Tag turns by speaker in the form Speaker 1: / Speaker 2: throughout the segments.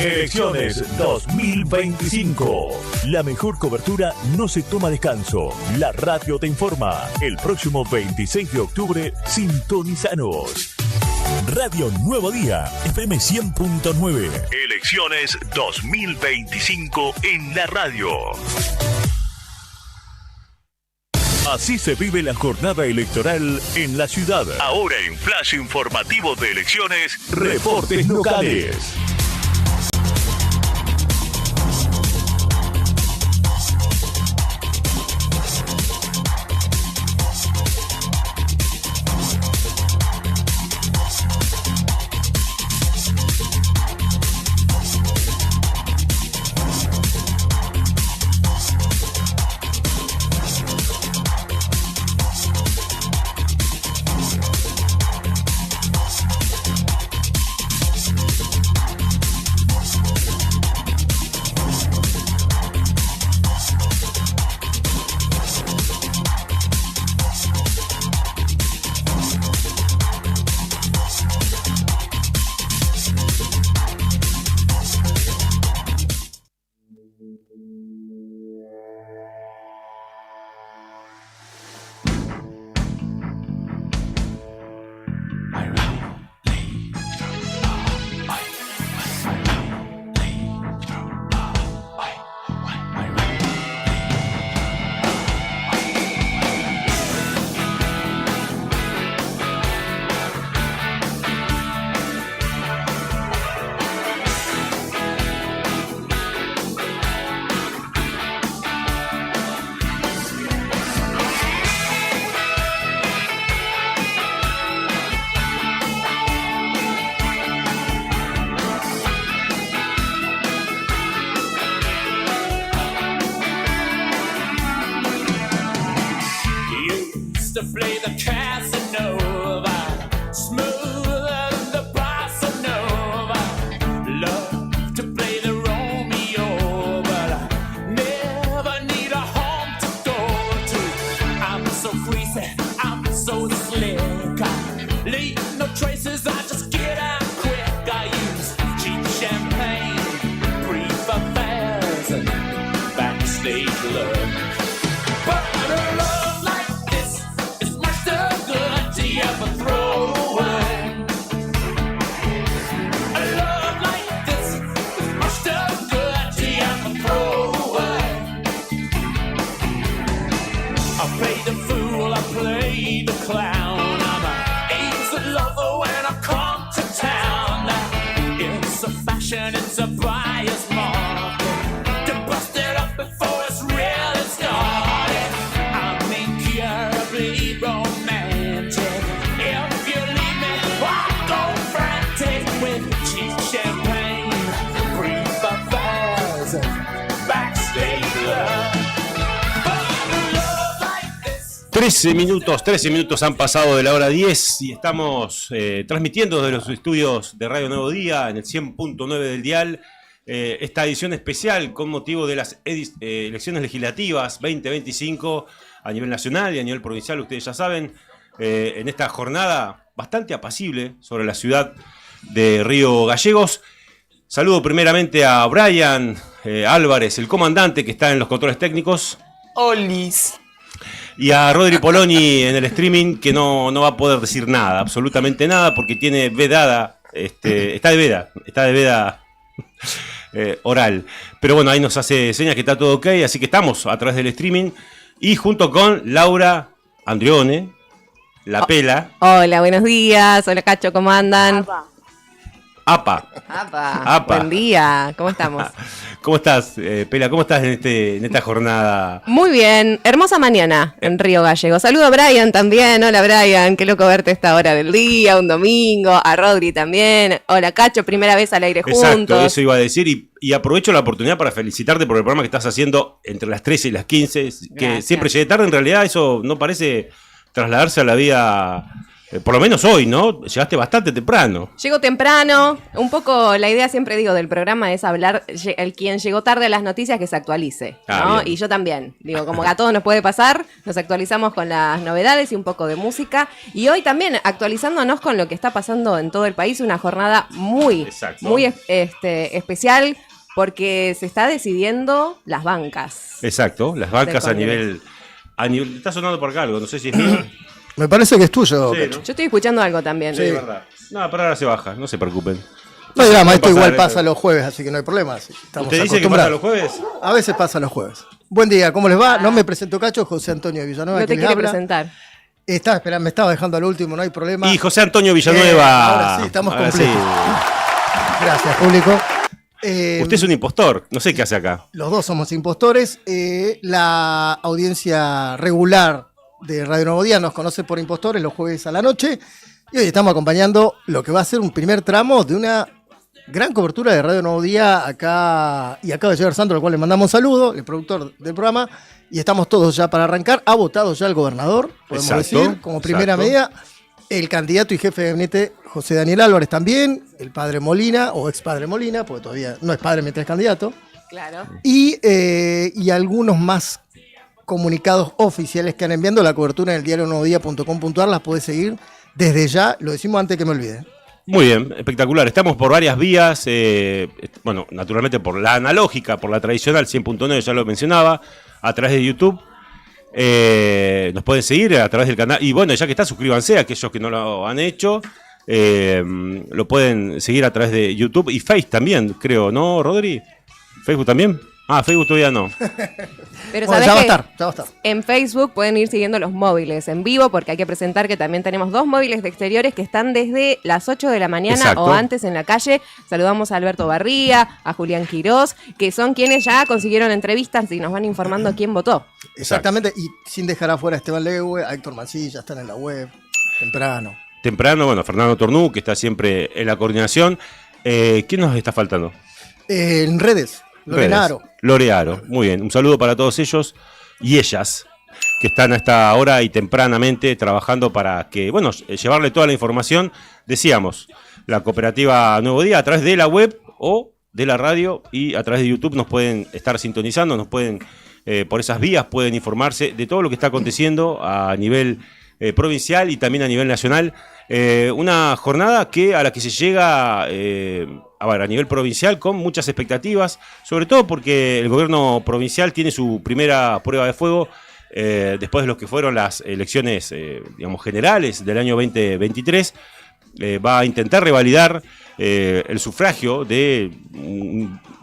Speaker 1: Elecciones 2025. La mejor cobertura no se toma descanso. La radio te informa. El próximo 26 de octubre, sintonizanos. Radio Nuevo Día, FM 100.9. Elecciones 2025 en la radio. Así se vive la jornada electoral en la ciudad. Ahora en Flash Informativo de Elecciones, reportes locales.
Speaker 2: Trece minutos han pasado de la hora 10 y estamos transmitiendo desde los estudios de Radio Nuevo Día en el 100.9 del dial esta edición especial con motivo de las elecciones legislativas 2025 a nivel nacional y a nivel provincial, ustedes ya saben, en esta jornada bastante apacible sobre la ciudad de Río Gallegos. Saludo primeramente a Brian Álvarez, el comandante que está en los controles técnicos.
Speaker 3: Olis.
Speaker 2: Y a Rodri Poloni en el streaming, que no va a poder decir nada, absolutamente nada, porque tiene vedada, está de veda oral. Pero bueno, ahí nos hace señas que está todo ok, así que estamos a través del streaming. Y junto con Laura Andrione, la Pela.
Speaker 4: Hola, buenos días. Hola, Cacho, ¿cómo andan?
Speaker 2: Apa.
Speaker 4: Buen día, ¿cómo estamos?
Speaker 2: ¿Cómo estás, Pela? ¿Cómo estás en esta jornada?
Speaker 4: Muy bien, hermosa mañana en Río Gallegos. Saludo a Brian también. Hola, Brian, qué loco verte a esta hora del día, un domingo. A Rodri también. Hola, Cacho, primera vez al aire juntos.
Speaker 2: Exacto, eso iba a decir. Y aprovecho la oportunidad para felicitarte por el programa que estás haciendo entre las 13 y las 15. Que
Speaker 4: Gracias.
Speaker 2: siempre llegué tarde, en realidad eso no parece trasladarse a la vida Por lo menos hoy, ¿no? Llegaste bastante temprano.
Speaker 4: Llego temprano, un poco la idea siempre digo del programa es hablar, el quien llegó tarde a las noticias que se actualice, ¿no?
Speaker 2: Bien.
Speaker 4: Y yo también, digo, como que a todos nos puede pasar, nos actualizamos con las novedades y un poco de música. Y hoy también actualizándonos con lo que está pasando en todo el país, una jornada muy especial porque se está decidiendo las bancas.
Speaker 2: Exacto, las bancas a nivel... Está sonando por acá algo, no sé si es mío.
Speaker 3: Me parece que es tuyo,
Speaker 2: Sí,
Speaker 3: Cacho.
Speaker 2: ¿no?
Speaker 4: Yo estoy escuchando algo también.
Speaker 2: Sí, es verdad. No, pero ahora se baja, no se preocupen.
Speaker 3: No hay drama, esto
Speaker 2: Puede
Speaker 3: igual
Speaker 2: pasar,
Speaker 3: pasa los jueves, así que no hay problema. Estamos
Speaker 2: ¿Usted dice que pasa los jueves?
Speaker 3: A veces pasa los jueves. Buen día, ¿cómo les va? No me presento, Cacho, José Antonio de Villanueva.
Speaker 4: No te
Speaker 3: ¿quién les
Speaker 4: quiere
Speaker 3: habla?
Speaker 4: presentar.
Speaker 3: Estaba esperando, me estaba dejando al último, no hay problema.
Speaker 2: Y José Antonio Villanueva.
Speaker 3: Ahora sí, estamos
Speaker 2: Ahora
Speaker 3: completos.
Speaker 2: sí.
Speaker 3: Gracias, público.
Speaker 2: Usted es un impostor, no sé qué hace acá.
Speaker 3: Los dos somos impostores. La audiencia regular de Radio Nuevo Día nos conoce por impostores los jueves a la noche. Y hoy estamos acompañando lo que va a ser un primer tramo de una gran cobertura de Radio Nuevo Día acá. Y acaba de llegar Sandro, al cual le mandamos un saludo, el productor del programa. Y estamos todos ya para arrancar. Ha votado ya el gobernador, podemos decir, como primera medida. El candidato y jefe de gabinete José Daniel Álvarez también. El padre Molina, o ex padre Molina, porque todavía no es padre mientras es candidato.
Speaker 4: Claro.
Speaker 3: Y algunos más comunicados oficiales que han enviado la cobertura en el diario nuevodía.com.ar. Las puedes seguir desde ya, lo decimos antes que me olvide.
Speaker 2: Muy bien, espectacular. Estamos por varias vías, bueno, naturalmente por la analógica, por la tradicional 100.9, ya lo mencionaba, a través de YouTube. Nos pueden seguir a través del canal. Y bueno, ya que está, suscríbanse a aquellos que no lo han hecho. Lo pueden seguir a través de YouTube y Facebook también, creo, ¿no, Rodri? ¿Facebook también? Ah, Facebook todavía no.
Speaker 4: Pero
Speaker 3: Bueno,
Speaker 4: sabés
Speaker 3: ya va a
Speaker 4: que
Speaker 3: estar, ya va a estar.
Speaker 4: en Facebook pueden ir siguiendo los móviles en vivo, porque hay que presentar que también tenemos 2 móviles de exteriores que están desde las 8 de la mañana
Speaker 2: Exacto.
Speaker 4: o antes en la calle. Saludamos a Alberto Barría, a Julián Quirós, que son quienes ya consiguieron entrevistas y nos van informando quién votó.
Speaker 3: Exactamente, y sin dejar afuera a Esteban Legue, a Héctor Mancilla, están en la web, temprano.
Speaker 2: Temprano, bueno, Fernando Tornú, que está siempre en la coordinación. ¿Quién nos está faltando?
Speaker 3: En redes, Lorenaro.
Speaker 2: Lorearo, muy bien. Un saludo para todos ellos y ellas que están a esta hora y tempranamente trabajando para que, bueno, llevarle toda la información. Decíamos, la cooperativa Nuevo Día a través de la web o de la radio y a través de YouTube nos pueden estar sintonizando, nos pueden, por esas vías pueden informarse de todo lo que está aconteciendo a nivel provincial y también a nivel nacional. Una jornada a la que se llega a nivel provincial con muchas expectativas, sobre todo porque el gobierno provincial tiene su primera prueba de fuego después de lo que fueron las elecciones digamos, generales del año 2023. Va a intentar revalidar el sufragio de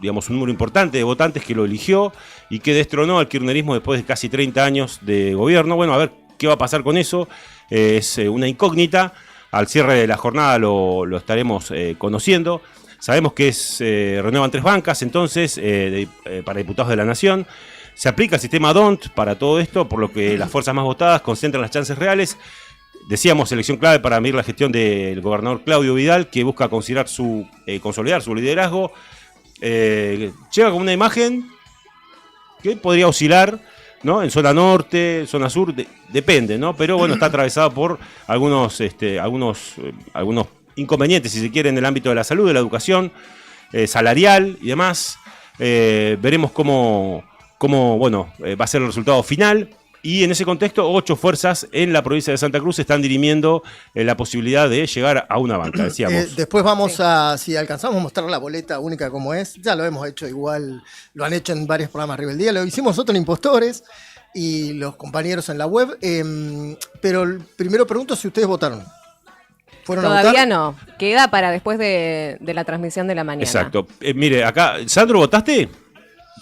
Speaker 2: digamos, un número importante de votantes que lo eligió y que destronó al kirchnerismo después de casi 30 años de gobierno. Bueno, a ver qué va a pasar con eso. Es una incógnita. Al cierre de la jornada lo estaremos conociendo. Sabemos que renuevan 3 bancas, entonces, para diputados de la Nación. Se aplica el sistema DONT para todo esto, por lo que las fuerzas más votadas concentran las chances reales. Decíamos, elección clave para medir la gestión del gobernador Claudio Vidal, que busca consolidar su liderazgo. Llega con una imagen que podría oscilar, ¿no? En zona norte, zona sur, depende, ¿no? Pero bueno, está atravesado por algunos inconvenientes, si se quiere, en el ámbito de la salud, de la educación, salarial y demás. Veremos cómo va a ser el resultado final. Y en ese contexto, 8 fuerzas en la provincia de Santa Cruz están dirimiendo la posibilidad de llegar a una banca, decíamos.
Speaker 3: Después vamos si alcanzamos a mostrar la boleta única como es, ya lo hemos hecho igual, lo han hecho en varios programas Rebeldía, lo hicimos nosotros en Impostores y los compañeros en la web, pero primero pregunto si ustedes votaron. ¿Fueron
Speaker 4: Todavía
Speaker 3: a votar?
Speaker 4: no, queda para después de la transmisión de la mañana.
Speaker 2: Exacto. Mire, acá, ¿Sandro votaste?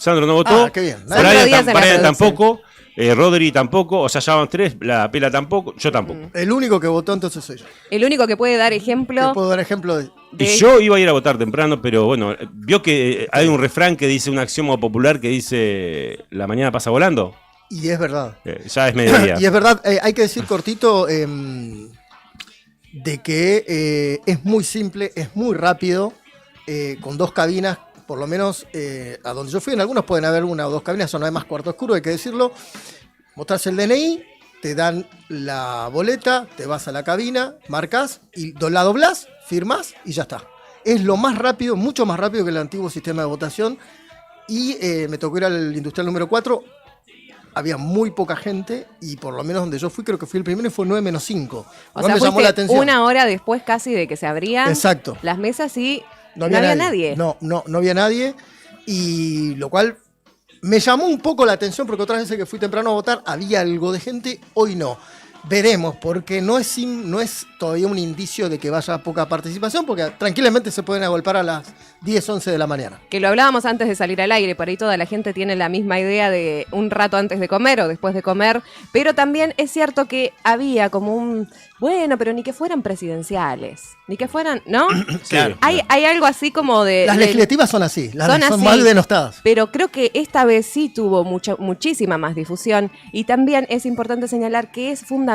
Speaker 2: Sandro no votó.
Speaker 3: Ah, qué bien.
Speaker 2: Brian tampoco. Rodri tampoco, o sea, ya van 3, la Pela tampoco, yo tampoco.
Speaker 3: El único que votó entonces soy yo.
Speaker 4: El único que puede dar
Speaker 3: Te
Speaker 4: ejemplo.
Speaker 3: puedo dar ejemplo de...
Speaker 2: Y yo iba a ir a votar temprano, pero bueno, vio que hay un refrán que dice, un axioma popular que dice, la mañana pasa volando.
Speaker 3: Y es verdad.
Speaker 2: Ya es mediodía.
Speaker 3: Y es verdad, hay que decir cortito de que es muy simple, es muy rápido, con 2 cabinas. Por lo menos a donde yo fui, en algunos pueden haber 1 o 2 cabinas, son además cuarto oscuro, hay que decirlo. Mostrarse el DNI te dan la boleta, te vas a la cabina, marcas y la doblás, firmás y ya está. Es lo más rápido, mucho más rápido que el antiguo sistema de votación. Y me tocó ir al industrial número 4. Había muy poca gente y por lo menos donde yo fui, creo que fui el primero y fue 9-5.
Speaker 4: O sea,
Speaker 3: me llamó la atención.
Speaker 4: Una hora después casi de que se abrían
Speaker 3: Exacto.
Speaker 4: las mesas y
Speaker 3: No había nadie. No había nadie. Y lo cual me llamó un poco la atención porque otras veces que fui temprano a votar había algo de gente, hoy no. Veremos, porque no es todavía un indicio de que vaya poca participación, porque tranquilamente se pueden agolpar a las 10, 11 de la mañana.
Speaker 4: Que lo hablábamos antes de salir al aire, por ahí toda la gente tiene la misma idea de un rato antes de comer o después de comer, pero también es cierto que había como un, bueno, pero ni que fueran presidenciales, ni que fueran, ¿no?
Speaker 2: Claro.
Speaker 4: Hay algo así como de...
Speaker 3: Las legislativas son así, son
Speaker 4: así,
Speaker 3: mal denostadas.
Speaker 4: Pero creo que esta vez sí tuvo muchísima más difusión y también es importante señalar que es fundamental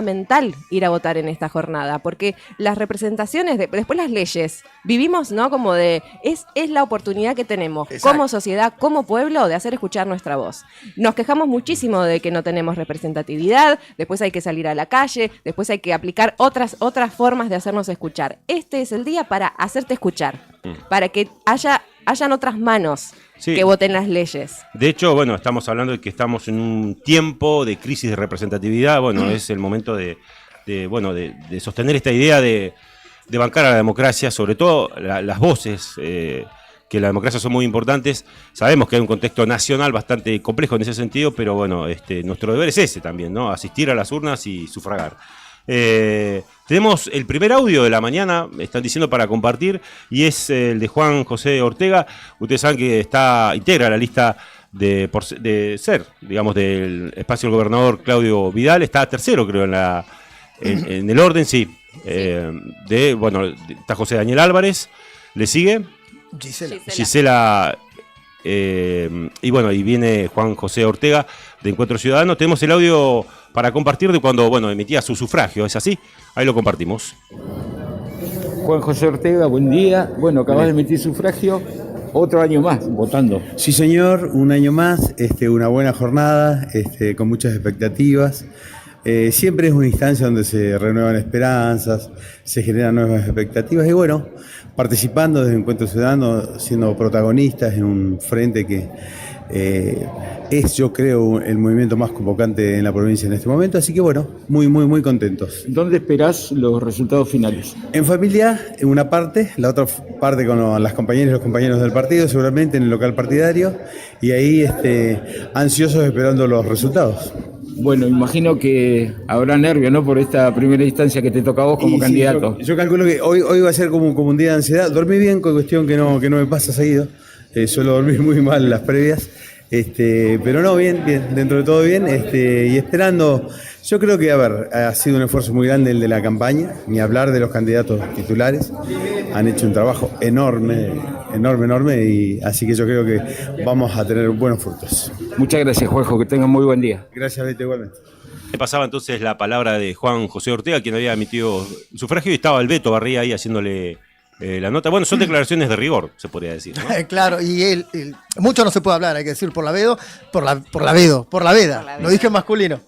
Speaker 4: ir a votar en esta jornada, porque las representaciones, después las leyes, vivimos, ¿no? Como de, es la oportunidad que tenemos como sociedad, como pueblo, de hacer escuchar nuestra voz. Nos quejamos muchísimo de que no tenemos representatividad, después hay que salir a la calle, después hay que aplicar otras formas de hacernos escuchar. Este es el día para hacerte escuchar, para que hayan otras manos que voten las leyes.
Speaker 2: De hecho, bueno, estamos hablando de que estamos en un tiempo de crisis de representatividad. Bueno, es el momento de sostener esta idea de bancar a la democracia, sobre todo las voces, que la democracia son muy importantes. Sabemos que hay un contexto nacional bastante complejo en ese sentido, pero bueno, nuestro deber es ese también, ¿no? Asistir a las urnas y sufragar. Tenemos el primer audio de la mañana, me están diciendo para compartir, y es el de Juan José Ortega. Ustedes saben que integra la lista de ser, digamos, del espacio del gobernador Claudio Vidal. Está tercero, creo, en el orden, sí. Está José Daniel Álvarez, le sigue Gisela. Y viene Juan José Ortega de Encuentro Ciudadano. Tenemos el audio para compartir de cuando, emitía su sufragio, ¿es así? Ahí lo compartimos.
Speaker 5: Juan José Ortega, buen día. Bueno, acabas de emitir sufragio, otro año más votando.
Speaker 6: Sí, señor, un año más, una buena jornada, con muchas expectativas. Siempre es una instancia donde se renuevan esperanzas, se generan nuevas expectativas y bueno, participando desde Encuentro Ciudadano, siendo protagonistas en un frente que es, yo creo, el movimiento más convocante en la provincia en este momento, así que bueno, muy, muy, muy contentos.
Speaker 5: ¿Dónde esperás los resultados finales?
Speaker 6: En familia, en una parte, la otra parte con las compañeras y los compañeros del partido, seguramente en el local partidario, y ahí ansiosos esperando los resultados.
Speaker 5: Bueno, imagino que habrá nervio, ¿no? Por esta primera instancia que te toca a vos como candidato.
Speaker 6: Yo calculo que hoy va a ser como un día de ansiedad. Dormí bien, con cuestión que no me pasa seguido. Suelo dormir muy mal en las previas. Pero no, bien, dentro de todo bien. Y esperando, yo creo que, ha sido un esfuerzo muy grande el de la campaña, ni hablar de los candidatos titulares. Han hecho un trabajo enorme, y así que yo creo que vamos a tener buenos frutos.
Speaker 5: Muchas gracias, Juanjo, que tengan muy buen día.
Speaker 6: Gracias, Beto, igualmente.
Speaker 2: Le pasaba entonces la palabra de Juan José Ortega, quien había emitido sufragio, y estaba el Beto Barría ahí haciéndole la nota. Bueno, son declaraciones de rigor, se podría decir, ¿no?
Speaker 3: Claro, y mucho no se puede hablar, hay que decir por la veda. Lo dije en masculino.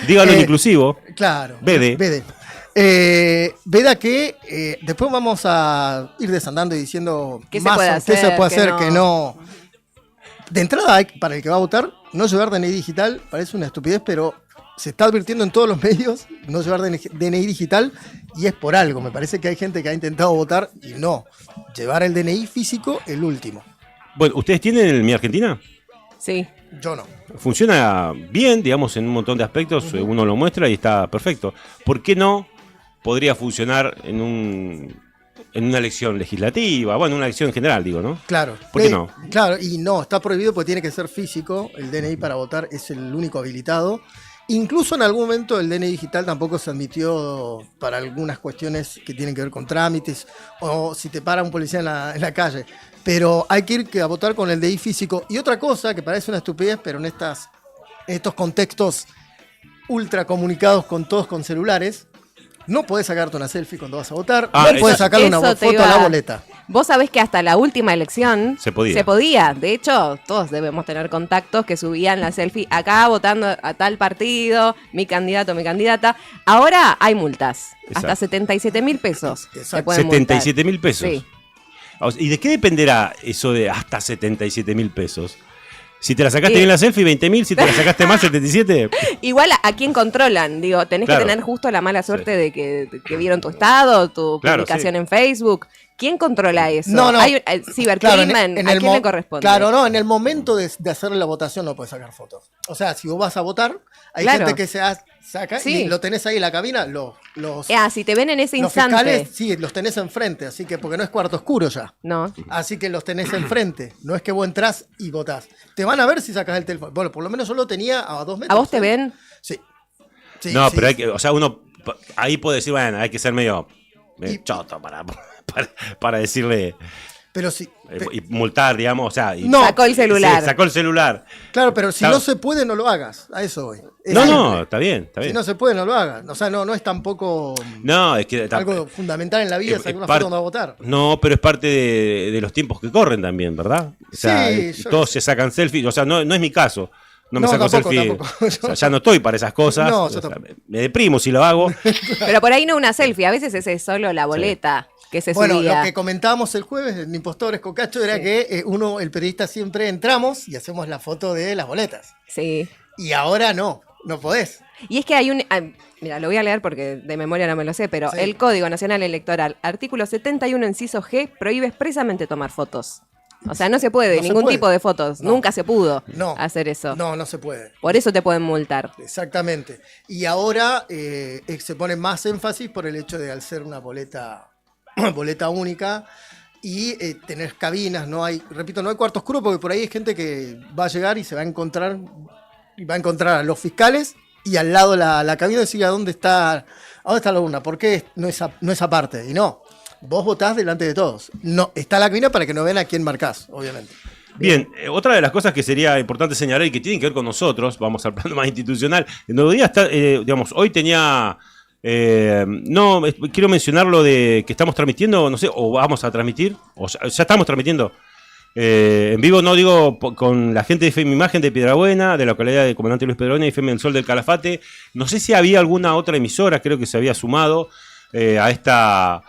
Speaker 2: Dígalo en inclusivo.
Speaker 3: Claro.
Speaker 2: Vede.
Speaker 3: Veda que después vamos a ir desandando y diciendo
Speaker 4: qué se puede hacer,
Speaker 3: que no. De entrada, para el que va a votar, no llevar DNI digital parece una estupidez, pero se está advirtiendo en todos los medios no llevar DNI digital, y es por algo. Me parece que hay gente que ha intentado votar y no. Llevar el DNI físico, el último.
Speaker 2: Bueno, ¿ustedes tienen el Mi Argentina?
Speaker 4: Sí.
Speaker 3: Yo no.
Speaker 2: Funciona bien, digamos, en un montón de aspectos. Uno lo muestra y está perfecto. ¿Por qué no podría funcionar en una elección legislativa? Bueno, una elección en general, digo, ¿no?
Speaker 3: Claro.
Speaker 2: ¿Por qué no?
Speaker 3: Claro, y no, está prohibido porque tiene que ser físico. El DNI para votar es el único habilitado. Incluso en algún momento el DNI digital tampoco se admitió para algunas cuestiones que tienen que ver con trámites o si te para un policía en la calle. Pero hay que ir a votar con el DNI físico. Y otra cosa que parece una estupidez, pero en estos contextos ultra comunicados todos con celulares, no podés sacarte una selfie cuando vas a votar, no podés sacarle una foto a la boleta.
Speaker 4: Vos sabés que hasta la última elección
Speaker 2: Se podía.
Speaker 4: De hecho, todos debemos tener contactos que subían la selfie acá votando a tal partido, mi candidato, mi candidata. Ahora hay multas.
Speaker 2: Exacto.
Speaker 4: Hasta 77.000 pesos.
Speaker 3: Exacto.
Speaker 4: Se pueden multar.
Speaker 2: 77.000 pesos.
Speaker 4: Sí.
Speaker 2: ¿Y de qué dependerá eso de hasta 77.000 pesos? Si te la sacaste
Speaker 4: Sí.
Speaker 2: bien la selfie, 20.000. Si te la sacaste más, 77.
Speaker 4: Igual a quién controlan, digo, tenés
Speaker 2: Claro.
Speaker 4: que tener justo la mala suerte de que vieron tu estado, tu
Speaker 2: Claro,
Speaker 4: publicación
Speaker 2: sí.
Speaker 4: en Facebook. ¿Quién controla eso?
Speaker 3: No.
Speaker 4: Hay cibercrimen,
Speaker 3: Claro, en
Speaker 4: ¿a
Speaker 3: el
Speaker 4: quién le corresponde?
Speaker 3: Claro, no, en el momento de hacer la votación no puedes sacar fotos. O sea, si vos vas a votar, hay
Speaker 4: Claro.
Speaker 3: gente que saca
Speaker 4: Sí.
Speaker 3: y lo tenés ahí en la cabina, los
Speaker 4: Si te ven en ese
Speaker 3: los
Speaker 4: instante.
Speaker 3: fiscales, sí, los tenés enfrente, así que, porque no es cuarto oscuro ya.
Speaker 4: No.
Speaker 3: Así que los tenés enfrente. No es que vos entrás y votás. Te van a ver si sacás el teléfono. Bueno, por lo menos yo lo tenía a 2 metros.
Speaker 4: ¿A vos te ven?
Speaker 3: Sí. Sí,
Speaker 2: No,
Speaker 3: sí.
Speaker 2: pero hay que, o sea, uno ahí puede decir, bueno, hay que ser medio
Speaker 3: Y-
Speaker 2: choto para decirle
Speaker 3: Pero sí.
Speaker 2: y multar, digamos, o sea, y-
Speaker 3: No.
Speaker 4: Sacó el celular.
Speaker 2: Sí, sacó el celular.
Speaker 3: Claro, pero si
Speaker 2: Claro.
Speaker 3: no se puede, no lo hagas. A eso voy. Es
Speaker 2: No,
Speaker 3: simple.
Speaker 2: no, está bien.
Speaker 3: Si no se puede, no lo hagas. O sea, no es tampoco
Speaker 2: No, es que
Speaker 3: algo fundamental en la vida, sacar una foto donde va a votar.
Speaker 2: No, pero es parte de los tiempos que corren también, ¿verdad? O sea,
Speaker 3: Sí,
Speaker 2: y
Speaker 3: yo-
Speaker 2: todos se sacan selfies, o sea, no es mi caso. No me
Speaker 3: No,
Speaker 2: saco
Speaker 3: tampoco,
Speaker 2: selfie.
Speaker 3: tampoco.
Speaker 2: O sea, ya no estoy para esas cosas.
Speaker 3: No,
Speaker 2: O
Speaker 3: yo
Speaker 2: sea,
Speaker 3: tampoco.
Speaker 2: me deprimo si lo hago.
Speaker 4: Pero por ahí no una selfie, a veces es solo la boleta que se
Speaker 3: Bueno,
Speaker 4: subía.
Speaker 3: lo que comentábamos el jueves en Impostores con Cacho era
Speaker 4: Sí.
Speaker 3: que el periodista siempre entramos y hacemos la foto de las boletas.
Speaker 4: Sí.
Speaker 3: Y ahora no podés.
Speaker 4: Y es que hay mira, lo voy a leer porque de memoria no me lo sé, pero
Speaker 3: Sí.
Speaker 4: el Código Nacional Electoral, artículo 71, inciso G, prohíbe expresamente tomar fotos. O sea, no se puede,
Speaker 3: No se
Speaker 4: ningún
Speaker 3: puede.
Speaker 4: tipo de fotos.
Speaker 3: No.
Speaker 4: Nunca se pudo
Speaker 3: No.
Speaker 4: hacer eso.
Speaker 3: No se puede.
Speaker 4: Por eso te pueden multar.
Speaker 3: Exactamente. Y ahora se pone más énfasis por el hecho de al ser una boleta única y tener cabinas, no hay cuarto oscuro porque por ahí hay gente que va a llegar y se va a encontrar a los fiscales y al lado la cabina decir ¿a dónde está la urna? ¿Por qué no es aparte? Y no, vos votás delante de todos. No, está la cabina para que no vean a quién marcás, obviamente.
Speaker 2: Bien, otra de las cosas que sería importante señalar y que tienen que ver con nosotros, vamos al plano más institucional. El Nuevo Día está, digamos, hoy tenía. Quiero mencionar lo de que estamos transmitiendo, no sé, o vamos a transmitir, o ya estamos transmitiendo. En vivo, no digo con la gente de FM Imagen de Piedrabuena, de la localidad de Comandante Luis Pedroña y FM El Sol del Calafate. No sé si había alguna otra emisora, creo que se había sumado a esta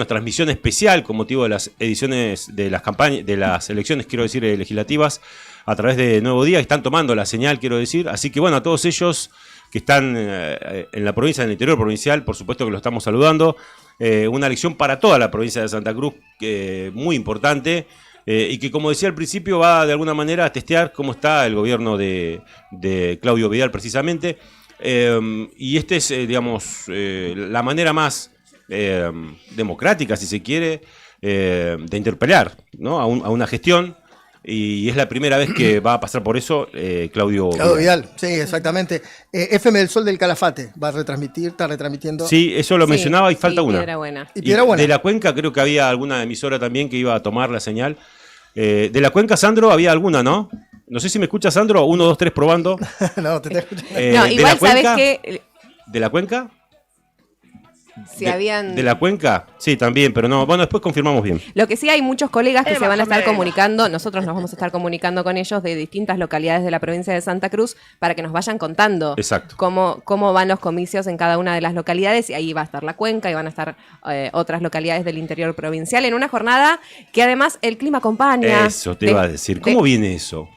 Speaker 2: transmisión especial con motivo de las ediciones de las campañas, de las elecciones, quiero decir, legislativas, a través de Nuevo Día, que están tomando la señal, quiero decir. Así que bueno, a todos ellos que están en la provincia, en el interior provincial, por supuesto que lo estamos saludando. Una elección para toda la provincia de Santa Cruz, muy importante. Y que, como decía al principio, va de alguna manera a testear cómo está el gobierno de Claudio Vidal, precisamente. Y este es, la manera más democrática, si se quiere, de interpelar, ¿no? a una gestión. Y es la primera vez que va a pasar por eso Claudio
Speaker 3: Vidal. Sí, exactamente. FM El Sol del Calafate está retransmitiendo.
Speaker 2: Sí, eso lo mencionaba y falta una.
Speaker 4: Piedrabuena.
Speaker 3: Y Piedrabuena.
Speaker 2: De la Cuenca creo que había alguna emisora también que iba a tomar la señal. De la Cuenca, Sandro, había alguna, ¿no? No sé si me escucha, Sandro. 1, 2, 3 probando.
Speaker 3: No, te escuchando.
Speaker 4: No,
Speaker 2: ¿De la
Speaker 4: igual sabes
Speaker 2: Cuenca?
Speaker 4: que
Speaker 2: ¿De la Cuenca?
Speaker 4: si habían...
Speaker 2: ¿De la Cuenca? Sí, también, pero no. Bueno, después confirmamos bien.
Speaker 4: Lo que sí hay muchos colegas que se van a estar comunicando, nosotros nos vamos a estar comunicando con ellos de distintas localidades de la provincia de Santa Cruz para que nos vayan contando
Speaker 2: Exacto.
Speaker 4: cómo van los comicios en cada una de las localidades, y ahí va a estar la Cuenca y van a estar otras localidades del interior provincial en una jornada que además el clima acompaña.
Speaker 2: Eso te iba a decir. ¿Cómo viene eso?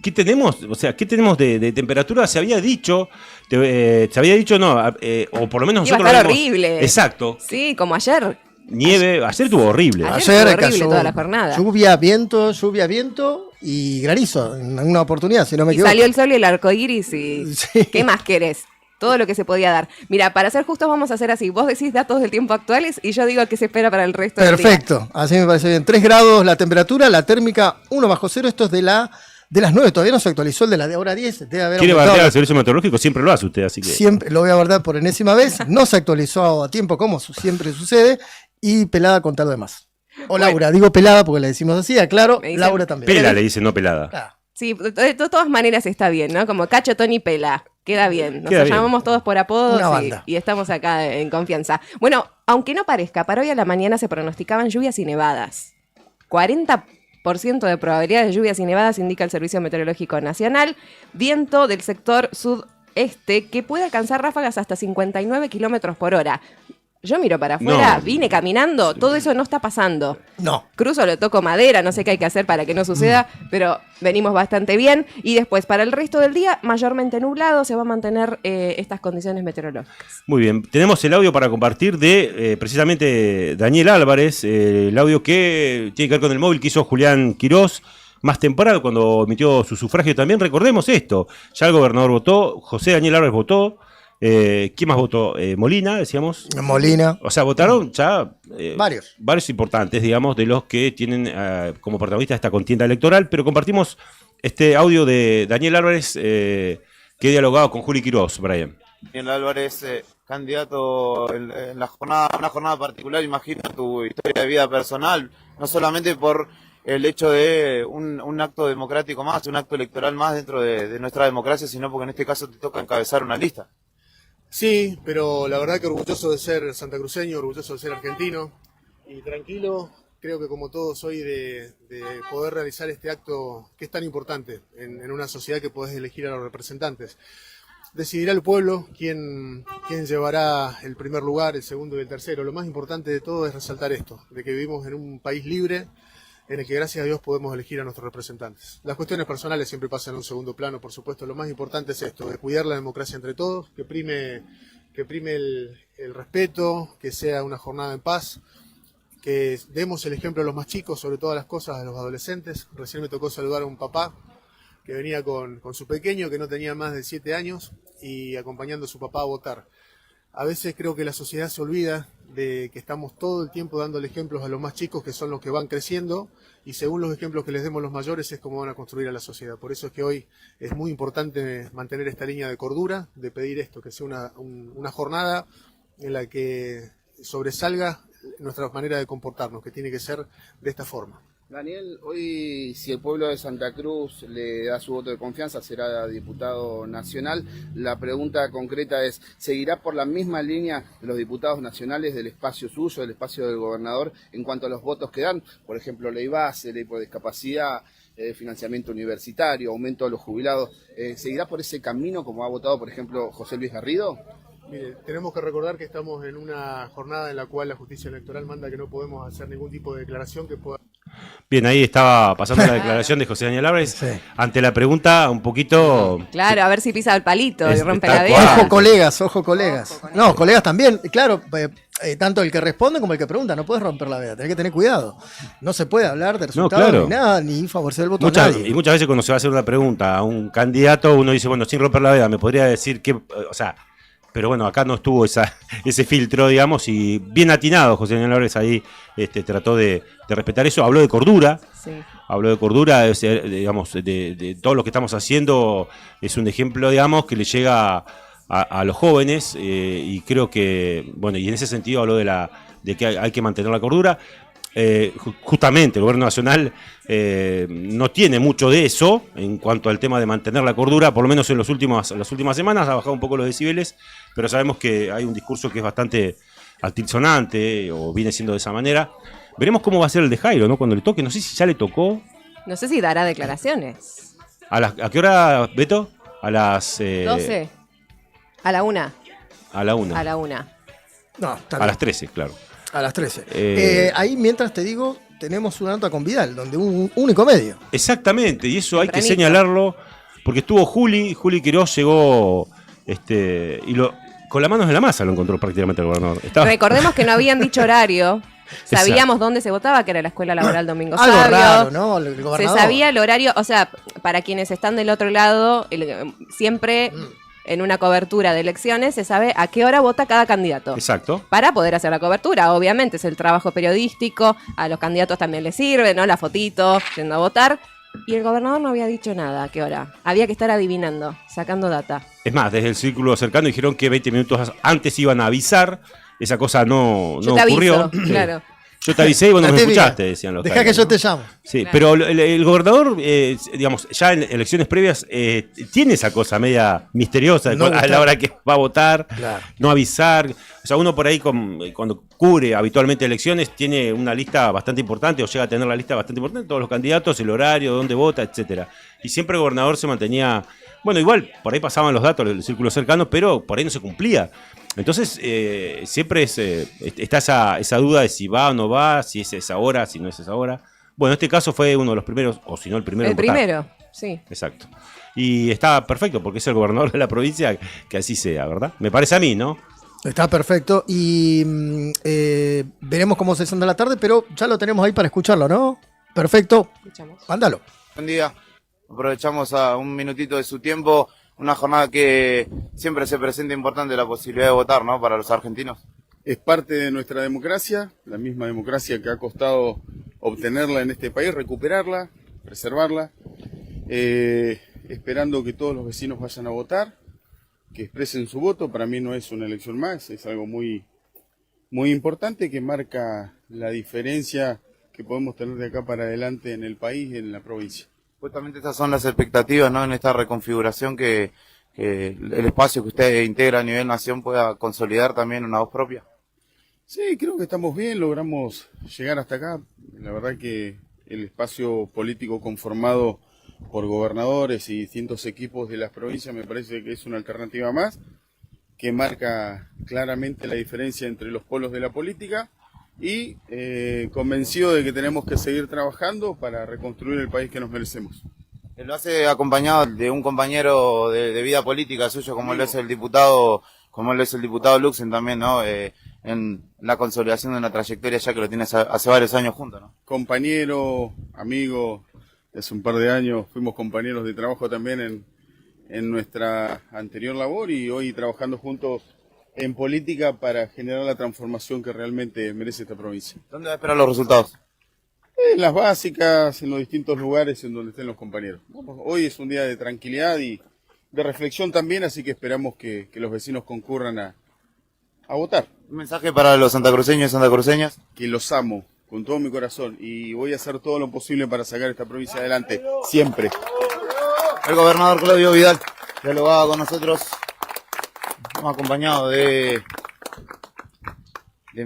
Speaker 2: ¿Qué tenemos? O sea, ¿qué tenemos de temperatura? Se había dicho, o por lo menos
Speaker 4: Iba a
Speaker 2: nosotros
Speaker 4: estar
Speaker 2: lo vimos.
Speaker 4: horrible.
Speaker 2: Exacto.
Speaker 4: Sí, como ayer.
Speaker 2: Nieve. Ayer estuvo horrible.
Speaker 4: Ayer estuvo horrible toda la jornada.
Speaker 3: Lluvia, viento y granizo en alguna oportunidad, si no me
Speaker 4: Y
Speaker 3: equivoco.
Speaker 4: salió el sol y el arco iris y
Speaker 3: Sí.
Speaker 4: ¿qué más querés? Todo lo que se podía dar. Mira, para ser justos vamos a hacer así. Vos decís datos del tiempo actuales y yo digo qué se espera para el resto del día.
Speaker 3: Perfecto, así me parece bien. 3 grados la temperatura, la térmica 1 bajo cero. Esto es de las 9, todavía no se actualizó el de la de ahora 10. Debe haber
Speaker 2: Quiere
Speaker 3: aumentado.
Speaker 2: bardear al servicio meteorológico, siempre lo hace usted, así que.
Speaker 3: Siempre lo voy a guardar por enésima vez. No se actualizó a tiempo, como siempre sucede. Y pelada contar lo demás. O Laura, digo pelada porque le decimos así, aclaro,
Speaker 4: Me dicen
Speaker 3: Laura también.
Speaker 2: Pela le dice, no pelada.
Speaker 3: Ah,
Speaker 4: Sí, de todas maneras está bien, ¿no? Como Cacho, Tony, Pela. Queda bien, nos
Speaker 2: Queda bien.
Speaker 4: llamamos todos por apodos
Speaker 3: Una banda.
Speaker 4: y estamos acá en confianza. Bueno, aunque no parezca, para hoy a la mañana se pronosticaban lluvias y nevadas. 40% de probabilidad de lluvias y nevadas indica el Servicio Meteorológico Nacional. Viento del sector sudeste que puede alcanzar ráfagas hasta 59 kilómetros por hora. Yo miro para afuera,
Speaker 2: No.
Speaker 4: vine caminando, todo eso no está pasando.
Speaker 3: No.
Speaker 4: Cruzo, le toco madera, no sé qué hay que hacer para que no suceda, pero venimos bastante bien. Y después, para el resto del día, mayormente nublado, se va a mantener estas condiciones meteorológicas.
Speaker 2: Muy bien, tenemos el audio para compartir de precisamente Daniel Álvarez, el audio que tiene que ver con el móvil que hizo Julián Quirós más temprano cuando emitió su sufragio también. Recordemos esto, ya el gobernador votó, José Daniel Álvarez votó, ¿quién más votó? Molina, decíamos.
Speaker 3: Molina.
Speaker 2: O sea, votaron ya
Speaker 3: Varios
Speaker 2: importantes, digamos, de los que tienen como protagonista esta contienda electoral, pero compartimos este audio de Daniel Álvarez que he dialogado con Juli Quirós, Brian.
Speaker 7: Daniel Álvarez, candidato en una jornada particular, imagino tu historia de vida personal, no solamente por el hecho de un acto democrático más, un acto electoral más dentro de nuestra democracia, sino porque en este caso te toca encabezar una lista.
Speaker 8: Sí, pero la verdad que orgulloso de ser santacruceño, orgulloso de ser argentino y tranquilo, creo que como todos soy de poder realizar este acto que es tan importante en una sociedad que podés elegir a los representantes. Decidirá el pueblo quién llevará el primer lugar, el segundo y el tercero. Lo más importante de todo es resaltar esto, de que vivimos en un país libre en el que gracias a Dios podemos elegir a nuestros representantes. Las cuestiones personales siempre pasan a un segundo plano, por supuesto. Lo más importante es esto, de cuidar la democracia entre todos, que prime el respeto, que sea una jornada en paz, que demos el ejemplo a los más chicos, sobre todas las cosas, a los adolescentes. Recién me tocó saludar a un papá que venía con su pequeño, que no tenía más de 7 años, y acompañando a su papá a votar. A veces creo que la sociedad se olvida de que estamos todo el tiempo dándole ejemplos a los más chicos, que son los que van creciendo, y según los ejemplos que les demos los mayores es como van a construir a la sociedad. Por eso es que hoy es muy importante mantener esta línea de cordura, de pedir esto, que sea una jornada en la que sobresalga nuestra manera de comportarnos, que tiene que ser de esta forma.
Speaker 9: Daniel, hoy si el pueblo de Santa Cruz le da su voto de confianza, será diputado nacional. La pregunta concreta es, ¿seguirá por la misma línea de los diputados nacionales del espacio suyo, del espacio del gobernador, en cuanto a los votos que dan? Por ejemplo, ley base, ley por discapacidad, financiamiento universitario, aumento de los jubilados. ¿Seguirá por ese camino como ha votado, por ejemplo, José Luis Garrido?
Speaker 8: Mire, tenemos que recordar que estamos en una jornada en la cual la justicia electoral manda que no podemos hacer ningún tipo de declaración que pueda...
Speaker 2: Bien, ahí estaba pasando la declaración de José Daniel Álvarez.
Speaker 3: Sí.
Speaker 2: Ante la pregunta, un poquito...
Speaker 4: Claro, a ver si pisa el palito y
Speaker 2: Es-
Speaker 4: rompe
Speaker 2: tal
Speaker 4: la
Speaker 2: cual.
Speaker 4: veda.
Speaker 3: Ojo colegas, ojo colegas. No, colegas también. Claro, tanto el que responde como el que pregunta. No puedes romper la veda, tenés que tener cuidado. No se puede hablar de resultados
Speaker 2: claro.
Speaker 3: ni nada, ni favorecer el voto a nadie.
Speaker 2: Y muchas veces cuando se va a hacer una pregunta a un candidato, uno dice, bueno, sin romper la veda, me podría decir que... O sea, pero bueno, acá no estuvo ese filtro, digamos, y bien atinado José Daniel Álvarez ahí trató de respetar eso. Habló de cordura.
Speaker 4: Sí.
Speaker 2: Habló de cordura, digamos, de todo lo que estamos haciendo. Es un ejemplo, digamos, que le llega a los jóvenes y creo que, bueno, y en ese sentido habló de que hay que mantener la cordura. Justamente el gobierno nacional no tiene mucho de eso en cuanto al tema de mantener la cordura, por lo menos en las últimas semanas ha bajado un poco los decibeles, pero sabemos que hay un discurso que es bastante altisonante o viene siendo de esa manera. Veremos cómo va a ser el de Jairo, ¿no? Cuando le toque, no sé si ya le tocó.
Speaker 4: No sé si dará declaraciones.
Speaker 2: ¿A qué hora, Beto? A las
Speaker 4: 12. A la 1.
Speaker 2: A la 1.
Speaker 4: A la 1.
Speaker 3: No, está
Speaker 2: A
Speaker 3: bien.
Speaker 2: las 13, claro.
Speaker 3: A las 13. Ahí, mientras te digo, tenemos una nota con Vidal, donde un único medio.
Speaker 2: Exactamente, y eso hay que
Speaker 4: Tempranito.
Speaker 2: señalarlo, porque estuvo Juli Quirós llegó con las manos en la masa lo encontró prácticamente el gobernador.
Speaker 4: Recordemos que no habían dicho horario. Sabíamos
Speaker 2: Exacto.
Speaker 4: dónde se votaba, que era la Escuela Laboral Domingo
Speaker 3: Algo
Speaker 4: Sabio.
Speaker 3: raro, ¿no? El
Speaker 4: Se
Speaker 3: gobernador.
Speaker 4: sabía el horario, o sea, para quienes están del otro lado, siempre en una cobertura de elecciones se sabe a qué hora vota cada candidato.
Speaker 2: Exacto.
Speaker 4: Para poder hacer la cobertura, obviamente es el trabajo periodístico, a los candidatos también les sirve, ¿no? La fotito, yendo a votar. Y el gobernador no había dicho nada, ¿a qué hora? Había que estar adivinando, sacando data.
Speaker 2: Es más, desde el círculo cercano dijeron que 20 minutos antes iban a avisar. Esa cosa no
Speaker 4: Yo te
Speaker 2: ocurrió.
Speaker 4: aviso, claro.
Speaker 2: Yo te avisé y vos no
Speaker 3: La
Speaker 2: me
Speaker 3: típica.
Speaker 2: escuchaste, decían los
Speaker 3: Dejá que yo te llamo.
Speaker 2: Sí,
Speaker 4: Claro.
Speaker 2: pero el gobernador, digamos, ya en elecciones previas, tiene esa cosa media misteriosa
Speaker 3: No
Speaker 2: a
Speaker 3: gustar.
Speaker 2: la hora que va a votar,
Speaker 3: Claro.
Speaker 2: no avisar. O sea, uno por ahí cuando cubre habitualmente elecciones tiene una lista bastante importante o llega a tener la lista bastante importante, todos los candidatos, el horario, dónde vota, etcétera. Y siempre el gobernador se mantenía, bueno, igual, por ahí pasaban los datos del círculo cercano, pero por ahí no se cumplía. Entonces, siempre está esa duda de si va o no va, si es esa hora, si no es esa hora. Bueno, en este caso fue uno de los primeros, o si no el primero
Speaker 4: El
Speaker 2: en votar.
Speaker 4: primero, sí.
Speaker 2: Exacto. Y está perfecto, porque es el gobernador de la provincia que así sea, ¿verdad? Me parece a mí, ¿no?
Speaker 3: Está perfecto. Y veremos cómo se anda la tarde, pero ya lo tenemos ahí para escucharlo, ¿no? Perfecto.
Speaker 4: Escuchamos.
Speaker 3: Mándalo.
Speaker 7: Buen día. Aprovechamos a un minutito de su tiempo, una jornada que siempre se presenta importante la posibilidad de votar, ¿no? Para los argentinos.
Speaker 10: Es parte de nuestra democracia, la misma democracia que ha costado obtenerla en este país, recuperarla, preservarla, esperando que todos los vecinos vayan a votar, que expresen su voto. Para mí no es una elección más, es algo muy, muy importante que marca la diferencia que podemos tener de acá para adelante en el país y en la provincia.
Speaker 7: Justamente estas son las expectativas, ¿no? En esta reconfiguración que el espacio que usted integra a nivel nación pueda consolidar también una voz propia.
Speaker 10: Sí, creo que estamos bien, logramos llegar hasta acá. La verdad que el espacio político conformado por gobernadores y distintos equipos de las provincias me parece que es una alternativa más, que marca claramente la diferencia entre los polos de la política y convencido de que tenemos que seguir trabajando para reconstruir el país que nos merecemos.
Speaker 7: Lo hace acompañado de un compañero de vida política suyo, como lo es el diputado Luxen también, ¿no? En la consolidación de una trayectoria ya que lo tiene hace varios años juntos, ¿no?
Speaker 10: Compañero, amigo, hace un par de años fuimos compañeros de trabajo también en nuestra anterior labor y hoy trabajando juntos en política para generar la transformación que realmente merece esta provincia.
Speaker 7: ¿Dónde va a esperar los resultados?
Speaker 10: En las básicas, en los distintos lugares en donde estén los compañeros. Hoy es un día de tranquilidad y de reflexión también, así que esperamos que los vecinos concurran a votar.
Speaker 7: Un mensaje para los santacruceños y santacruceñas.
Speaker 10: Que los amo con todo mi corazón y voy a hacer todo lo posible para sacar esta provincia adelante, siempre.
Speaker 7: El gobernador Claudio Vidal dialogaba con nosotros, estamos acompañados de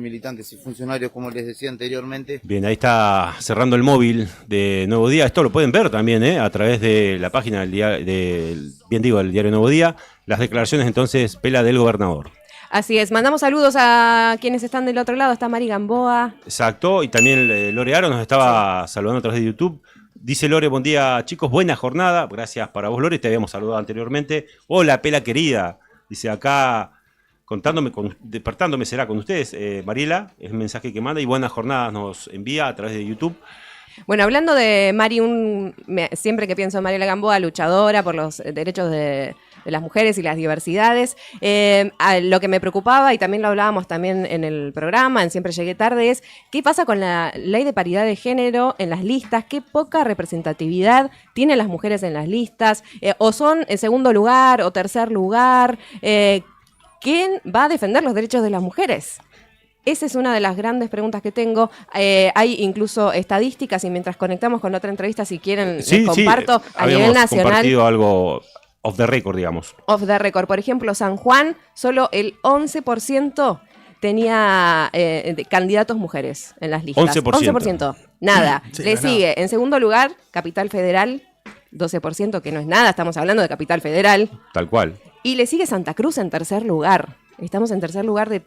Speaker 7: militantes y funcionarios, como les decía anteriormente.
Speaker 2: Bien, ahí está cerrando el móvil de Nuevo Día. Esto lo pueden ver también a través de la página del diario Nuevo Día. Las declaraciones entonces, Pela, del gobernador.
Speaker 4: Así es, mandamos saludos a quienes están del otro lado. Está Mari Gamboa.
Speaker 2: Exacto, y también Lore Aro nos estaba saludando a través de YouTube. Dice Lore, buen día chicos, buena jornada. Gracias para vos, Lore, te habíamos saludado anteriormente. Hola, Pela querida. Dice acá, despertándome será con ustedes. Mariela, es un mensaje que manda y buenas jornadas nos envía a través de YouTube.
Speaker 4: Bueno, hablando de Mari, siempre que pienso en Mariela Gamboa, luchadora por los derechos de las mujeres y las diversidades, lo que me preocupaba, y también lo hablábamos también en el programa, en Siempre Llegué Tarde, es qué pasa con la ley de paridad de género en las listas, qué poca representatividad tienen las mujeres en las listas, o son en segundo lugar o tercer lugar. ¿Quién va a defender los derechos de las mujeres? Esa es una de las grandes preguntas que tengo. Hay incluso estadísticas y mientras conectamos con otra entrevista, si quieren, les comparto a nivel nacional.
Speaker 2: Compartido algo off the record, digamos.
Speaker 4: Off the record. Por ejemplo, San Juan, solo el 11% tenía candidatos mujeres en las listas. 11%. Nada.
Speaker 3: Sí,
Speaker 4: Le
Speaker 3: no es
Speaker 4: sigue,
Speaker 3: nada.
Speaker 4: en segundo lugar, Capital Federal, 12%, que no es nada, estamos hablando de Capital Federal.
Speaker 2: Tal cual.
Speaker 4: Y le sigue Santa Cruz en tercer lugar. Estamos en tercer lugar de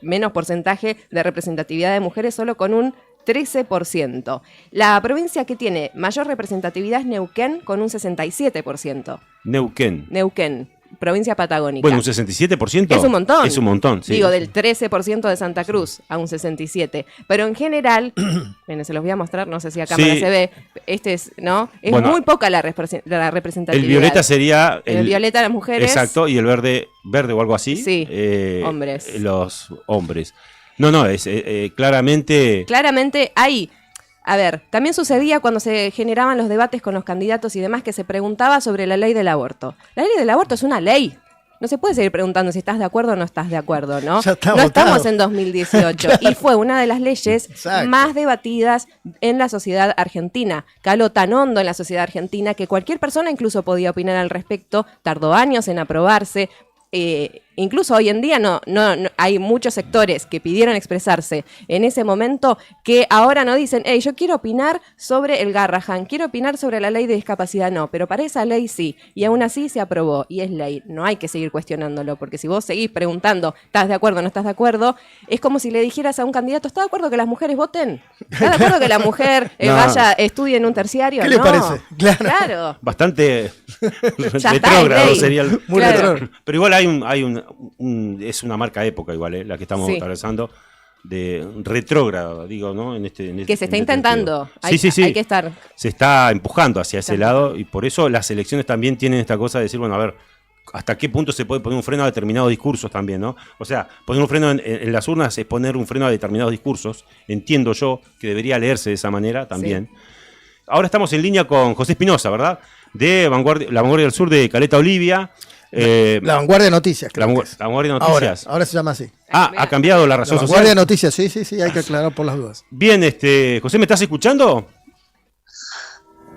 Speaker 4: menos porcentaje de representatividad de mujeres, solo con un 13%. La provincia que tiene mayor representatividad es Neuquén, con un 67%. Neuquén, provincia patagónica.
Speaker 2: Bueno, un 67%.
Speaker 4: Es un montón.
Speaker 2: Es un montón, sí.
Speaker 4: Digo, del 13% de Santa Cruz a un 67%. Pero en general, bueno, se los voy a mostrar, no sé si a cámara se ve, ¿no? Es
Speaker 2: bueno,
Speaker 4: muy poca la representatividad.
Speaker 2: El violeta sería...
Speaker 4: El violeta las mujeres.
Speaker 2: Exacto, y el verde o algo así.
Speaker 4: Sí, hombres.
Speaker 2: Los hombres. No, es claramente...
Speaker 4: Claramente hay... A ver, también sucedía cuando se generaban los debates con los candidatos y demás que se preguntaba sobre la ley del aborto. La ley del aborto es una ley. no se puede seguir preguntando si estás de acuerdo o no estás de acuerdo, ¿no?
Speaker 3: Ya está
Speaker 4: No
Speaker 3: votado.
Speaker 4: estamos en 2018 y fue una de las leyes
Speaker 3: Exacto.
Speaker 4: más debatidas en la sociedad argentina. Caló tan hondo en la sociedad argentina que cualquier persona incluso podía opinar al respecto, tardó años en aprobarse. Incluso hoy en día no hay muchos sectores que pidieron expresarse en ese momento que ahora no dicen, hey, yo quiero opinar sobre el Garrahan, quiero opinar sobre la ley de discapacidad, no, pero para esa ley sí, y aún así se aprobó, y es ley, no hay que seguir cuestionándolo, porque si vos seguís preguntando, ¿estás de acuerdo o no estás de acuerdo? Es como si le dijeras a un candidato, ¿estás de acuerdo que las mujeres voten? ¿Estás de acuerdo que la mujer
Speaker 2: No.
Speaker 4: vaya, estudie en un terciario?
Speaker 3: ¿Qué le
Speaker 4: No.
Speaker 3: parece?
Speaker 4: Claro.
Speaker 2: Bastante
Speaker 4: está,
Speaker 2: retrógrado
Speaker 4: es ley.
Speaker 2: sería el...
Speaker 3: Muy
Speaker 4: Claro.
Speaker 3: retrógrado.
Speaker 2: Pero igual es una marca época igual, la que estamos
Speaker 4: Sí.
Speaker 2: atravesando, de retrógrado, digo, ¿no?
Speaker 4: Que se está intentando.
Speaker 2: Sentido. Sí.
Speaker 4: Hay que estar.
Speaker 2: Se está empujando hacia ese lado y por eso las elecciones también tienen esta cosa de decir, bueno, a ver, hasta qué punto se puede poner un freno a determinados discursos también, ¿no? O sea, poner un freno en las urnas es poner un freno a determinados discursos. Entiendo yo que debería leerse de esa manera también. Sí. Ahora estamos en línea con José Espinosa, ¿verdad? De La Vanguardia del Sur de Caleta Olivia.
Speaker 3: La Vanguardia de Noticias, creo que es.
Speaker 2: La Vanguardia de Noticias.
Speaker 3: Ahora se llama así.
Speaker 2: Ha cambiado la razón
Speaker 3: La
Speaker 2: social.
Speaker 3: Vanguardia de Noticias, sí, hay que aclarar por las dudas.
Speaker 2: Bien, José, ¿me estás escuchando?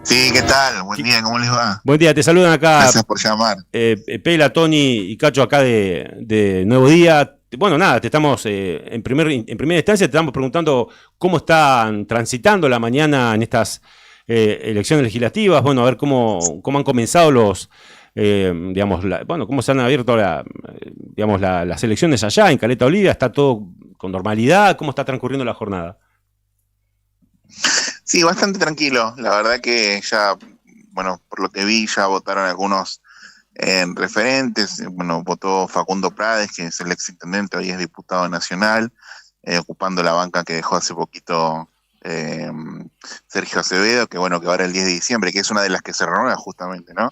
Speaker 11: Sí, ¿qué tal? Buen día, ¿cómo les va?
Speaker 2: Buen día, te saludan acá.
Speaker 11: Gracias por llamar.
Speaker 2: Pela, Tony y Cacho acá de Nuevo Día. Bueno, nada, te estamos en primera instancia te estamos preguntando cómo están transitando la mañana en estas elecciones legislativas. Bueno, a ver cómo han comenzado los, cómo se han abierto las elecciones allá en Caleta Olivia. ¿Está todo con normalidad? ¿Cómo está transcurriendo la jornada?
Speaker 11: Sí, bastante tranquilo. La verdad que ya, bueno, por lo que vi, ya votaron algunos referentes. Bueno, votó Facundo Prades, que es el ex intendente, hoy es diputado nacional, ocupando la banca que dejó hace poquito Sergio Acevedo, que bueno, que ahora el 10 de diciembre, que es una de las que se renueva justamente, ¿no?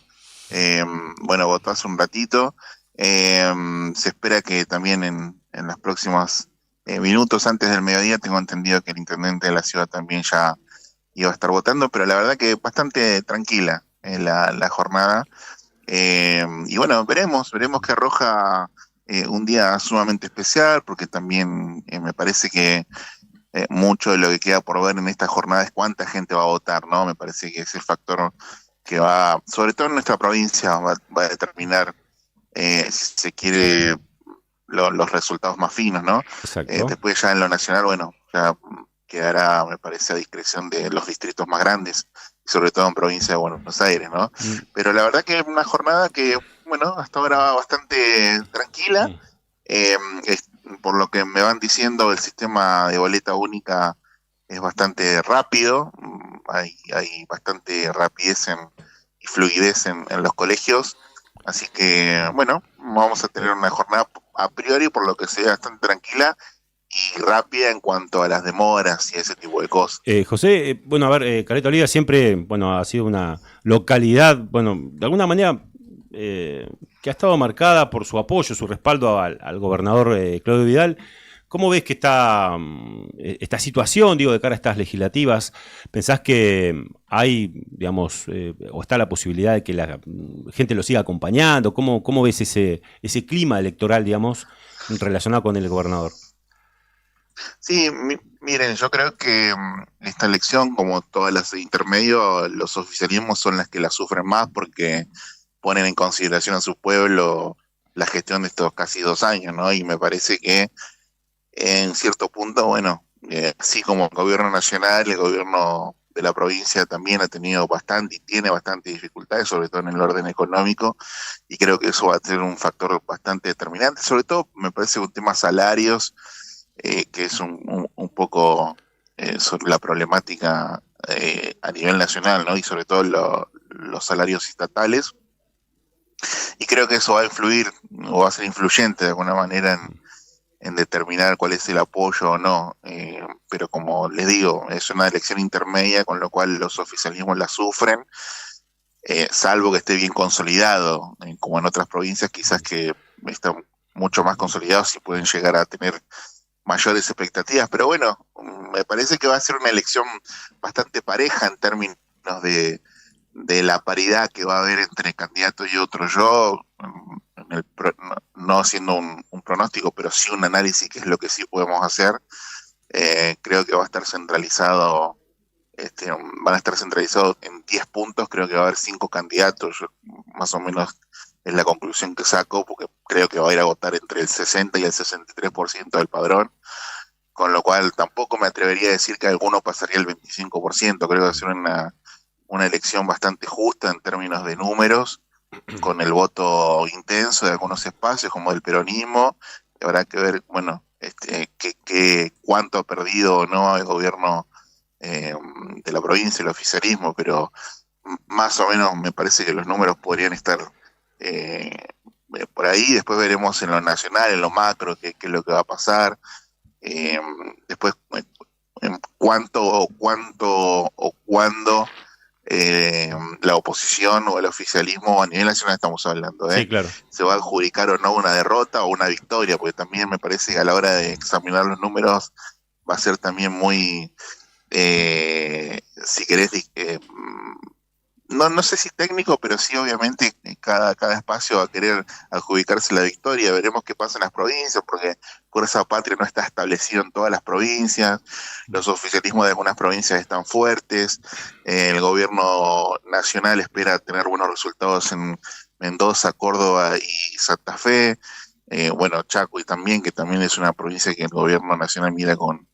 Speaker 11: Bueno, votó hace un ratito. Se espera que también en los próximos minutos antes del mediodía, tengo entendido que el intendente de la ciudad también ya iba a estar votando, pero la verdad que bastante tranquila la jornada. Y bueno, veremos qué arroja un día sumamente especial, porque también me parece que mucho de lo que queda por ver en esta jornada es cuánta gente va a votar, ¿no? Me parece que es el factor que va, sobre todo en nuestra provincia, va a determinar, si se quiere, los resultados más finos, ¿no? Después ya en lo nacional, bueno, ya quedará, me parece, a discreción de los distritos más grandes, sobre todo en provincia de Buenos Aires, ¿no? Pero la verdad que es una jornada que, bueno, hasta ahora va bastante tranquila. Por lo que me van diciendo, el sistema de boleta única es bastante rápido, hay bastante rapidez y fluidez en los colegios, así que, bueno, vamos a tener una jornada a priori, por lo que se ve, bastante tranquila y rápida en cuanto a las demoras y ese tipo de cosas.
Speaker 2: José, bueno, a ver, Caleta Olivia siempre, bueno, ha sido una localidad, bueno, de alguna manera que ha estado marcada por su apoyo, su respaldo al gobernador Claudio Vidal. ¿Cómo ves que está esta situación, digo, de cara a estas legislativas? ¿Pensás que hay, digamos, o está la posibilidad de que la gente lo siga acompañando? ¿Cómo ves ese clima electoral, digamos, relacionado con el gobernador?
Speaker 11: Sí, miren, yo creo que esta elección, como todas las de intermedio, los oficialismos son las que la sufren más porque ponen en consideración a su pueblo la gestión de estos casi 2 años, ¿no? Y me parece que en cierto punto, bueno, así como el gobierno nacional, el gobierno de la provincia también ha tenido bastante y tiene bastante dificultades, sobre todo en el orden económico, y creo que eso va a ser un factor bastante determinante, sobre todo me parece un tema salarios, que es un poco sobre la problemática a nivel nacional, ¿no? Y sobre todo los salarios estatales, y creo que eso va a influir o va a ser influyente de alguna manera en determinar cuál es el apoyo o no, pero como les digo, es una elección intermedia, con lo cual los oficialismos la sufren, salvo que esté bien consolidado, como en otras provincias quizás que están mucho más consolidados y pueden llegar a tener mayores expectativas, pero bueno, me parece que va a ser una elección bastante pareja en términos de la paridad que va a haber entre candidatos y otros. Yo no haciendo un pronóstico, pero sí un análisis, que es lo que sí podemos hacer. Creo que va a estar centralizado, van a estar centralizados en 10 puntos, creo que va a haber 5 candidatos, más o menos es la conclusión que saco, porque creo que va a ir a votar entre el 60 y el 63% del padrón, con lo cual tampoco me atrevería a decir que alguno pasaría el 25%, creo que va a ser una elección bastante justa en términos de números, con el voto intenso de algunos espacios, como del peronismo. Habrá que ver, bueno, cuánto ha perdido o no el gobierno de la provincia, el oficialismo, pero más o menos me parece que los números podrían estar por ahí. Después veremos en lo nacional, en lo macro, qué es lo que va a pasar. Después, en cuánto o cuándo la oposición o el oficialismo a nivel nacional estamos hablando,
Speaker 2: Sí, claro.
Speaker 11: se va a adjudicar o no una derrota o una victoria, porque también me parece que a la hora de examinar los números va a ser también muy, si querés, no sé si técnico, pero sí obviamente cada espacio va a querer adjudicarse la victoria. Veremos qué pasa en las provincias, porque Fuerza Patria no está establecido en todas las provincias, los oficialismos de algunas provincias están fuertes, el gobierno nacional espera tener buenos resultados en Mendoza, Córdoba y Santa Fe, bueno, Chaco y también, que también es una provincia que el gobierno nacional mira con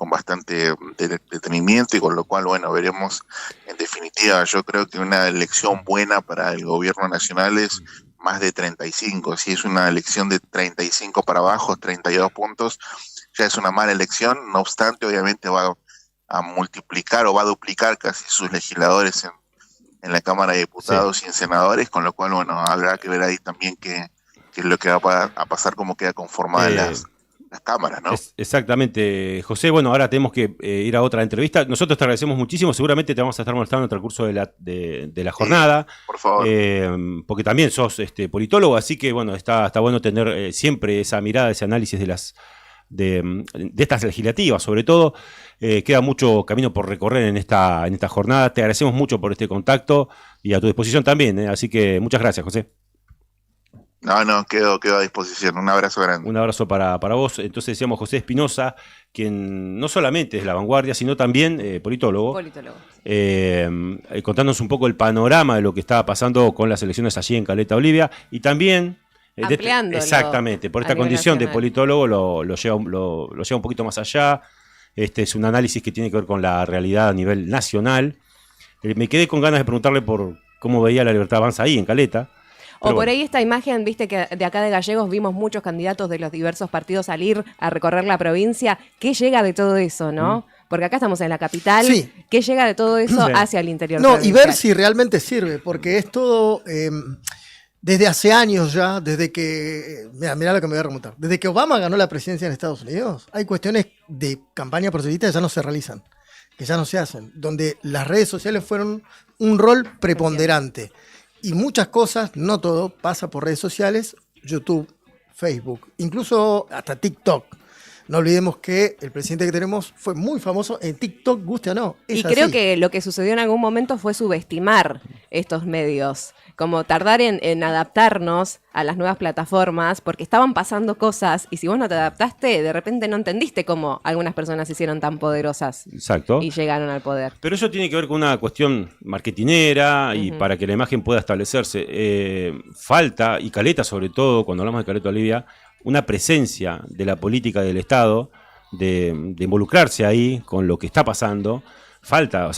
Speaker 11: bastante detenimiento, y con lo cual, bueno, veremos. En definitiva, yo creo que una elección buena para el gobierno nacional es más de 35. Si es una elección de 35 para abajo, 32 puntos, ya es una mala elección. No obstante, obviamente va a multiplicar o va a duplicar casi sus legisladores en la Cámara de Diputados y en senadores, con lo cual, bueno, habrá que ver ahí también qué es lo que va a pasar, cómo queda conformada las cámaras, ¿no?
Speaker 2: Exactamente, José. Bueno, ahora tenemos que ir a otra entrevista. Nosotros te agradecemos muchísimo. Seguramente te vamos a estar molestando en el transcurso de la jornada.
Speaker 11: Sí, por favor.
Speaker 2: Porque también sos politólogo, así que bueno, está bueno tener siempre esa mirada, ese análisis de estas legislativas, sobre todo. Queda mucho camino por recorrer en esta jornada. Te agradecemos mucho por este contacto y a tu disposición también. Así que muchas gracias, José.
Speaker 11: No, quedo a disposición. Un abrazo grande.
Speaker 2: Un abrazo para vos. Entonces decíamos José Espinosa, quien no solamente es La Vanguardia, sino también politólogo. Contándonos un poco el panorama de lo que estaba pasando con las elecciones allí en Caleta, Olivia, y también
Speaker 4: ampliándolo.
Speaker 2: Exactamente, por esta condición nacional de politólogo lo lleva un poquito más allá. Este es un análisis que tiene que ver con la realidad a nivel nacional. Me quedé con ganas de preguntarle por cómo veía la Libertad Avanza ahí en Caleta.
Speaker 4: O por ahí esta imagen, viste que de acá de Gallegos vimos muchos candidatos de los diversos partidos salir a recorrer la provincia. ¿Qué llega de todo eso, no? Porque acá estamos en la capital. Sí. ¿Qué llega de todo eso hacia el interior?
Speaker 3: No, provincial? Y ver si realmente sirve, porque es todo desde hace años ya, desde que, mirá lo que me voy a remontar, desde que Obama ganó la presidencia en Estados Unidos, hay cuestiones de campaña proselitistas que ya no se realizan, que ya no se hacen, donde las redes sociales fueron un rol preponderante. Y muchas cosas, no todo, pasa por redes sociales, YouTube, Facebook, incluso hasta TikTok. No olvidemos que el presidente que tenemos fue muy famoso en TikTok, guste o no.
Speaker 4: Y creo que lo que sucedió en algún momento fue subestimar estos medios, como tardar en adaptarnos a las nuevas plataformas, porque estaban pasando cosas, y si vos no te adaptaste, de repente no entendiste cómo algunas personas se hicieron tan poderosas.
Speaker 2: Exacto.
Speaker 4: Y llegaron al poder.
Speaker 2: Pero eso tiene que ver con una cuestión marketinera, y para que la imagen pueda establecerse. Falta, y Caleta sobre todo, cuando hablamos de Caleta, Olivia, una presencia de la política del Estado, de involucrarse ahí con lo que está pasando. Falta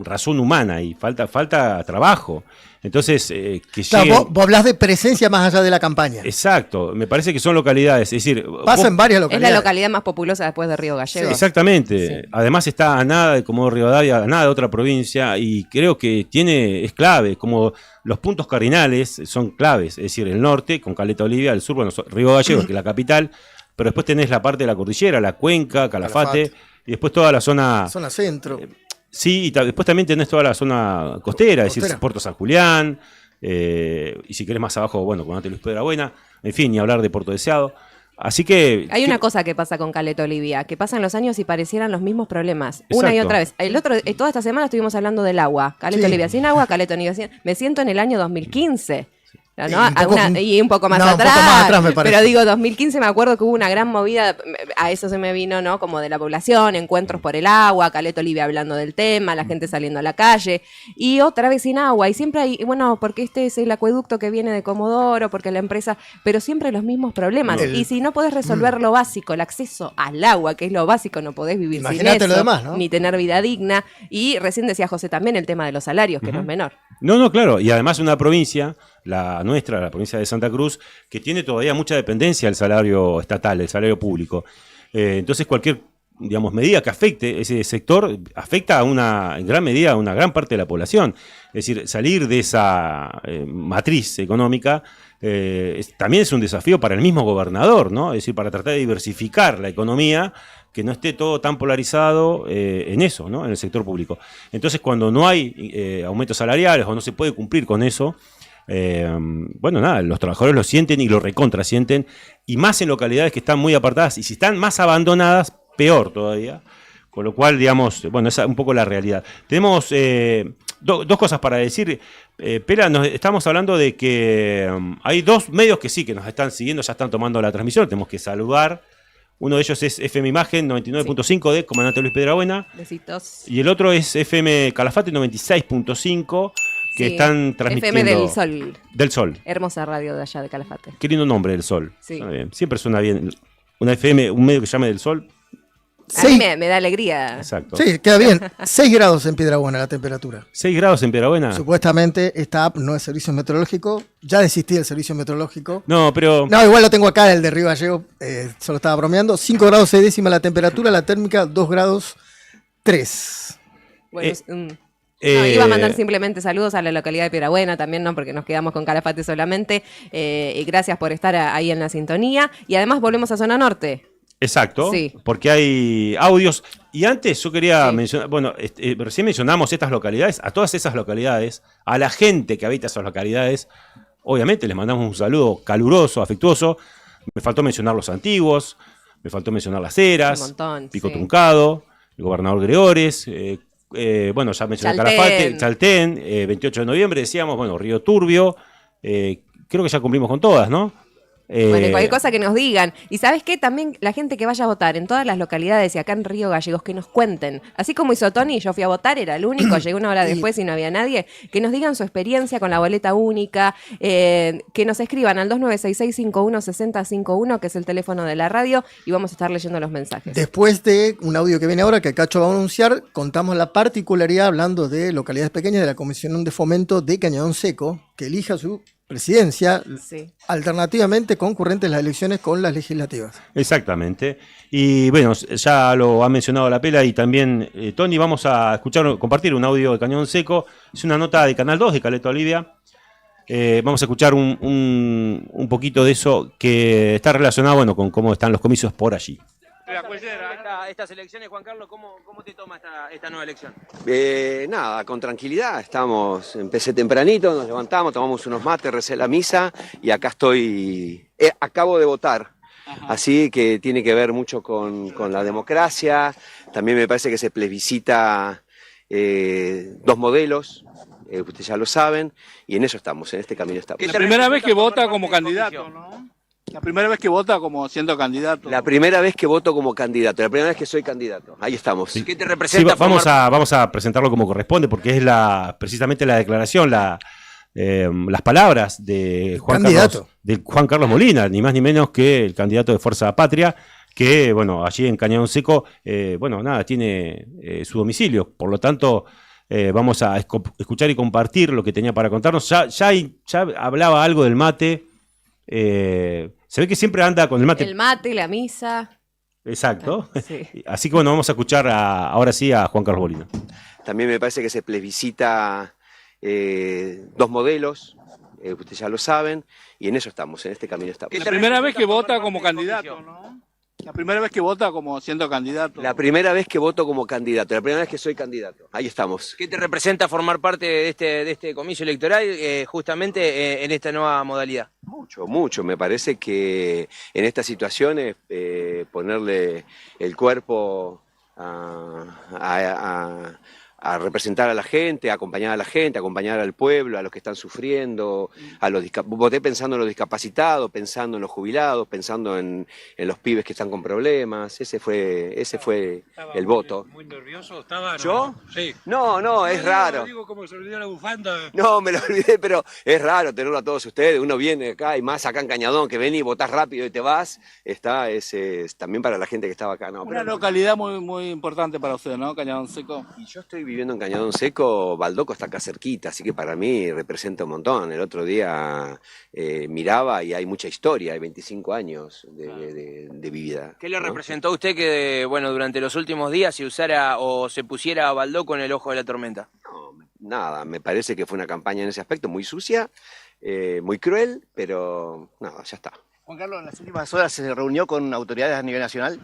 Speaker 2: razón humana y falta trabajo. Entonces, que
Speaker 3: claro, vos hablás de presencia más allá de la campaña.
Speaker 2: Exacto, me parece que son localidades. Es decir,
Speaker 3: pasa en varias localidades.
Speaker 4: Es la localidad más populosa después de Río Gallegos.
Speaker 2: Sí, exactamente. Sí. Además está a nada de Comodoro Rivadavia, a nada de otra provincia, y creo que es clave, como los puntos cardinales son claves. Es decir, el norte, con Caleta, Olivia, el sur, bueno, Río Gallegos, que es la capital, pero después tenés la parte de la cordillera, la Cuenca, Calafate, y después toda la zona
Speaker 3: centro.
Speaker 2: Sí, y después también tenés toda la zona costera, es decir, Puerto San Julián, y si querés más abajo, bueno, Coronel Luis Pedrabuena, en fin, ni hablar de Puerto Deseado. Así que...
Speaker 4: Hay una cosa que pasa con Caleta Olivia, que pasan los años y parecieran los mismos problemas, una y otra vez. Toda esta semana estuvimos hablando del agua. Caleta Olivia sin agua, Caleta Olivia sin... Me siento en el año 2015. ¿No? Y un poco más atrás, me parece. Pero digo, 2015 me acuerdo que hubo una gran movida, a eso se me vino, ¿no? Como de la población, encuentros por el agua, Caleta Olivia hablando del tema, la gente saliendo a la calle, y otra vez sin agua, y siempre hay, bueno, porque este es el acueducto que viene de Comodoro, porque la empresa, pero siempre los mismos problemas, y si no podés resolver lo básico, el acceso al agua, que es lo básico, no podés vivir sin eso,
Speaker 3: lo demás, ¿no?
Speaker 4: Ni tener vida digna, y recién decía José también el tema de los salarios, que no es menor.
Speaker 2: No, claro, y además una provincia, la nuestra, la provincia de Santa Cruz, que tiene todavía mucha dependencia del salario estatal, del salario público. Entonces cualquier, digamos, medida que afecte ese sector, afecta en gran medida a una gran parte de la población. Es decir, salir de esa matriz económica también es un desafío para el mismo gobernador, ¿no? Es decir, para tratar de diversificar la economía, que no esté todo tan polarizado en eso, ¿no? En el sector público. Entonces, cuando no hay aumentos salariales o no se puede cumplir con eso, bueno, nada, los trabajadores lo sienten y lo recontrasienten, y más en localidades que están muy apartadas, y si están más abandonadas, peor todavía. Con lo cual, digamos, bueno, esa es un poco la realidad. Tenemos dos cosas para decir. Pela, estamos hablando de que hay dos medios que sí, que nos están siguiendo, ya están tomando la transmisión, tenemos que saludar. Uno de ellos es FM Imagen 99.5 de Comandante Luis Piedrabuena.
Speaker 4: Besitos.
Speaker 2: Y el otro es FM Calafate 96.5, que están transmitiendo...
Speaker 4: FM del Sol.
Speaker 2: Del Sol.
Speaker 4: Hermosa radio de allá de Calafate.
Speaker 2: Qué lindo nombre, del Sol.
Speaker 4: Sí.
Speaker 2: Bien. Siempre suena bien. Una FM, un medio que se llame del Sol.
Speaker 4: A mí me da alegría.
Speaker 2: Exacto.
Speaker 3: Sí, queda bien. 6 grados en Piedrabuena la temperatura.
Speaker 2: 6 grados en Piedrabuena.
Speaker 3: Supuestamente esta app no es servicio meteorológico. Ya desistí del servicio meteorológico.
Speaker 2: No, pero...
Speaker 3: No, igual lo tengo acá, el de Río Gallego. Solo estaba bromeando. 5 grados 6 décimas la temperatura, la térmica 2 grados 3.
Speaker 4: Bueno, iba a mandar simplemente saludos a la localidad de Piedrabuena también, ¿no? Porque nos quedamos con Calafate solamente. Y gracias por estar ahí en la sintonía. Y además volvemos a Zona Norte.
Speaker 2: Exacto,
Speaker 4: sí.
Speaker 2: Porque hay audios. Y antes yo quería mencionar, bueno, recién mencionamos estas localidades, a todas esas localidades, a la gente que habita esas localidades, obviamente les mandamos un saludo caluroso, afectuoso. Me faltó mencionar los antiguos, me faltó mencionar Las Heras,
Speaker 4: un montón,
Speaker 2: Pico Truncado, el gobernador Gregores, bueno, ya mencioné Calafate, Chaltén, 28 de noviembre decíamos, bueno, Río Turbio, creo que ya cumplimos con todas, ¿no?
Speaker 4: Bueno, cualquier cosa que nos digan. Y ¿sabes qué? También la gente que vaya a votar en todas las localidades y acá en Río Gallegos, que nos cuenten. Así como hizo Tony, yo fui a votar, era el único, llegué una hora después y no había nadie. Que nos digan su experiencia con la boleta única, que nos escriban al 2966-516051, que es el teléfono de la radio, y vamos a estar leyendo los mensajes.
Speaker 3: Después de un audio que viene ahora, que Cacho va a anunciar, contamos la particularidad, hablando de localidades pequeñas, de la Comisión de Fomento de Cañadón Seco, que elija su presidencia, alternativamente concurrentes las elecciones con las legislativas.
Speaker 2: Exactamente. Y bueno, ya lo ha mencionado la Pela y también Tony, vamos a compartir un audio de Cañadón Seco. Es una nota de Canal 2 de Caleta Olivia. Vamos a escuchar un poquito de eso que está relacionado, bueno, con cómo están los comicios por allí.
Speaker 12: Estas elecciones, Juan Carlos, ¿cómo te toma esta nueva elección?
Speaker 13: Nada, con tranquilidad, empecé tempranito, nos levantamos, tomamos unos mates, recé la misa y acá estoy, acabo de votar. Ajá. Así que tiene que ver mucho con la democracia, también me parece que se plebiscita dos modelos, ustedes ya lo saben, y en eso estamos, en este camino estamos.
Speaker 14: Es la primera vez que vota como candidato, ¿no? La primera vez que vota como siendo candidato.
Speaker 13: La primera vez que voto como candidato, la primera vez que soy candidato. Ahí estamos.
Speaker 12: ¿Qué te representa?
Speaker 2: Sí, vamos a presentarlo como corresponde, porque es precisamente la declaración, las palabras de Juan Carlos Molina, ni más ni menos que el candidato de Fuerza Patria, que, bueno, allí en Cañadón Seco, bueno, nada, tiene su domicilio. Por lo tanto, vamos a escuchar y compartir lo que tenía para contarnos. Ya hablaba algo del mate. Se ve que siempre anda con el mate.
Speaker 4: El mate, la misa.
Speaker 2: Exacto. Sí. Así que bueno, vamos a escuchar ahora sí a Juan Carlos Molina.
Speaker 13: También me parece que se plebiscita dos modelos, ustedes ya lo saben, y en eso estamos, en este camino estamos.
Speaker 14: Es la primera vez que vota como candidato, ¿no? La primera vez que vota como siendo candidato.
Speaker 13: La primera vez que voto como candidato, la primera vez que soy candidato. Ahí estamos.
Speaker 12: ¿Qué te representa formar parte de este comicio electoral justamente en esta nueva modalidad?
Speaker 13: Mucho. Me parece que en estas situaciones ponerle el cuerpo a representar a la gente, a acompañar a la gente, a acompañar al pueblo, a los que están sufriendo, voté pensando en los discapacitados, pensando en los jubilados, pensando en los pibes que están con problemas. Ese fue el voto.
Speaker 15: ¿Muy nervioso estaba?
Speaker 13: ¿Yo?
Speaker 15: Sí.
Speaker 13: No, es raro.
Speaker 15: Digo, como se olvidó la bufanda.
Speaker 13: No, me lo olvidé, pero es raro tenerlo a todos ustedes. Uno viene acá y más acá en Cañadón, que ven y votás rápido y te vas. Es también para la gente que estaba acá. No,
Speaker 14: Una localidad muy, muy importante para usted, ¿no? Cañadón Seco.
Speaker 13: Y yo estoy viviendo en Cañadón Seco, Baldoco está acá cerquita, así que para mí representa un montón. El otro día miraba y hay mucha historia, hay 25 años de vida.
Speaker 12: ¿Qué le representó a usted que, bueno, durante los últimos días se usara o se pusiera a Baldoco en el ojo de la tormenta?
Speaker 13: No, nada, me parece que fue una campaña en ese aspecto muy sucia, muy cruel, pero nada, ya está.
Speaker 16: Juan Carlos, en las últimas horas se reunió con autoridades a nivel nacional.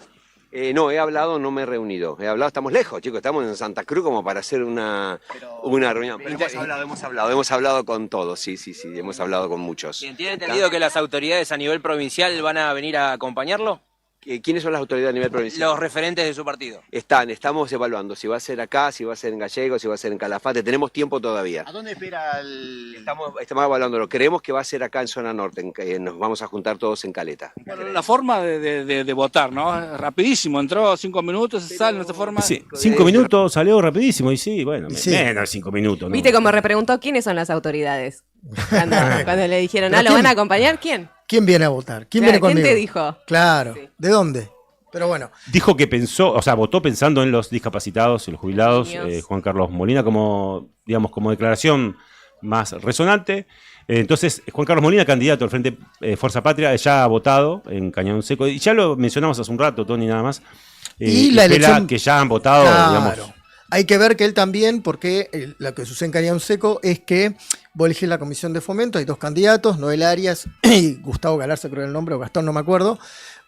Speaker 13: No, he hablado, no me he reunido. Estamos lejos, chicos, estamos en Santa Cruz como para hacer una reunión. Pero hemos hablado con todos, sí, hemos hablado con muchos.
Speaker 12: ¿Tiene entendido que las autoridades a nivel provincial van a venir a acompañarlo?
Speaker 13: ¿Quiénes son las autoridades a nivel provincial?
Speaker 12: Los referentes de su partido.
Speaker 13: Estamos evaluando si va a ser acá, si va a ser en Gallego, si va a ser en Calafate. Tenemos tiempo todavía.
Speaker 16: ¿A dónde espera el...?
Speaker 13: Estamos evaluándolo. Creemos que va a ser acá en zona norte, nos vamos a juntar todos en Caleta.
Speaker 14: Bueno, la forma de votar, ¿no? Rapidísimo, entró 5 minutos, sale, no se forma.
Speaker 2: Sí, 5 minutos, salió rapidísimo y sí, bueno, menos 5 minutos. ¿no?
Speaker 4: Viste como repreguntó quiénes son las autoridades. Cuando le dijeron, ¿lo van a acompañar? ¿Quién?
Speaker 3: ¿Quién viene a votar? ¿Quién
Speaker 4: Claro,
Speaker 3: viene conmigo?
Speaker 4: ¿quién te dijo?
Speaker 3: Claro,
Speaker 4: Sí.
Speaker 3: ¿de dónde? Pero bueno.
Speaker 2: Dijo que votó pensando en los discapacitados y los jubilados,
Speaker 4: Niños.
Speaker 2: Juan Carlos Molina, como declaración más resonante. Entonces, Juan Carlos Molina, candidato al Frente Fuerza Patria, ya ha votado en Cañadón Seco. Y ya lo mencionamos hace un rato, Tony, nada más.
Speaker 3: Y la elección...
Speaker 2: que ya han votado,
Speaker 3: Claro.
Speaker 2: digamos.
Speaker 3: Hay que ver que él también, porque lo que sucede en Cañadón Seco es que vos elegís la comisión de fomento, hay 2 candidatos, Noel Arias y Gustavo Galarza, creo el nombre, o Gastón, no me acuerdo.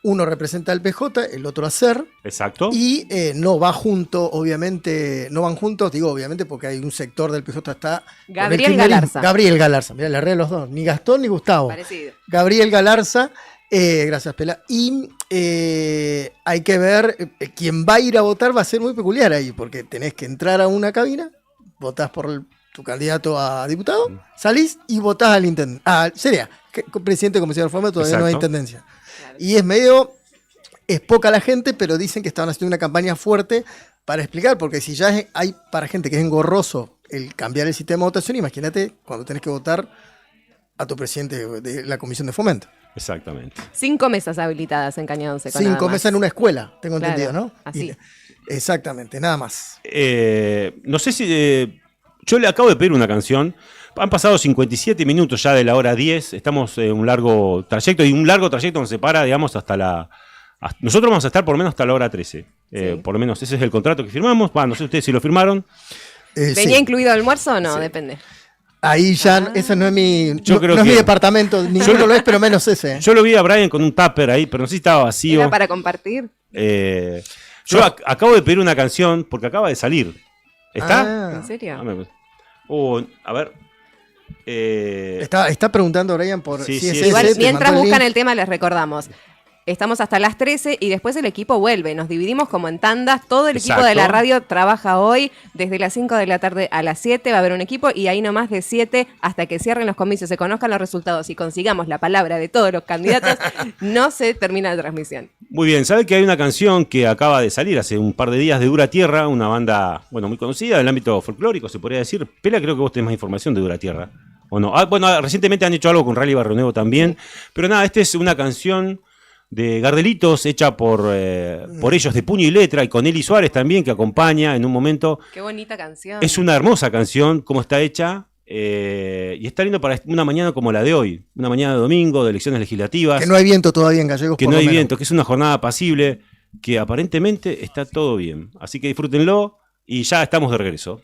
Speaker 3: Uno representa al PJ, el otro a SER.
Speaker 2: Exacto.
Speaker 3: Y no va junto, obviamente, no van juntos, digo obviamente porque hay un sector del PJ está...
Speaker 4: Gabriel Galarza.
Speaker 3: Gabriel Galarza, mirá, le erré los dos, ni Gastón ni Gustavo.
Speaker 4: Parecido.
Speaker 3: Gabriel Galarza, gracias Pela. Y hay que ver, quien va a ir a votar va a ser muy peculiar ahí, porque tenés que entrar a una cabina, votás por tu candidato a diputado, salís y votás al intendente. Sería presidente de comisión de fomento, todavía no hay
Speaker 2: Exacto.
Speaker 3: intendencia. Y es poca la gente, pero dicen que estaban haciendo una campaña fuerte para explicar, porque si ya hay para gente que es engorroso el cambiar el sistema de votación, imagínate cuando tenés que votar a tu presidente de la comisión de fomento.
Speaker 2: Exactamente.
Speaker 4: 5 mesas habilitadas en Cañadón Seco.
Speaker 3: 5 mesas en una escuela, tengo
Speaker 4: Claro,
Speaker 3: entendido, ¿no?
Speaker 4: así.
Speaker 3: Exactamente, nada más.
Speaker 2: No sé si... yo le acabo de pedir una canción. Han pasado 57 minutos ya de la hora 10. Estamos en un largo trayecto. Y un largo trayecto nos separa, digamos, nosotros vamos a estar por lo menos hasta la hora 13. Por lo menos ese es el contrato que firmamos. No sé ustedes si lo firmaron.
Speaker 4: ¿Venía incluido el almuerzo o no? Depende.
Speaker 3: Ahí ya, ese no es mi,
Speaker 2: Yo creo
Speaker 3: no es
Speaker 2: que-
Speaker 3: mi departamento, ninguno lo es, pero menos ese.
Speaker 2: Yo lo vi a Brian con un tupper ahí, pero no sé si estaba vacío.
Speaker 4: ¿Era para compartir?
Speaker 2: Yo acabo de pedir una canción porque acaba de salir. ¿Está?
Speaker 4: ¿En serio?
Speaker 2: A ver.
Speaker 3: Está preguntando Brian por
Speaker 2: Sí,
Speaker 3: si
Speaker 2: sí,
Speaker 3: es
Speaker 4: Igual,
Speaker 3: ese, te
Speaker 4: mientras
Speaker 3: mandó el
Speaker 4: buscan
Speaker 3: link.
Speaker 4: el tema, les recordamos. Estamos hasta las 13 y después el equipo vuelve. Nos dividimos como en tandas. Todo el equipo
Speaker 2: Exacto.
Speaker 4: de la radio trabaja hoy desde las 5 de la tarde a las 7. Va a haber un equipo y ahí nomás de 7 hasta que cierren los comicios, se conozcan los resultados y consigamos la palabra de todos los candidatos, no se termina la transmisión.
Speaker 2: Muy bien, ¿sabe que hay una canción que acaba de salir hace un par de días de Dura Tierra? Una banda, muy conocida del ámbito folclórico, se podría decir. Pela, creo que vos tenés más información de Dura Tierra, ¿o no? Recientemente han hecho algo con Rally Barrio Nuevo también. Pero nada, esta es una canción de Gardelitos hecha por ellos de puño y letra, y con Eli Suárez también, que acompaña en un momento.
Speaker 4: Qué bonita canción.
Speaker 2: Es una hermosa canción, como está hecha. Y está lindo para una mañana como la de hoy, una mañana de domingo, de elecciones legislativas.
Speaker 3: Que no hay viento todavía en Gallegos.
Speaker 2: Que
Speaker 3: por
Speaker 2: no
Speaker 3: lo
Speaker 2: hay
Speaker 3: menos.
Speaker 2: viento, que es una jornada apacible, que aparentemente está todo bien. Así que disfrútenlo y ya estamos de regreso.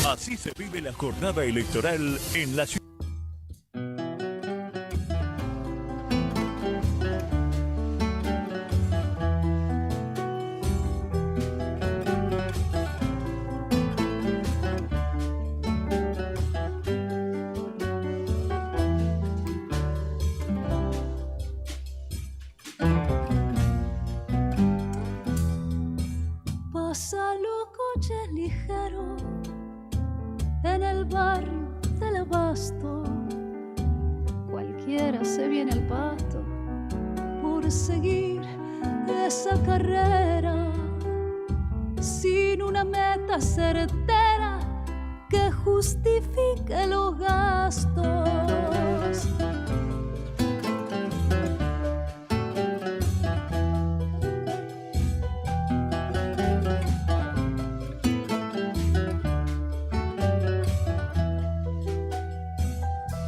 Speaker 1: Así se vive la jornada electoral en la ciudad.
Speaker 17: barrio del Abasto, cualquiera se viene al pasto por seguir esa carrera sin una meta certera que justifique los gastos.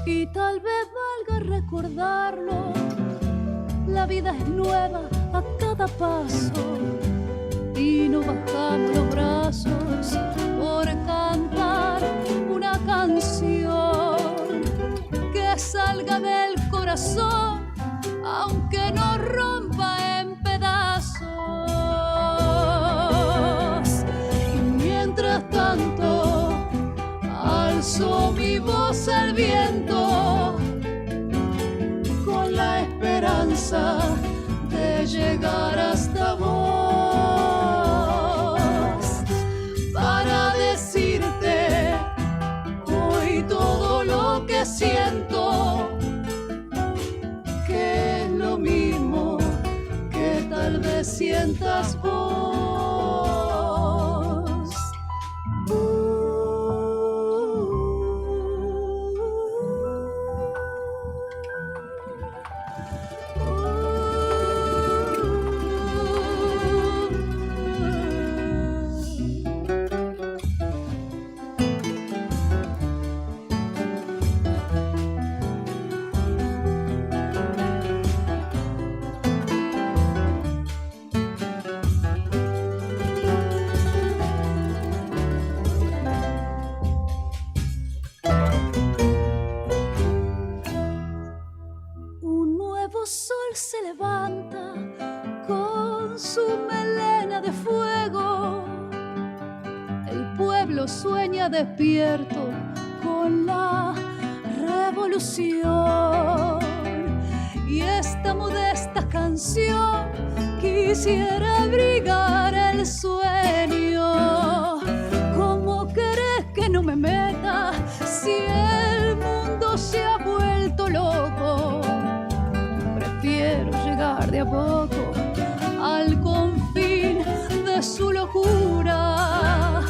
Speaker 17: Y tal vez valga recordarlo, la vida es nueva a cada paso y no bajamos los brazos por cantar una canción que salga del corazón, aunque nos rompa en pedazos. Y mientras tanto alzo mi voz al viento con la esperanza de llegar hasta vos para decirte hoy todo lo que siento, que es lo mismo que tal vez sientas vos. Se levanta con su melena de fuego, el pueblo sueña despierto con la revolución, y esta modesta canción quisiera abrigar el sueño. ¿Cómo querés que no me meta si el mundo se ha vuelto loco? Prefiero llegar de a poco al confín de su locura,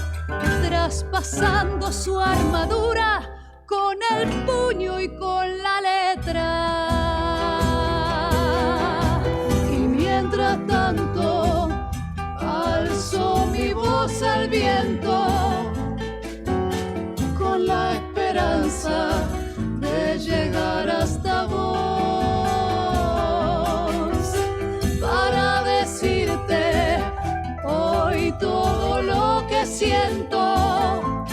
Speaker 17: traspasando su armadura con el puño y con la letra. Y mientras tanto alzo mi voz al viento con la esperanza de llegar hasta vos para decirte hoy todo lo que siento,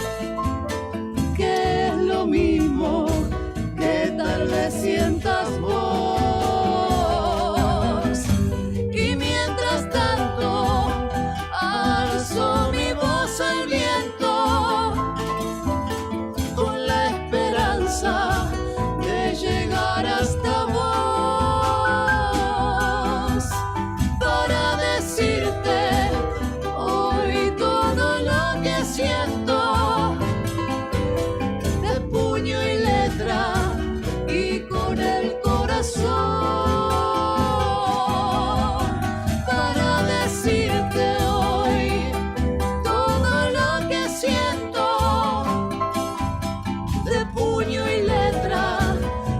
Speaker 17: que es lo mismo que tal vez sientas vos. Y mientras tanto alzo mi voz al viento con la esperanza de llegar hasta vos para decirte hoy todo lo que siento, de puño y letra y con el corazón, para decirte hoy todo lo que siento, de puño y letra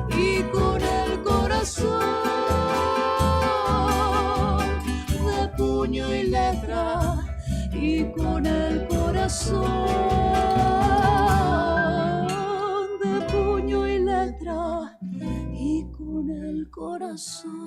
Speaker 17: y con el corazón, de puño y letra y con el corazón, de puño y letra y con el corazón.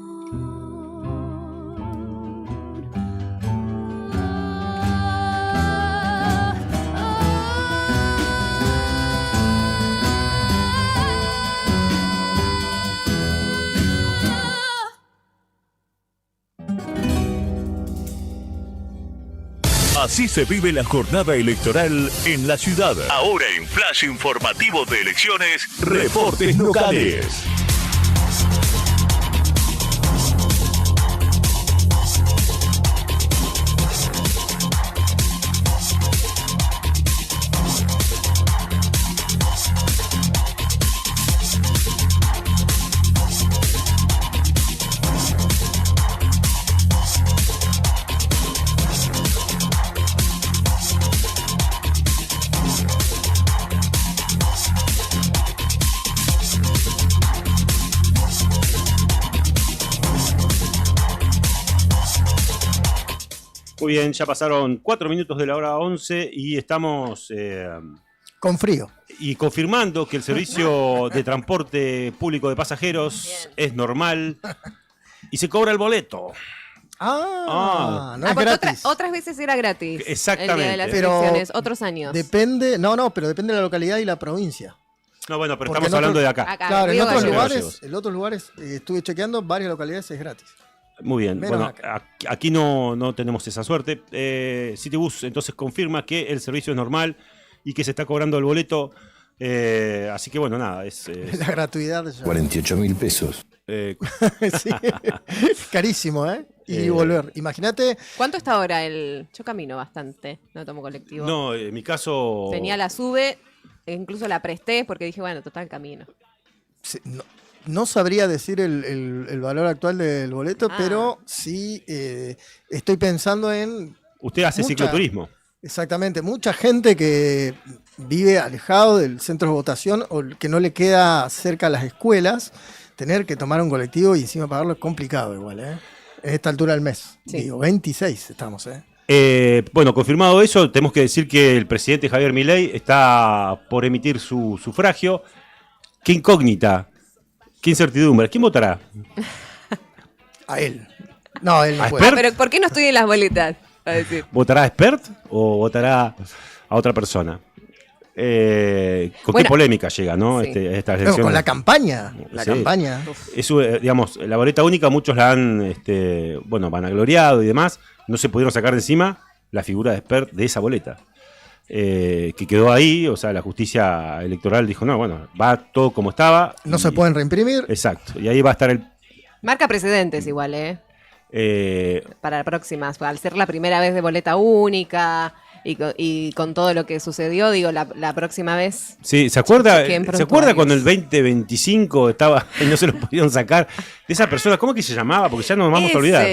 Speaker 1: Así se vive la jornada electoral en la ciudad. Ahora en Flash Informativo de Elecciones, reportes locales.
Speaker 2: Muy bien, ya pasaron 4 minutos de la hora 11 y estamos
Speaker 3: con frío.
Speaker 2: Y confirmando que el servicio de transporte público de pasajeros es normal y se cobra el boleto.
Speaker 3: No es
Speaker 4: porque
Speaker 3: gratis.
Speaker 4: Otras veces era gratis.
Speaker 2: Exactamente.
Speaker 4: El día de las
Speaker 3: Pero
Speaker 4: elecciones, otros años.
Speaker 3: Depende, pero depende de la localidad y la provincia.
Speaker 2: No, bueno, pero
Speaker 3: Porque
Speaker 2: estamos hablando de acá.
Speaker 3: Claro,
Speaker 4: Río
Speaker 3: en otros
Speaker 4: Gallegos.
Speaker 3: lugares estuve chequeando, varias localidades es gratis.
Speaker 2: Muy bien,
Speaker 3: Menos
Speaker 2: bueno, aquí no tenemos esa suerte. Citibus entonces confirma que el servicio es normal y que se está cobrando el boleto. Así que bueno, nada, es
Speaker 3: la gratuidad.
Speaker 18: 48.000 pesos.
Speaker 3: Sí, carísimo, ¿eh? Y volver. Imagínate.
Speaker 4: ¿Cuánto está ahora el...? Yo camino bastante, no tomo colectivo.
Speaker 2: No, en mi caso...
Speaker 4: Tenía la SUBE, incluso la presté porque dije, bueno, total camino.
Speaker 3: Sí, no sabría decir el valor actual del boleto, pero sí estoy pensando en...
Speaker 2: Usted hace cicloturismo.
Speaker 3: Exactamente, mucha gente que vive alejado del centro de votación o que no le queda cerca a las escuelas, tener que tomar un colectivo y encima pagarlo es complicado igual, ¿eh? En esta altura del mes. Sí. Digo, 26 estamos, ¿eh?
Speaker 2: Bueno, confirmado eso, tenemos que decir que el presidente Javier Milei está por emitir su sufragio. Qué incógnita, qué incertidumbre. ¿Quién votará?
Speaker 3: A él. No, él no
Speaker 2: ¿A
Speaker 3: puede.
Speaker 2: Espert?
Speaker 4: Pero ¿por qué no estoy en las boletas? A decir.
Speaker 2: ¿Votará a Espert o votará a otra persona? ¿Con qué polémica llega, no?
Speaker 4: Sí.
Speaker 2: Estas elecciones?
Speaker 3: Con la campaña. La
Speaker 2: Sí.
Speaker 3: campaña.
Speaker 2: Eso, digamos, la boleta única, muchos la han vanagloriado y demás. No se pudieron sacar de encima la figura de Espert de esa boleta. Que quedó ahí, o sea, la justicia electoral dijo, no, bueno, va todo como estaba.
Speaker 3: No se pueden reimprimir.
Speaker 2: Exacto, y ahí va a estar el...
Speaker 4: Marca precedentes igual, para la próxima. Al ser la primera vez de boleta única y con todo lo que sucedió, digo, la próxima vez...
Speaker 2: Sí, ¿se acuerda
Speaker 4: Chequen
Speaker 2: cuando el 2025 estaba y no se lo pudieron sacar? De esa persona, ¿cómo es que se llamaba? Porque ya nos vamos a olvidar.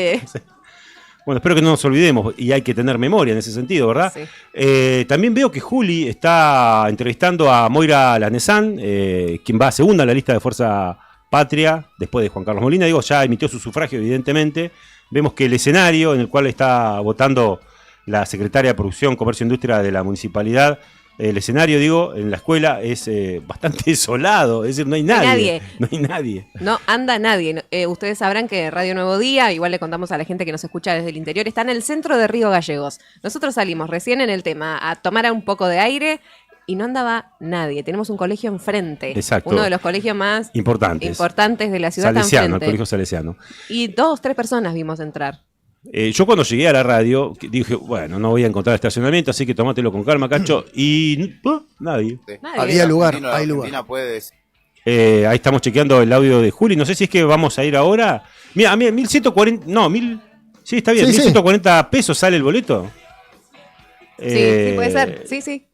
Speaker 2: Bueno, espero que no nos olvidemos y hay que tener memoria en ese sentido, ¿verdad?
Speaker 4: Sí.
Speaker 2: También veo que Juli está entrevistando a Moira Lanesán, quien va segunda en la lista de Fuerza Patria, después de Juan Carlos Molina. Digo, ya emitió su sufragio, evidentemente. Vemos que el escenario en el cual está votando la secretaria de Producción, Comercio e Industria de la municipalidad, el escenario, digo, en la escuela es bastante desolado, es decir, no hay nadie. No hay nadie.
Speaker 4: No anda nadie. Ustedes sabrán que Radio Nuevo Día, igual le contamos a la gente que nos escucha desde el interior, está en el centro de Río Gallegos. Nosotros salimos recién en el tema a tomar un poco de aire y no andaba nadie. Tenemos un colegio enfrente.
Speaker 2: Exacto.
Speaker 4: Uno de los colegios más
Speaker 2: importantes
Speaker 4: de la ciudad.
Speaker 2: Salesiano,
Speaker 4: enfrente.
Speaker 2: el colegio salesiano.
Speaker 4: Y 2, 3 personas vimos entrar.
Speaker 2: Yo cuando llegué a la radio dije, bueno, no voy a encontrar estacionamiento, así que tómatelo con calma, Cacho. Y nadie.
Speaker 3: Había lugar, hay lugar.
Speaker 2: Ahí estamos chequeando el audio de Juli. No sé si es que vamos a ir ahora. Mira, a mí 1140, no, 1000. Sí, está bien,
Speaker 3: Sí,
Speaker 2: 1140 pesos sale el boleto.
Speaker 4: Sí, puede ser. Sí.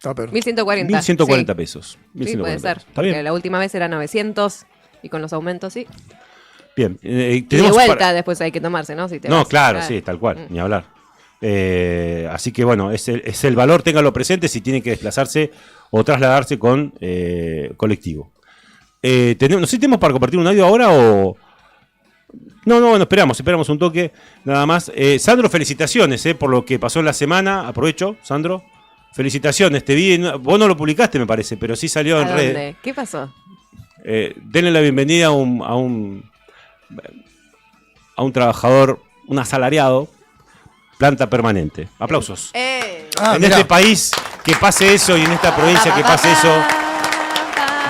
Speaker 4: 1140.
Speaker 2: 1140 pesos.
Speaker 4: Sí,
Speaker 2: 1140
Speaker 4: puede ser.
Speaker 2: Está bien.
Speaker 4: Porque la última vez era 900 y con los aumentos, sí.
Speaker 2: Bien.
Speaker 4: Y de vuelta después hay que tomarse, ¿no? Si te vas.
Speaker 2: Claro, sí, tal cual, ni hablar. Así que bueno, es el valor, téngalo presente si tiene que desplazarse o trasladarse con colectivo. No sé si tenemos para compartir un audio ahora o... No, bueno, esperamos un toque, nada más. Sandro, felicitaciones por lo que pasó en la semana. Aprovecho, Sandro. Felicitaciones, te vi, vos no lo publicaste me parece, pero sí salió en redes.
Speaker 4: ¿Qué pasó?
Speaker 2: Denle la bienvenida a un trabajador, un asalariado, planta permanente. Aplausos. En este país que pase eso y en esta provincia que pase eso,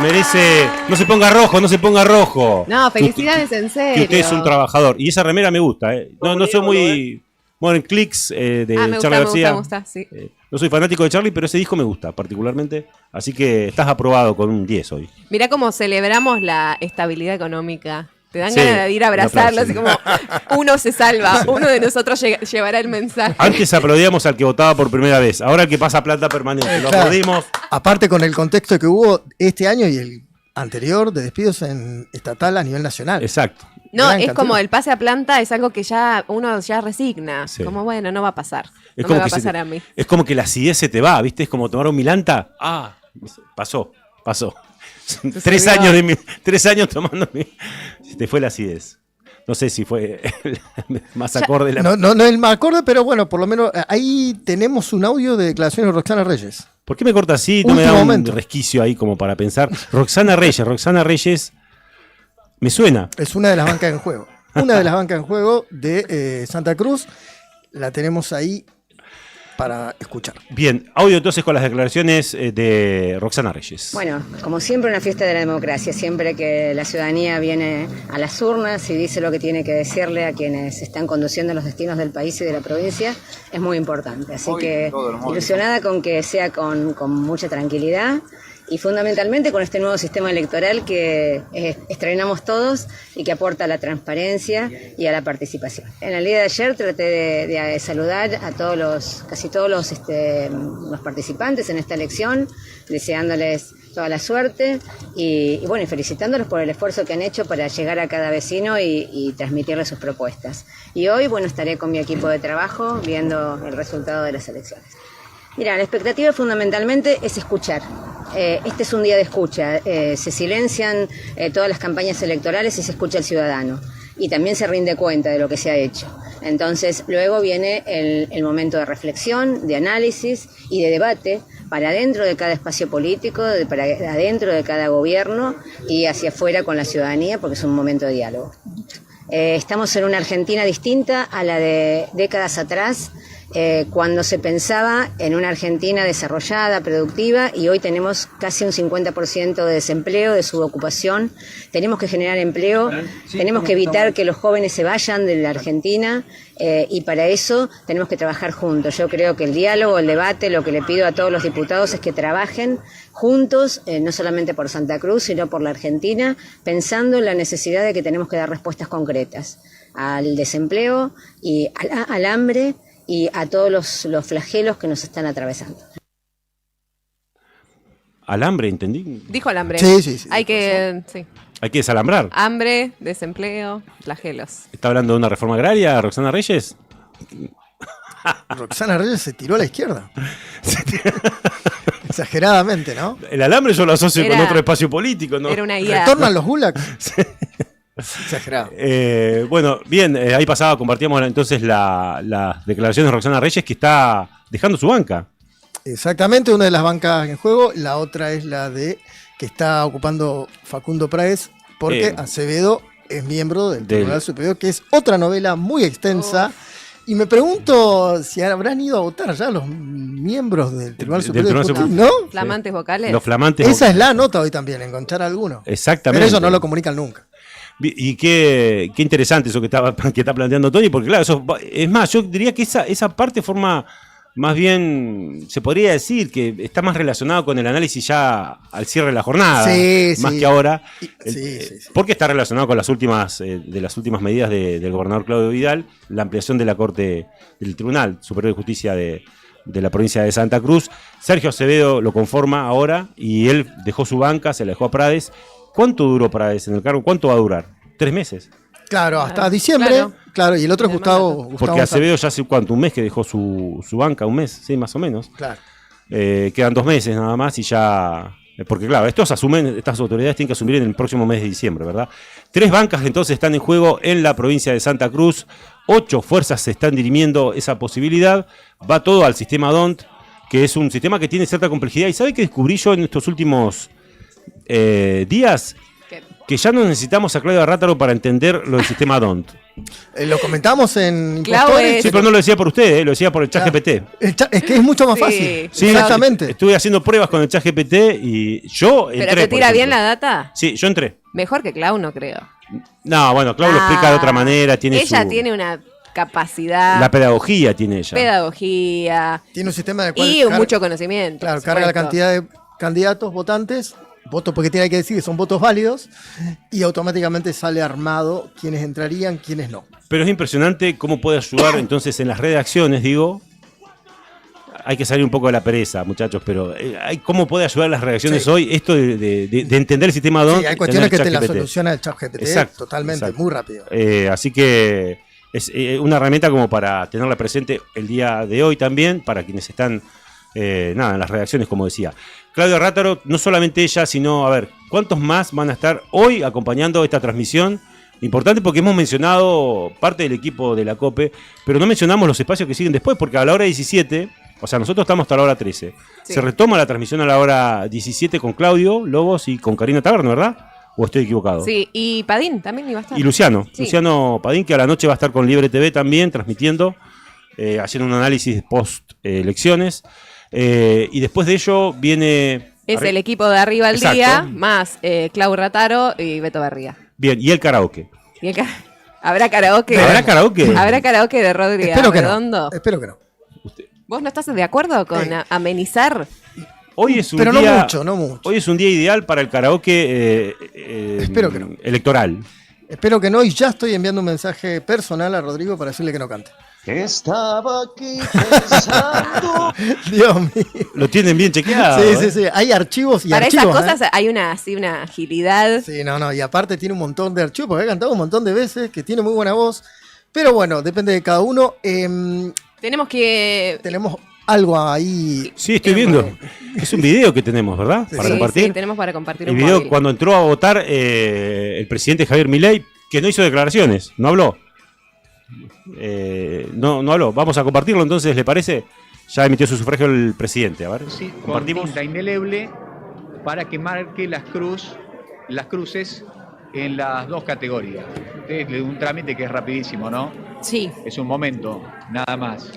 Speaker 2: merece... No se ponga rojo.
Speaker 4: No, felicidades, en serio.
Speaker 2: Que usted es un trabajador. Y esa remera me gusta. No soy muy... Bueno, en Clicks de Charly García.
Speaker 4: Me gusta, sí.
Speaker 2: No soy fanático de Charly, pero ese disco me gusta particularmente. Así que estás aprobado con un 10 hoy.
Speaker 4: Mirá cómo celebramos la estabilidad económica. Te dan ganas de ir a abrazarlo, así como uno se salva, uno de nosotros llevará el mensaje.
Speaker 2: Antes aplaudíamos al que votaba por primera vez, ahora el que pasa planta permanente. Lo aplaudimos.
Speaker 3: Aparte con el contexto que hubo este año y el anterior de despidos en estatal a nivel nacional.
Speaker 2: Exacto.
Speaker 4: No, es como el pase a planta, es algo que ya uno ya resigna. Sí. Como bueno, no va a pasar. No me va a pasar a mí.
Speaker 2: Es como que la acidez se te va, ¿viste? Es como tomar un Milanta. Pasó. 3 años tomando. Se te fue la acidez. No sé si fue más acorde.
Speaker 3: No el más acorde, pero bueno, por lo menos ahí tenemos un audio de declaraciones de Roxana Reyes.
Speaker 2: ¿Por qué me corta así? No me da un resquicio ahí como para pensar. Roxana Reyes, me suena.
Speaker 3: Es una de las bancas en juego. Una de las bancas en juego de Santa Cruz. La tenemos ahí para escuchar.
Speaker 2: Bien, audio entonces con las declaraciones de Roxana Reyes.
Speaker 18: Bueno, como siempre una fiesta de la democracia, siempre que la ciudadanía viene a las urnas y dice lo que tiene que decirle a quienes están conduciendo los destinos del país y de la provincia, es muy importante. Así que ilusionada con que sea con mucha tranquilidad y fundamentalmente con este nuevo sistema electoral que estrenamos todos y que aporta a la transparencia y a la participación. En el día de ayer traté de saludar a casi todos los participantes en esta elección, deseándoles toda la suerte y bueno, y felicitándolos por el esfuerzo que han hecho para llegar a cada vecino y transmitirle sus propuestas. Y hoy, bueno, estaré con mi equipo de trabajo viendo el resultado de las elecciones. Mira, la expectativa fundamentalmente es escuchar. Este es un día de escucha. Se silencian todas las campañas electorales y se escucha al ciudadano. Y también se rinde cuenta de lo que se ha hecho. Entonces, luego viene el momento de reflexión, de análisis y de debate para adentro de cada espacio político, para adentro de cada gobierno y hacia afuera con la ciudadanía, porque es un momento de diálogo. Estamos en una Argentina distinta a la de décadas atrás, cuando se pensaba en una Argentina desarrollada, productiva, y hoy tenemos casi un 50% de desempleo, de subocupación. Tenemos que generar empleo, tenemos que evitar que los jóvenes se vayan de la Argentina, y para eso tenemos que trabajar juntos. Yo creo que el diálogo, el debate, lo que le pido a todos los diputados es que trabajen juntos, no solamente por Santa Cruz, sino por la Argentina, pensando en la necesidad de que tenemos que dar respuestas concretas al desempleo y al hambre y a todos los flagelos que nos están atravesando.
Speaker 2: ¿Alambre, entendí?
Speaker 4: Dijo alambre.
Speaker 3: Sí.
Speaker 4: Hay que
Speaker 2: desalambrar.
Speaker 4: Hambre, desempleo, flagelos.
Speaker 2: ¿Está hablando de una reforma agraria, Roxana Reyes?
Speaker 3: Roxana Reyes se tiró a la izquierda. Exageradamente, ¿no?
Speaker 2: El alambre yo lo asocio con otro espacio político, ¿no?
Speaker 4: Era una guía.
Speaker 3: ¿Retornan los gulags? Sí. Exagerado.
Speaker 2: Bueno, bien, ahí compartíamos entonces las declaraciones de Roxana Reyes, que está dejando su banca.
Speaker 3: Exactamente, una de las bancas en juego, la otra es la de que está ocupando Facundo Praes, porque Acevedo es miembro del Tribunal Superior, que es otra novela muy extensa. Y me pregunto si habrán ido a votar ya los miembros del Tribunal Superior. ¿No?
Speaker 4: Flamantes vocales.
Speaker 2: Los flamantes.
Speaker 3: Esa es la nota hoy también, encontrar alguno.
Speaker 2: Exactamente.
Speaker 3: Pero eso no lo comunican nunca.
Speaker 2: Y qué interesante eso que está planteando Tony, porque claro, eso, es más, yo diría que esa parte forma, más bien, se podría decir que está más relacionado con el análisis ya al cierre de la jornada, más que ahora, porque está relacionado con las últimas medidas del gobernador Claudio Vidal, la ampliación de la Corte del Tribunal Superior de Justicia de la provincia de Santa Cruz. Sergio Acevedo lo conforma ahora y él dejó su banca, se la dejó a Praes. ¿Cuánto duró Praes en el cargo? ¿Cuánto va a durar? 3 meses.
Speaker 3: Claro, hasta diciembre. Claro, y el otro es Gustavo.
Speaker 2: Porque Acevedo ya hace un mes que dejó su banca, un mes, sí, más o menos.
Speaker 3: Claro.
Speaker 2: Quedan 2 meses nada más y ya. Porque claro, estas autoridades tienen que asumir en el próximo mes de diciembre, ¿verdad? 3 bancas entonces están en juego en la provincia de Santa Cruz. 8 fuerzas se están dirimiendo esa posibilidad. Va todo al sistema DONT, que es un sistema que tiene cierta complejidad. ¿Y sabe qué descubrí yo en estos últimos días? Que ya no necesitamos a Claudia Rátaro para entender lo del sistema DONT.
Speaker 3: Lo comentamos en Impostores.
Speaker 2: Sí, pero no lo decía por usted, lo decía por el ChatGPT.
Speaker 3: Es que es mucho más fácil.
Speaker 2: Sí, exactamente. Estuve haciendo pruebas con el ChatGPT y yo entré.
Speaker 4: ¿Pero te tira bien la data?
Speaker 2: Sí, yo entré.
Speaker 4: Mejor que Clau, no creo.
Speaker 2: No, bueno, Clau lo explica de otra manera.
Speaker 4: Ella tiene una capacidad.
Speaker 2: La pedagogía tiene ella.
Speaker 4: Pedagogía.
Speaker 3: Tiene un sistema
Speaker 4: y mucho conocimiento.
Speaker 3: Claro, carga la cantidad de candidatos, votantes. Votos, porque tiene que decir que son votos válidos y automáticamente sale armado quiénes entrarían, quiénes no.
Speaker 2: Pero es impresionante cómo puede ayudar entonces en las redacciones, digo. Hay que salir un poco de la pereza, muchachos, pero ¿cómo puede ayudar en las redacciones hoy esto de entender el sistema DONT?
Speaker 3: Sí, hay cuestiones que te la soluciona el ChatGPT totalmente, muy rápido.
Speaker 2: Así que es una herramienta como para tenerla presente el día de hoy también, para quienes están en las redacciones, como decía. Claudia Rátaro, no solamente ella, sino, a ver, ¿cuántos más van a estar hoy acompañando esta transmisión Importante porque hemos mencionado parte del equipo de la COPE, pero no mencionamos los espacios que siguen después, porque a la hora 17, o sea, nosotros estamos hasta la hora 13.
Speaker 4: Sí.
Speaker 2: Se retoma la transmisión a la hora 17 con Claudio Lobos y con Karina Taberna, ¿verdad? ¿O estoy equivocado?
Speaker 4: Sí, y Padín también iba a estar.
Speaker 2: Y Luciano,
Speaker 4: Sí.
Speaker 2: Luciano Padín, que a la noche va a estar con Libre TV también, transmitiendo, haciendo un análisis post elecciones. Y después de ello viene...
Speaker 4: Es el equipo de Arriba al
Speaker 2: Exacto.
Speaker 4: Día, más Clau Rataro y Beto Barría.
Speaker 2: Bien, y el karaoke.
Speaker 4: Y ¿Habrá karaoke?
Speaker 2: ¿Habrá karaoke?
Speaker 4: ¿Habrá karaoke de Rodri
Speaker 3: Espero que no.
Speaker 4: Redondo?
Speaker 3: Espero que no.
Speaker 4: ¿Vos no estás de acuerdo con amenizar?
Speaker 2: Hoy es un
Speaker 3: Pero
Speaker 2: día,
Speaker 3: no mucho.
Speaker 2: Hoy es un día ideal para el karaoke
Speaker 3: Espero que no.
Speaker 2: electoral.
Speaker 3: Espero que no, y ya estoy enviando un mensaje personal a Rodrigo para decirle que no cante.
Speaker 17: Estaba aquí pensando.
Speaker 3: Dios mío.
Speaker 2: Lo tienen bien chequeado.
Speaker 3: Sí. Hay archivos y
Speaker 4: Para
Speaker 3: archivos.
Speaker 4: esas cosas hay una agilidad.
Speaker 3: Sí, no, y aparte tiene un montón de archivos, porque ha cantado un montón de veces, que tiene muy buena voz. Pero bueno, depende de cada uno.
Speaker 4: Tenemos
Speaker 3: algo ahí.
Speaker 2: Sí, estoy viendo. Es un video que tenemos, ¿verdad? Para compartir.
Speaker 4: Sí, tenemos para compartir
Speaker 2: El
Speaker 4: un
Speaker 2: video
Speaker 4: móvil.
Speaker 2: cuando entró a votar el presidente Javier Milei, que no hizo declaraciones, no habló. No habló. Vamos a compartirlo entonces, ¿le parece? Ya emitió su sufragio el presidente. A ver,
Speaker 19: Con
Speaker 2: compartimos.
Speaker 19: tinta indeleble para que marque las cruces en las dos categorías. Es un trámite que es rapidísimo, ¿no?
Speaker 20: Sí.
Speaker 19: Es un momento, nada más.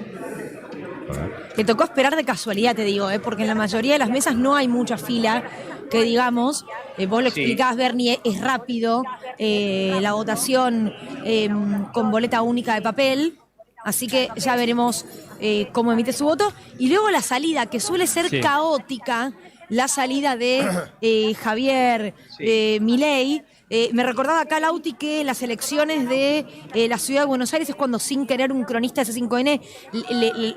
Speaker 20: Te tocó esperar de casualidad, te digo, porque en la mayoría de las mesas no hay mucha fila, que digamos, vos lo
Speaker 19: Sí.
Speaker 20: explicabas, Bernie, es rápido, la votación con boleta única de papel, así que ya veremos cómo emite su voto. Y luego la salida, que suele ser
Speaker 19: Sí.
Speaker 20: caótica, la salida de Javier Milei. Me recordaba acá, Lauti, que las elecciones de la ciudad de Buenos Aires es cuando sin querer un cronista de C5N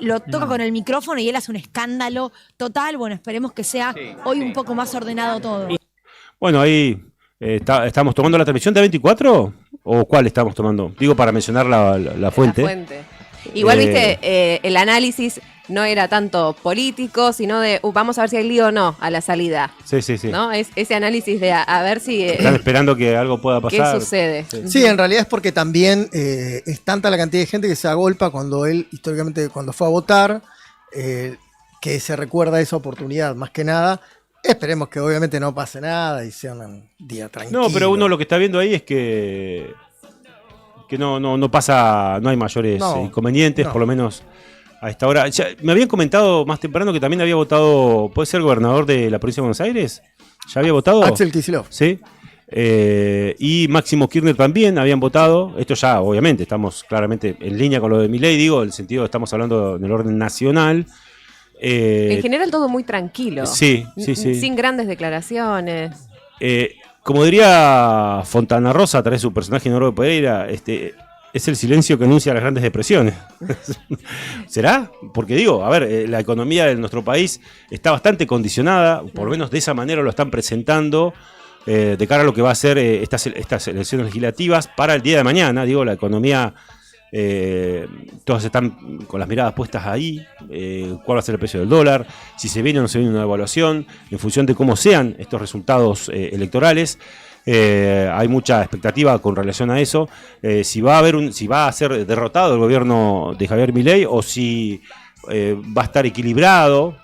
Speaker 20: lo toca con el micrófono y él hace un escándalo total. Bueno, esperemos que sea hoy un poco más ordenado todo.
Speaker 2: Bueno, ahí estamos tomando la transmisión de 24 o cuál estamos tomando. Digo para mencionar la fuente.
Speaker 4: La fuente. Igual, viste, el análisis no era tanto político, sino de vamos a ver si hay lío o no a la salida.
Speaker 2: Sí.
Speaker 4: ¿No? Es ese análisis de a ver si.
Speaker 2: Están esperando que algo pueda pasar.
Speaker 4: ¿Qué sucede?
Speaker 3: Sí, en realidad es porque también es tanta la cantidad de gente que se agolpa cuando él, históricamente, cuando fue a votar, que se recuerda esa oportunidad, más que nada. Esperemos que obviamente no pase nada y sea un día tranquilo.
Speaker 2: No, pero uno lo que está viendo ahí es que no pasa, no hay mayores inconvenientes, por lo menos a esta hora. Ya, me habían comentado más temprano que también había votado, ¿puede ser gobernador de la provincia de Buenos Aires? ¿Ya había votado?
Speaker 3: Axel Kicillof.
Speaker 2: Sí. Y Máximo Kirchner también habían votado. Esto ya, obviamente, estamos claramente en línea con lo de Milei, digo, en el sentido, estamos hablando en el orden nacional.
Speaker 4: En general todo muy tranquilo.
Speaker 2: Sí.
Speaker 4: Sin grandes declaraciones.
Speaker 2: Como diría Fontana Rosa a través de su personaje Noro Pereira, es el silencio que anuncia las grandes depresiones. ¿Será? Porque digo, a ver, la economía de nuestro país está bastante condicionada, por lo menos de esa manera lo están presentando, de cara a lo que va a ser estas elecciones legislativas para el día de mañana. Digo, la economía, todas están con las miradas puestas ahí, cuál va a ser el precio del dólar, si se viene o no se viene una evaluación, en función de cómo sean estos resultados electorales. Hay mucha expectativa con relación a eso, si va a ser derrotado el gobierno de Javier Milei o si va a estar equilibrado,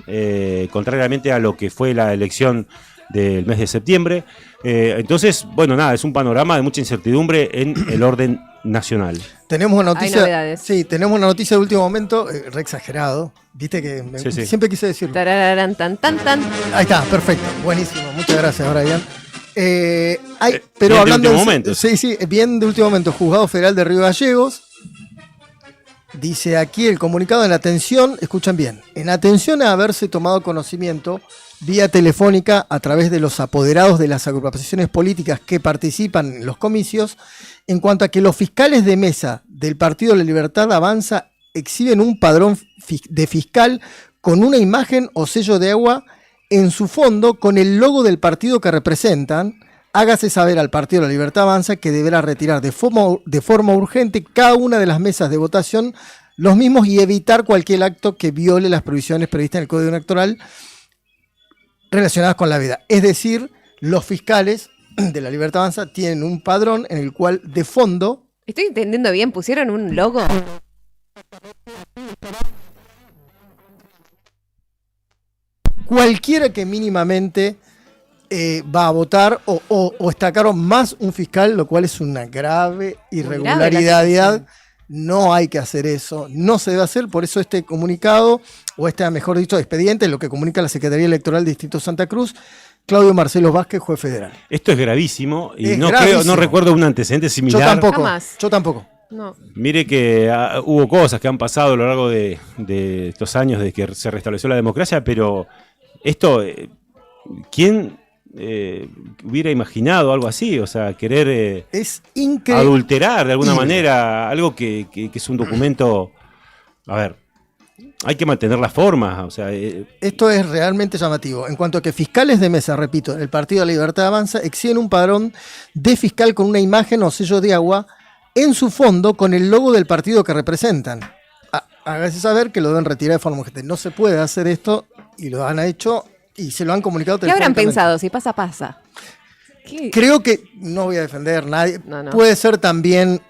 Speaker 2: contrariamente a lo que fue la elección del mes de septiembre. Entonces, bueno, nada, es un panorama de mucha incertidumbre en el orden nacional.
Speaker 3: Tenemos una noticia.
Speaker 4: Hay novedades.
Speaker 3: Sí, tenemos una noticia de último momento, re exagerado. Viste que
Speaker 2: Sí.
Speaker 3: siempre quise decirlo.
Speaker 4: Tarararán, tan.
Speaker 3: Ahí está, perfecto. Buenísimo. Muchas gracias, Brian. Pero
Speaker 2: bien de
Speaker 3: hablando
Speaker 2: último momento.
Speaker 3: Sí, bien de último momento. Juzgado Federal de Río Gallegos. Dice aquí el comunicado en atención, escuchan bien, en atención a haberse tomado conocimiento vía telefónica a través de los apoderados de las agrupaciones políticas que participan en los comicios, en cuanto a que los fiscales de mesa del Partido de la Libertad Avanza exhiben un padrón de fiscal con una imagen o sello de agua en su fondo con el logo del partido que representan. Hágase saber al Partido de la Libertad Avanza que deberá retirar de forma urgente cada una de las mesas de votación los mismos y evitar cualquier acto que viole las provisiones previstas en el Código Electoral relacionadas con la veda. Es decir, los fiscales de la Libertad Avanza tienen un padrón en el cual de fondo...
Speaker 4: ¿Estoy entendiendo bien? ¿Pusieron un logo?
Speaker 3: Cualquiera que mínimamente va a votar o estacaron más un fiscal, lo cual es una grave irregularidad. No hay que hacer eso, no se debe hacer, por eso este comunicado, o este, mejor dicho, expediente, lo que comunica la Secretaría Electoral del Distrito Santa Cruz, Claudio Marcelo Vázquez, juez federal.
Speaker 2: Esto es gravísimo y
Speaker 3: Es
Speaker 2: no
Speaker 3: gravísimo.
Speaker 2: recuerdo un antecedente similar.
Speaker 3: Yo tampoco.
Speaker 4: No.
Speaker 2: Mire que hubo cosas que han pasado a lo largo de estos años de que se restableció la democracia, pero esto, ¿quién hubiera imaginado algo así? O sea, querer
Speaker 3: es increíble.
Speaker 2: Adulterar de alguna manera algo que es un documento. A ver, hay que mantener las formas. O sea,
Speaker 3: esto es realmente llamativo. En cuanto a que fiscales de mesa, repito, el Partido de la Libertad Avanza exhiben un padrón de fiscal con una imagen o sello de agua en su fondo con el logo del partido que representan. Hágase saber que lo deben retirar de forma urgente. No se puede hacer esto y lo han hecho y se lo han comunicado.
Speaker 4: ¿Qué habrán pensado? Si pasa, pasa. ¿Qué?
Speaker 3: Creo que, no voy a defender a nadie,
Speaker 4: No.
Speaker 3: puede ser también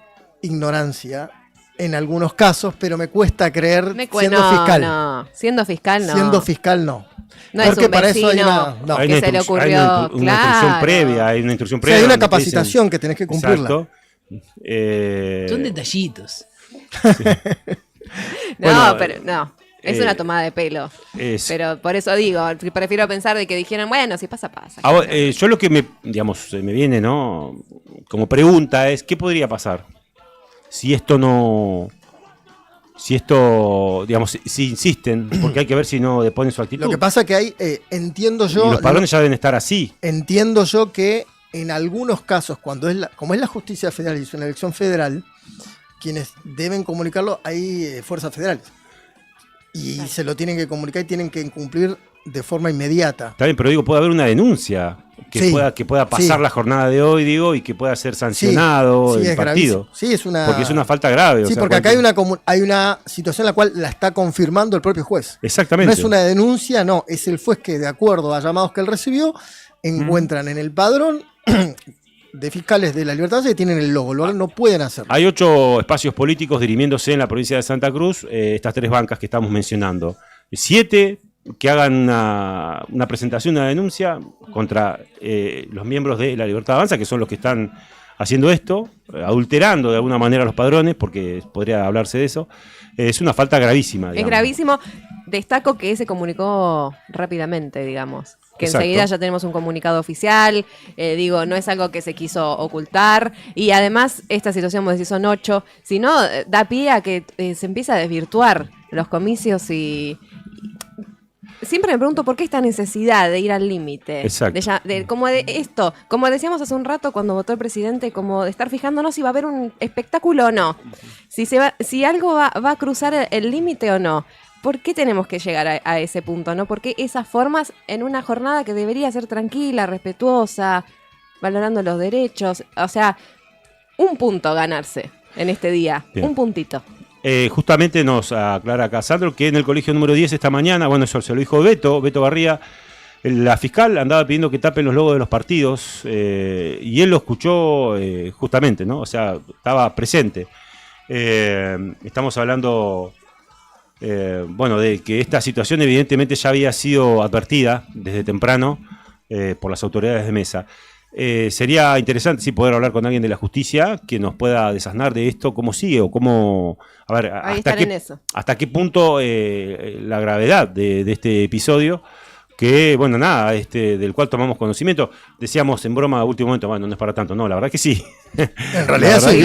Speaker 3: ignorancia en algunos casos, pero me cuesta creer siendo fiscal.
Speaker 4: No. Siendo fiscal, no.
Speaker 3: Siendo fiscal, no.
Speaker 4: No
Speaker 3: porque
Speaker 4: es un
Speaker 3: para eso hay
Speaker 4: vecino
Speaker 3: una,
Speaker 4: que se le ocurrió.
Speaker 2: Hay una instrucción previa, hay una instrucción previa.
Speaker 3: Hay una
Speaker 2: donde te
Speaker 3: capacitación
Speaker 2: dicen-
Speaker 3: que tenés que cumplirla.
Speaker 2: Exacto.
Speaker 21: Son detallitos.
Speaker 4: No,
Speaker 2: Bueno,
Speaker 4: pero no. Es una tomada de pelo. Pero por eso digo, prefiero pensar de que dijeron, bueno, si pasa, pasa.
Speaker 2: Ahora, yo lo que me viene, ¿no? Como pregunta es, ¿qué podría pasar si esto no... si insisten, porque hay que ver si no deponen su actitud.
Speaker 3: Lo que pasa que hay, entiendo yo...
Speaker 2: Y los padrones ya deben estar así.
Speaker 3: Entiendo yo que en algunos casos, como es la justicia federal y es una elección federal, quienes deben comunicarlo, hay fuerzas federales. Y se lo tienen que comunicar y tienen que cumplir de forma inmediata.
Speaker 2: Está bien, pero digo, puede haber una denuncia que
Speaker 3: Sí,
Speaker 2: pueda pasar
Speaker 3: sí.
Speaker 2: la jornada de hoy, digo, y que pueda ser sancionado
Speaker 3: Sí,
Speaker 2: el
Speaker 3: es
Speaker 2: partido.
Speaker 3: gravísimo. Sí, es una...
Speaker 2: Porque es una falta grave.
Speaker 3: Sí, porque acá hay una situación en la cual la está confirmando el propio juez.
Speaker 2: Exactamente.
Speaker 3: No es una denuncia, no, es el juez que, de acuerdo a llamados que él recibió, encuentran en el padrón de fiscales de la Libertad que tienen el logo, lo no pueden hacerlo.
Speaker 2: Hay 8 espacios políticos dirimiéndose en la provincia de Santa Cruz, estas 3 bancas que estamos mencionando. 7 que hagan una presentación, una denuncia contra los miembros de la Libertad Avanza, que son los que están haciendo esto, adulterando de alguna manera los padrones, porque podría hablarse de eso. Es una falta gravísima.
Speaker 4: Es
Speaker 2: digamos.
Speaker 4: gravísimo. Destaco que se comunicó rápidamente, digamos. Que
Speaker 2: Exacto.
Speaker 4: enseguida ya tenemos un comunicado oficial. No es algo que se quiso ocultar. Y además, esta situación, vos decís, son 8. Si no, da pie a que se empieza a desvirtuar los comicios y siempre me pregunto por qué esta necesidad de ir al límite.
Speaker 2: Exacto.
Speaker 4: Como de esto, como decíamos hace un rato cuando votó el presidente, como de estar fijándonos si va a haber un espectáculo o no. Si algo va a cruzar el límite o no. ¿Por qué tenemos que llegar a ese punto, no? ¿Por qué esas formas en una jornada que debería ser tranquila, respetuosa, valorando los derechos? O sea, un punto ganarse en este día.
Speaker 2: Bien.
Speaker 4: Un puntito.
Speaker 2: Justamente nos aclara acá Sandro que en el colegio número 10 esta mañana, bueno, eso se lo dijo Beto Barría, la fiscal andaba pidiendo que tapen los logos de los partidos y él lo escuchó justamente, ¿no? O sea, estaba presente. Estamos hablando, de que esta situación evidentemente ya había sido advertida desde temprano por las autoridades de mesa. Sería interesante poder hablar con alguien de la justicia que nos pueda desasnar de esto, cómo sigue o cómo... A ver, hasta qué punto la gravedad de este episodio, que, del cual tomamos conocimiento. Decíamos en broma a último momento, no es para tanto. No, la verdad que sí.
Speaker 3: En realidad sí,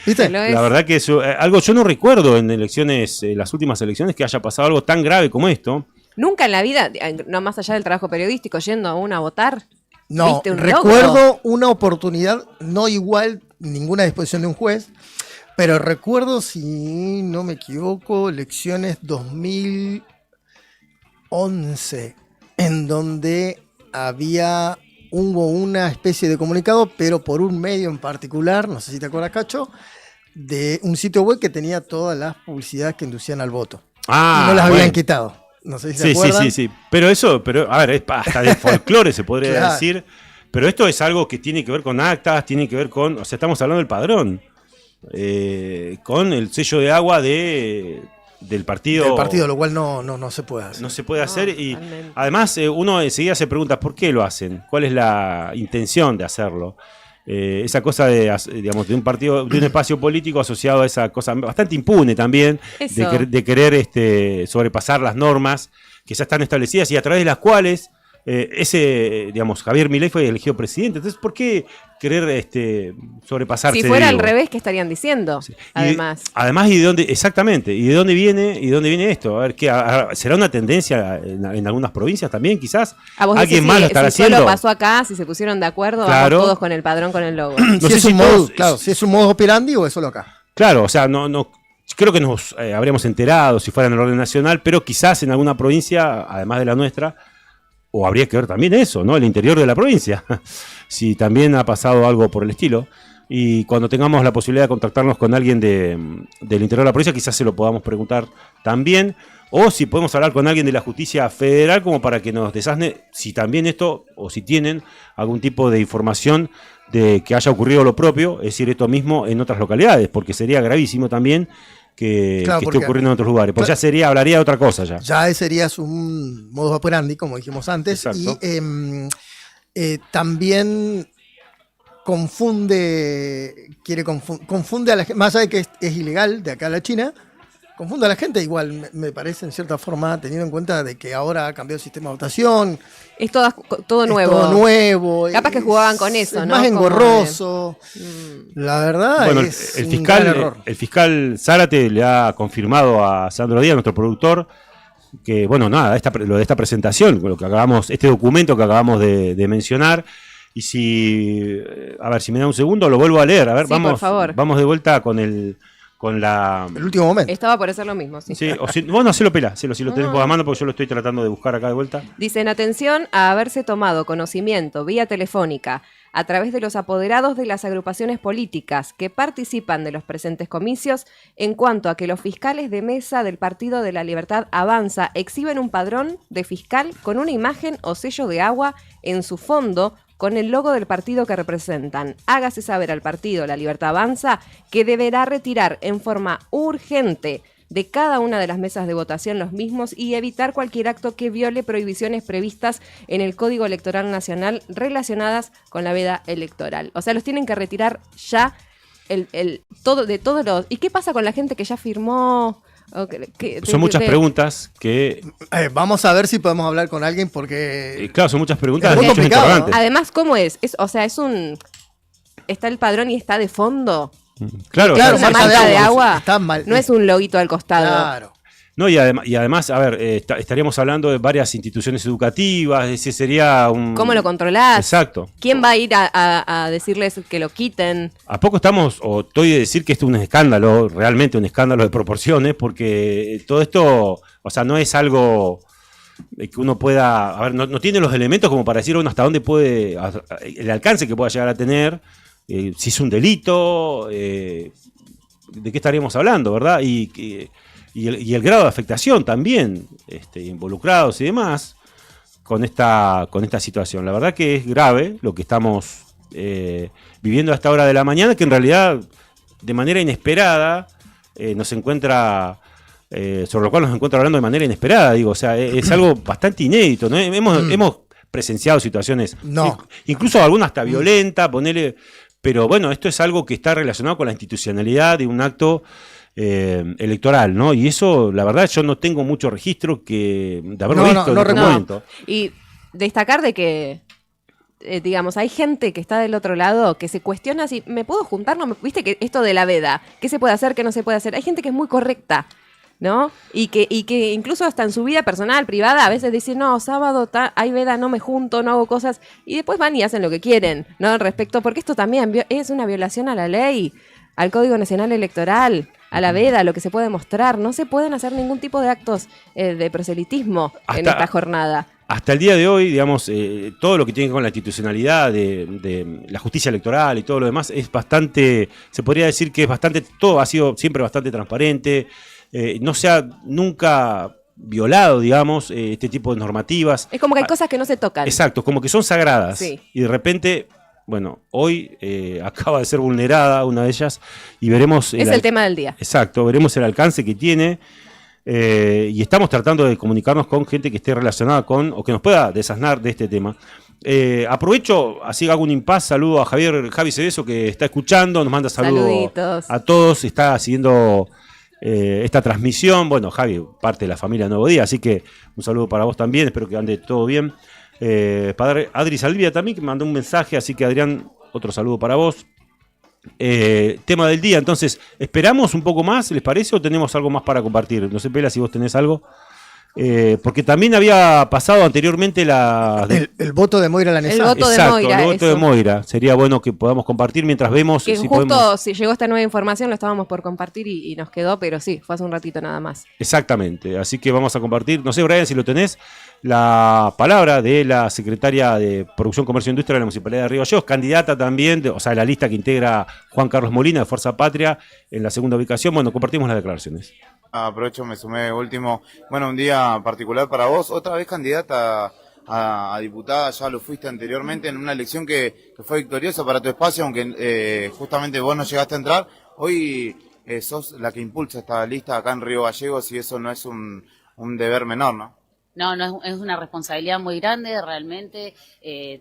Speaker 3: ¿viste?
Speaker 2: La verdad que eso, algo yo no recuerdo en las últimas elecciones, que haya pasado algo tan grave como esto.
Speaker 4: Nunca en la vida, no más allá del trabajo periodístico, yendo a uno a votar.
Speaker 3: No,
Speaker 4: ¿Viste un
Speaker 3: recuerdo
Speaker 4: logro?
Speaker 3: una oportunidad, no igual ninguna disposición de un juez, pero recuerdo, si no me equivoco, elecciones 2011, en donde hubo una especie de comunicado, pero por un medio en particular, no sé si te acuerdas, Cacho, de un sitio web que tenía todas las publicidades que inducían al voto. Y no las habían quitado. No sé si se acuerdan.
Speaker 2: Sí. Pero a ver, es hasta de folclore se podría
Speaker 3: Claro.
Speaker 2: decir. Pero esto es algo que tiene que ver con actas, tiene que ver con, o sea, estamos hablando del padrón, con el sello de agua del partido.
Speaker 3: Del partido, lo cual no se puede hacer.
Speaker 2: No se puede hacer y además uno enseguida se pregunta ¿por qué lo hacen? ¿Cuál es la intención de hacerlo? Esa cosa de un partido, de un espacio político asociado a esa cosa bastante impune también, de querer sobrepasar las normas que ya están establecidas y a través de las cuales Javier Milei fue elegido presidente. Entonces, ¿por qué querer sobrepasarse?
Speaker 4: Si fuera al revés, ¿qué estarían diciendo? Además,
Speaker 2: ¿y de dónde, exactamente, y de dónde viene esto? A ver, ¿será una tendencia en algunas provincias también, quizás?
Speaker 4: ¿Alguien
Speaker 2: más lo estará haciendo?
Speaker 4: Solo pasó acá, si se pusieron de acuerdo,
Speaker 2: claro.
Speaker 4: vamos todos con el padrón, con el logo.
Speaker 3: Si es un modo operandi o es solo acá.
Speaker 2: Claro, o sea, no creo que nos habríamos enterado si fuera en el orden nacional, pero quizás en alguna provincia, además de la nuestra, o habría que ver también eso, ¿no? El interior de la provincia, si también ha pasado algo por el estilo. Y cuando tengamos la posibilidad de contactarnos con alguien del interior de la provincia, quizás se lo podamos preguntar también. O si podemos hablar con alguien de la justicia federal, como para que nos desasne si también esto, o si tienen algún tipo de información de que haya ocurrido lo propio, es decir, esto mismo en otras localidades, porque sería gravísimo también que esté ocurriendo en otros lugares. Pues ya hablaría de otra cosa ya.
Speaker 3: Ya sería un modus operandi, como dijimos antes.
Speaker 2: Exacto.
Speaker 3: Y también confunde a la gente, más allá de que es ilegal de acá a la China, confunde a la gente igual, me parece en cierta forma, teniendo en cuenta de que ahora ha cambiado el sistema de votación.
Speaker 4: Es todo nuevo.
Speaker 3: Es todo nuevo.
Speaker 4: Capaz que jugaban con eso,
Speaker 3: es
Speaker 4: ¿no?
Speaker 3: Más engorroso. La verdad
Speaker 2: bueno,
Speaker 3: es
Speaker 2: el
Speaker 3: un gran error.
Speaker 2: El fiscal Zárate le ha confirmado a Sandro Díaz, nuestro productor, que, bueno, nada, lo de esta presentación, lo que este documento que acabamos de mencionar. Y a ver, si me da un segundo, lo vuelvo a leer. A ver,
Speaker 4: sí, por favor.
Speaker 2: Vamos de vuelta con el
Speaker 3: último momento.
Speaker 4: Estaba por hacer lo mismo, sí.
Speaker 2: Sí, bueno, hacelo pela, si lo tenés por la mano, porque yo lo estoy tratando de buscar acá de vuelta.
Speaker 4: Dicen, atención a haberse tomado conocimiento vía telefónica a través de los apoderados de las agrupaciones políticas que participan de los presentes comicios en cuanto a que los fiscales de mesa del Partido de la Libertad Avanza exhiben un padrón de fiscal con una imagen o sello de agua en su fondo con el logo del partido que representan. Hágase saber al partido La Libertad Avanza que deberá retirar en forma urgente de cada una de las mesas de votación los mismos y evitar cualquier acto que viole prohibiciones previstas en el Código Electoral Nacional relacionadas con la veda electoral. O sea, los tienen que retirar ya de todos los... ¿Y qué pasa con la gente que ya firmó?
Speaker 2: Son muchas preguntas que...
Speaker 3: vamos a ver si podemos hablar con alguien porque...
Speaker 2: claro, son muchas preguntas,
Speaker 3: es muy
Speaker 2: muchos
Speaker 3: complicado,
Speaker 2: interrogantes.
Speaker 4: Además, ¿cómo es? Está el padrón y está de fondo.
Speaker 2: Claro,
Speaker 4: Una manta de agua.
Speaker 3: Está mal.
Speaker 4: No es un loguito al costado.
Speaker 3: Claro.
Speaker 2: No, y además, a ver, estaríamos hablando de varias instituciones educativas, ese sería un...
Speaker 4: ¿Cómo lo controlás?
Speaker 2: Exacto.
Speaker 4: ¿Quién va a ir a decirles que lo quiten?
Speaker 2: ¿A poco estoy de decir que esto es un escándalo, realmente un escándalo de proporciones? Porque todo esto, o sea, no es algo que uno pueda... A ver, no tiene los elementos como para decir, bueno, hasta dónde puede... el alcance que pueda llegar a tener, si es un delito, de qué estaríamos hablando, ¿verdad? Y el grado de afectación también, involucrados y demás, con esta situación. La verdad que es grave lo que estamos viviendo a esta hora de la mañana, que en realidad, de manera inesperada, nos encuentra, sobre lo cual nos encuentra hablando de manera inesperada, digo, o sea, es algo bastante inédito, ¿no? Hemos presenciado situaciones, incluso alguna hasta violenta, pero bueno, esto es algo que está relacionado con la institucionalidad de un acto electoral, ¿no? Y eso, la verdad, yo no tengo mucho registro de haberlo visto en otro momento.
Speaker 4: Y destacar de que, digamos, hay gente que está del otro lado que se cuestiona si me puedo juntar, no, viste que esto de la veda, qué se puede hacer, qué no se puede hacer. Hay gente que es muy correcta, ¿no? Y que incluso hasta en su vida personal, privada, a veces dicen, no, sábado hay veda, no me junto, no hago cosas, y después van y hacen lo que quieren, ¿no? Al respecto, porque esto también es una violación a la ley, al Código Nacional Electoral, a la veda, lo que se puede mostrar. No se pueden hacer ningún tipo de actos de proselitismo en esta jornada.
Speaker 2: Hasta el día de hoy, digamos, todo lo que tiene que ver con la institucionalidad de la justicia electoral y todo lo demás es bastante, se podría decir que es bastante, todo ha sido siempre bastante transparente. No se ha nunca violado, digamos, este tipo de normativas.
Speaker 4: Es como que hay cosas que no se tocan.
Speaker 2: Exacto, como que son sagradas.
Speaker 4: Sí.
Speaker 2: Y de repente, bueno, hoy acaba de ser vulnerada una de ellas y veremos...
Speaker 4: Es el tema del día.
Speaker 2: Exacto, veremos el alcance que tiene. Y estamos tratando de comunicarnos con gente que esté relacionada con, o que nos pueda desasnar de este tema. Aprovecho, así hago un impasse, saludo a Javi Cedeso, que está escuchando, nos manda saludos
Speaker 4: Saluditos.
Speaker 2: a todos, está siguiendo esta transmisión. Bueno, Javi, parte de la familia Nuevo Día, así que un saludo para vos también, espero que ande todo bien. Padre Adri Salvia también, que me mandó un mensaje, así que Adrián, otro saludo para vos. Tema del día, entonces, ¿esperamos un poco más, les parece, o tenemos algo más para compartir? No sé, Pela, si vos tenés algo. Porque también había pasado anteriormente
Speaker 3: el voto de Moira Lanesán.
Speaker 4: El voto de
Speaker 2: Exacto,
Speaker 4: Moira,
Speaker 2: el voto
Speaker 4: eso.
Speaker 2: de Moira. Sería bueno que podamos compartir mientras vemos
Speaker 4: Que
Speaker 2: si
Speaker 4: justo
Speaker 2: podemos...
Speaker 4: si llegó esta nueva información lo estábamos por compartir y nos quedó, pero sí, fue hace un ratito nada más.
Speaker 2: Exactamente, así que vamos a compartir, no sé, Brian, si lo tenés, la palabra de la secretaria de Producción, Comercio e Industria de la Municipalidad de Río Gallegos, candidata también, o sea, la lista que integra Juan Carlos Molina de Fuerza Patria en la segunda ubicación. Bueno, compartimos las declaraciones.
Speaker 7: Aprovecho, me sumé último. Bueno, un día particular para vos. Otra vez candidata a diputada, ya lo fuiste anteriormente en una elección que fue victoriosa para tu espacio, aunque justamente vos no llegaste a entrar. Hoy sos la que impulsa esta lista acá en Río Gallegos y eso no es un deber menor, ¿no?
Speaker 5: No, es una responsabilidad muy grande, realmente,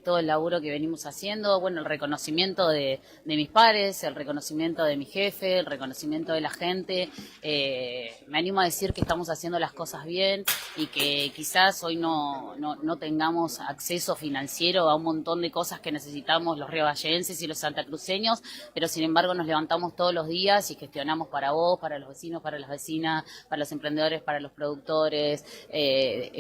Speaker 5: todo el laburo que venimos haciendo, bueno, el reconocimiento de mis pares, el reconocimiento de mi jefe, el reconocimiento de la gente, me animo a decir que estamos haciendo las cosas bien y que quizás hoy no tengamos acceso financiero a un montón de cosas que necesitamos los riogalleguenses y los santacruceños, pero sin embargo nos levantamos todos los días y gestionamos para vos, para los vecinos, para las vecinas, para los emprendedores, para los productores,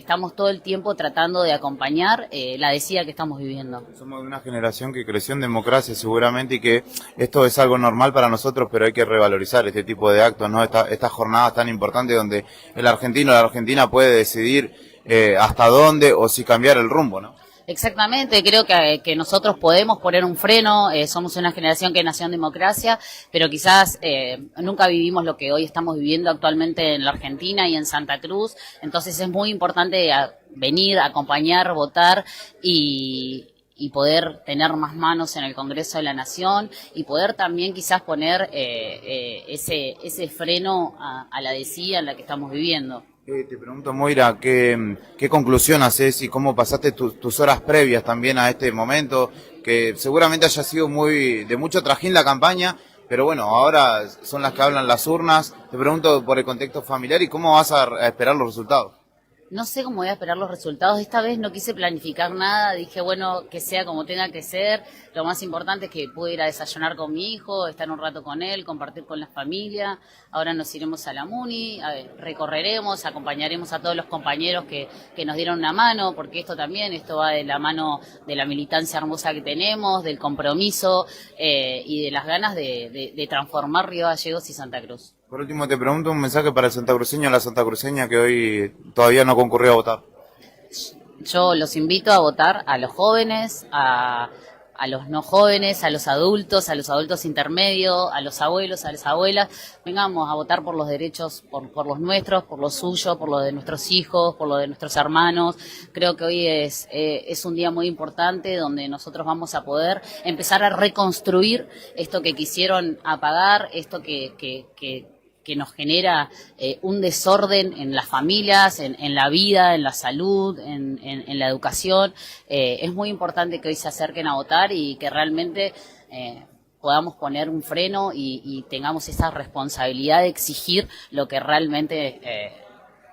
Speaker 5: estamos todo el tiempo tratando de acompañar la desía que estamos viviendo.
Speaker 7: Somos de una generación que creció en democracia seguramente y que esto es algo normal para nosotros, pero hay que revalorizar este tipo de actos, ¿no? Estas jornadas tan importantes donde el argentino o la argentina puede decidir hasta dónde o si cambiar el rumbo, ¿no?
Speaker 5: Exactamente, creo que nosotros podemos poner un freno, somos una generación que nació en democracia, pero quizás nunca vivimos lo que hoy estamos viviendo actualmente en la Argentina y en Santa Cruz, entonces es muy importante venir, acompañar, votar y poder tener más manos en el Congreso de la Nación y poder también quizás poner ese freno a la desía en la que estamos viviendo.
Speaker 7: Te pregunto, Moira, ¿qué conclusión haces y cómo pasaste tus horas previas también a este momento? Que seguramente haya sido de mucho trajín la campaña, pero bueno, ahora son las que hablan las urnas. Te pregunto por el contexto familiar y cómo vas a esperar los resultados.
Speaker 5: No sé cómo voy a esperar los resultados. Esta vez no quise planificar nada. Dije, bueno, que sea como tenga que ser. Lo más importante es que pude ir a desayunar con mi hijo, estar un rato con él, compartir con la familia. Ahora nos iremos a la Muni, recorreremos, acompañaremos a todos los compañeros que nos dieron una mano, porque esto va de la mano de la militancia hermosa que tenemos, del compromiso y de las ganas de transformar Río Gallegos y Santa Cruz.
Speaker 7: Por último, te pregunto un mensaje para el santacruceño o la santacruceña que hoy todavía no concurrió a votar.
Speaker 5: Yo los invito a votar a los jóvenes, a los no jóvenes, a los adultos intermedios, a los abuelos, a las abuelas. Vengamos a votar por los derechos, por los nuestros, por los suyos, por los de nuestros hijos, por los de nuestros hermanos. Creo que hoy es un día muy importante donde nosotros vamos a poder empezar a reconstruir esto que quisieron apagar, esto que nos genera un desorden en las familias, en la vida, en la salud, en la educación. Es muy importante que hoy se acerquen a votar y que realmente podamos poner un freno y tengamos esa responsabilidad de exigir lo que realmente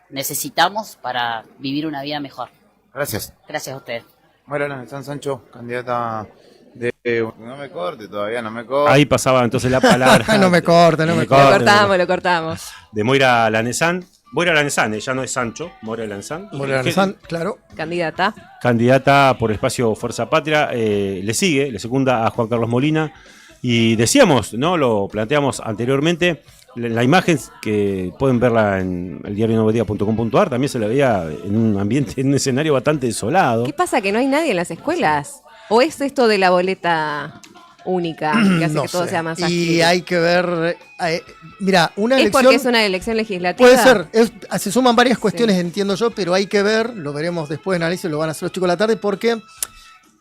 Speaker 5: necesitamos para vivir una vida mejor.
Speaker 7: Gracias.
Speaker 5: Gracias a ustedes.
Speaker 7: Moira San Sancho, candidata de... No me corte todavía, no me corte.
Speaker 2: Ahí pasaba entonces la palabra.
Speaker 3: No me corte.
Speaker 4: Lo cortamos.
Speaker 2: De Moira Lanesán. Moira Lanesán, ella no es Sancho, Moira Lanesán.
Speaker 3: Moira Lanesán, claro.
Speaker 4: Candidata
Speaker 2: por espacio Fuerza Patria. Le secunda a Juan Carlos Molina. Y decíamos, ¿no? Lo planteamos anteriormente, la imagen que pueden verla en el diarionuevodía.com.ar también se la veía en un ambiente, en un escenario bastante desolado.
Speaker 4: ¿Qué pasa? ¿Que no hay nadie en las escuelas? ¿O es esto de la boleta? única que hace
Speaker 3: No
Speaker 4: que todo
Speaker 3: sé.
Speaker 4: sea más ágil.
Speaker 3: Y hay que ver. Mira, una
Speaker 4: ¿Es
Speaker 3: elección.
Speaker 4: porque es una elección legislativa?
Speaker 3: Puede ser. Se suman varias cuestiones, entiendo yo, pero hay que ver. Lo veremos después en análisis, lo van a hacer los chicos de la tarde, porque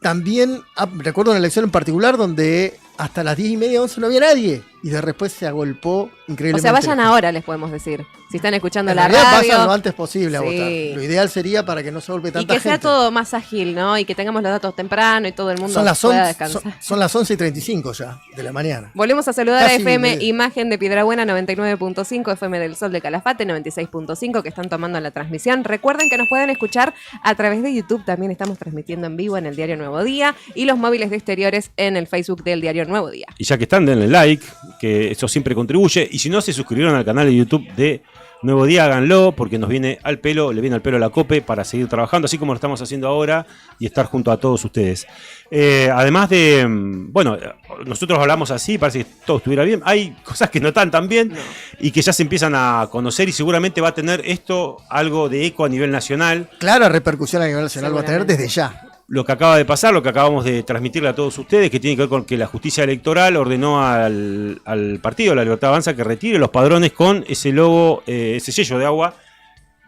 Speaker 3: también recuerdo una elección en particular donde hasta las 10:30, 11 no había nadie. Y después se agolpó
Speaker 4: O
Speaker 3: increíblemente.
Speaker 4: sea, vayan ahora, les podemos decir. Si están escuchando
Speaker 3: En
Speaker 4: la
Speaker 3: realidad
Speaker 4: radio.
Speaker 3: vayan lo antes posible a
Speaker 4: Sí.
Speaker 3: votar. Lo ideal sería para que no se golpe
Speaker 4: Y
Speaker 3: tanta
Speaker 4: que sea
Speaker 3: gente.
Speaker 4: todo más ágil, ¿no? Y que tengamos los datos temprano y todo el mundo
Speaker 3: Son las,
Speaker 4: pueda
Speaker 3: 11,
Speaker 4: descansar.
Speaker 3: son las 11:35 ya de la mañana.
Speaker 4: Volvemos a saludar
Speaker 3: Casi
Speaker 4: a FM
Speaker 3: media.
Speaker 4: Imagen de Piedrabuena 99.5, FM del Sol de Calafate 96.5 que están tomando la transmisión. Recuerden que nos pueden escuchar a través de YouTube, también estamos transmitiendo en vivo en el Diario Nuevo Día y los móviles de exteriores en el Facebook del Diario Nuevo Día.
Speaker 2: Y ya que están, denle like, que eso siempre contribuye. Y si no se suscribieron al canal de YouTube de Nuevo Día, háganlo, porque nos viene al pelo, le viene al pelo a la COPE para seguir trabajando, así como lo estamos haciendo ahora, y estar junto a todos ustedes. Además de, bueno, nosotros hablamos así, parece que todo estuviera bien. Hay cosas que no están tan bien y que ya se empiezan a conocer, y seguramente va a tener esto algo de eco a nivel nacional.
Speaker 3: Clara repercusión a nivel nacional va a tener desde ya.
Speaker 2: Lo que acaba de pasar, lo que acabamos de transmitirle a todos ustedes, que tiene que ver con que la justicia electoral ordenó al partido, la Libertad Avanza, que retire los padrones con ese logo, ese sello de agua,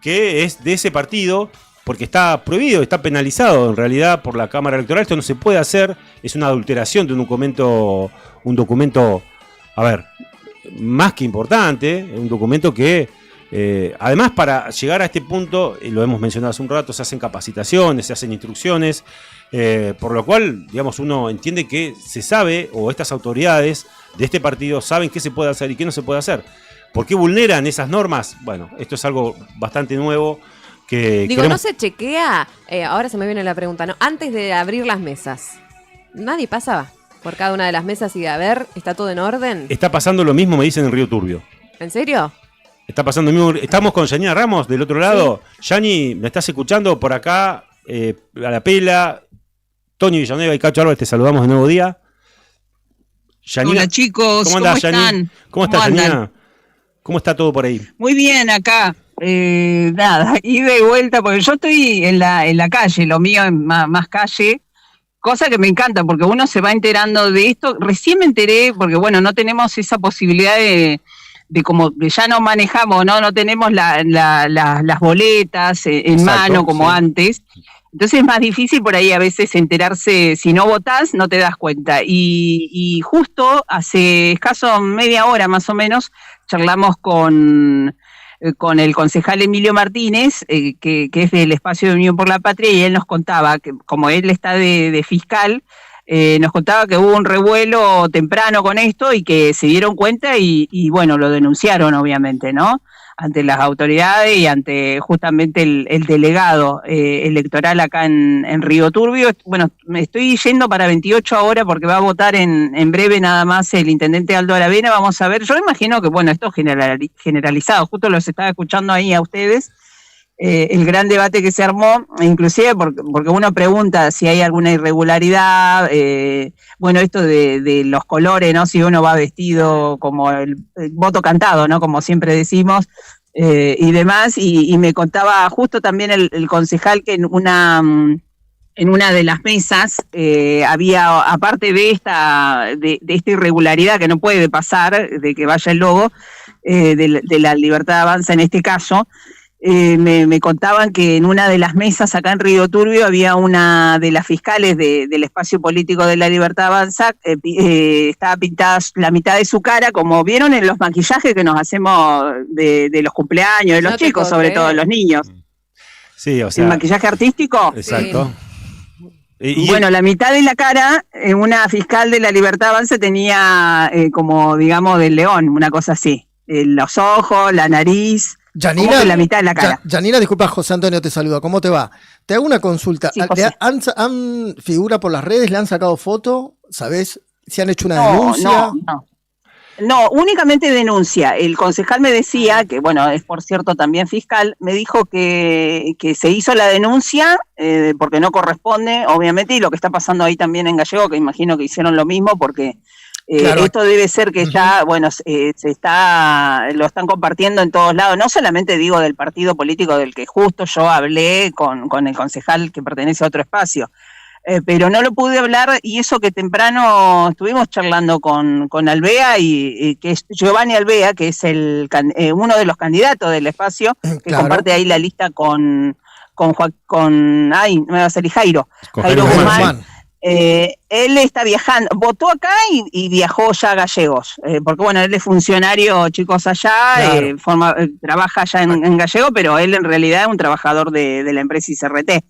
Speaker 2: que es de ese partido, porque está prohibido, está penalizado en realidad por la Cámara Electoral. Esto no se puede hacer, es una adulteración de un documento, a ver, más que importante, un documento que además, para llegar a este punto, lo hemos mencionado hace un rato, se hacen capacitaciones, se hacen instrucciones, por lo cual, digamos, uno entiende que se sabe, o estas autoridades de este partido saben qué se puede hacer y qué no se puede hacer. ¿Por qué vulneran esas normas? Bueno, esto es algo bastante nuevo que
Speaker 4: Digo,
Speaker 2: queremos...
Speaker 4: ¿no se chequea? Ahora se me viene la pregunta, ¿no? Antes de abrir las mesas, ¿nadie pasaba por cada una de las mesas y de a ver, está todo en orden?
Speaker 2: Está pasando lo mismo, me dicen, en Río Turbio.
Speaker 4: ¿En serio?
Speaker 2: Está pasando lo mismo. Estamos con Yanina Ramos del otro lado. Yani, ¿me estás escuchando por acá? A la pela. Toño Villanueva y Cacho Álvarez, te saludamos de Nuevo Día. Yanina,
Speaker 6: hola chicos, ¿cómo
Speaker 2: andás,
Speaker 6: están?
Speaker 2: Yani? ¿Cómo estás,
Speaker 6: andan?
Speaker 2: Yanina? ¿Cómo está todo por ahí?
Speaker 6: Muy bien acá. Nada, ida y vuelta, porque yo estoy en la calle, lo mío es más calle, cosa que me encanta, porque uno se va enterando de esto. Recién me enteré, porque bueno, no tenemos esa posibilidad de como ya no manejamos, no tenemos las boletas en
Speaker 22: Exacto,
Speaker 6: mano como
Speaker 22: sí.
Speaker 6: antes. Entonces es más difícil por ahí a veces enterarse, si no votás no te das cuenta. Y justo hace escaso media hora más o menos charlamos con el concejal Emilio Martínez, que es del Espacio de Unión por la Patria, y él nos contaba que como él está de fiscal, nos contaba que hubo un revuelo temprano con esto y que se dieron cuenta y bueno, lo denunciaron obviamente, ¿no? Ante las autoridades y ante justamente el delegado electoral acá en Río Turbio. Bueno, me estoy yendo para 28 ahora porque va a votar en breve nada más el intendente Aldo Aravena. Vamos a ver, yo imagino que bueno, esto es generalizado, justo los estaba escuchando ahí a ustedes. El gran debate que se armó, inclusive porque uno pregunta si hay alguna irregularidad, bueno, esto de los colores, ¿no? Si uno va vestido como el voto cantado, ¿no? Como siempre decimos, y demás, y me contaba justo también el concejal que en una de las mesas había, aparte de esta irregularidad que no puede pasar, de que vaya el logo, de la Libertad Avanza en este caso, me contaban que en una de las mesas acá en Río Turbio había una de las fiscales del espacio político de la Libertad Avanza, estaba pintada la mitad de su cara, como vieron en los maquillajes que nos hacemos de los cumpleaños, de los chicos, sobre todo los niños.
Speaker 2: Sí, o sea...
Speaker 6: ¿El maquillaje artístico?
Speaker 2: Exacto.
Speaker 6: Sí. Bueno, la mitad de la cara, una fiscal de la Libertad Avanza tenía como, digamos, del león, una cosa así. Los ojos, la nariz...
Speaker 3: Yanina,
Speaker 6: la mitad de la cara.
Speaker 3: Yanina, disculpa, José Antonio te saluda. ¿Cómo te va? Te hago una consulta.
Speaker 6: Sí, José.
Speaker 3: ¿Han figura por las redes? ¿Le han sacado foto? ¿Sabés si han hecho una denuncia?
Speaker 6: No, únicamente denuncia. El concejal me decía, que bueno, es por cierto también fiscal, me dijo que se hizo la denuncia porque no corresponde, obviamente, y lo que está pasando ahí también en Gallego, que imagino que hicieron lo mismo porque... Claro. Esto debe ser que ya, bueno, lo están compartiendo en todos lados, no solamente digo del partido político del que justo yo hablé con el concejal que pertenece a otro espacio, pero no lo pude hablar, y eso que temprano estuvimos charlando con Alvea, y que es Giovanni Alvea, que es uno de los candidatos del espacio, que comparte ahí la lista con ay, no me va a salir Jairo Guzmán. Él está viajando, votó acá y viajó ya a Gallegos, porque bueno, él es funcionario, chicos, allá, trabaja allá en Gallego, pero él en realidad es un trabajador de la empresa ICRT,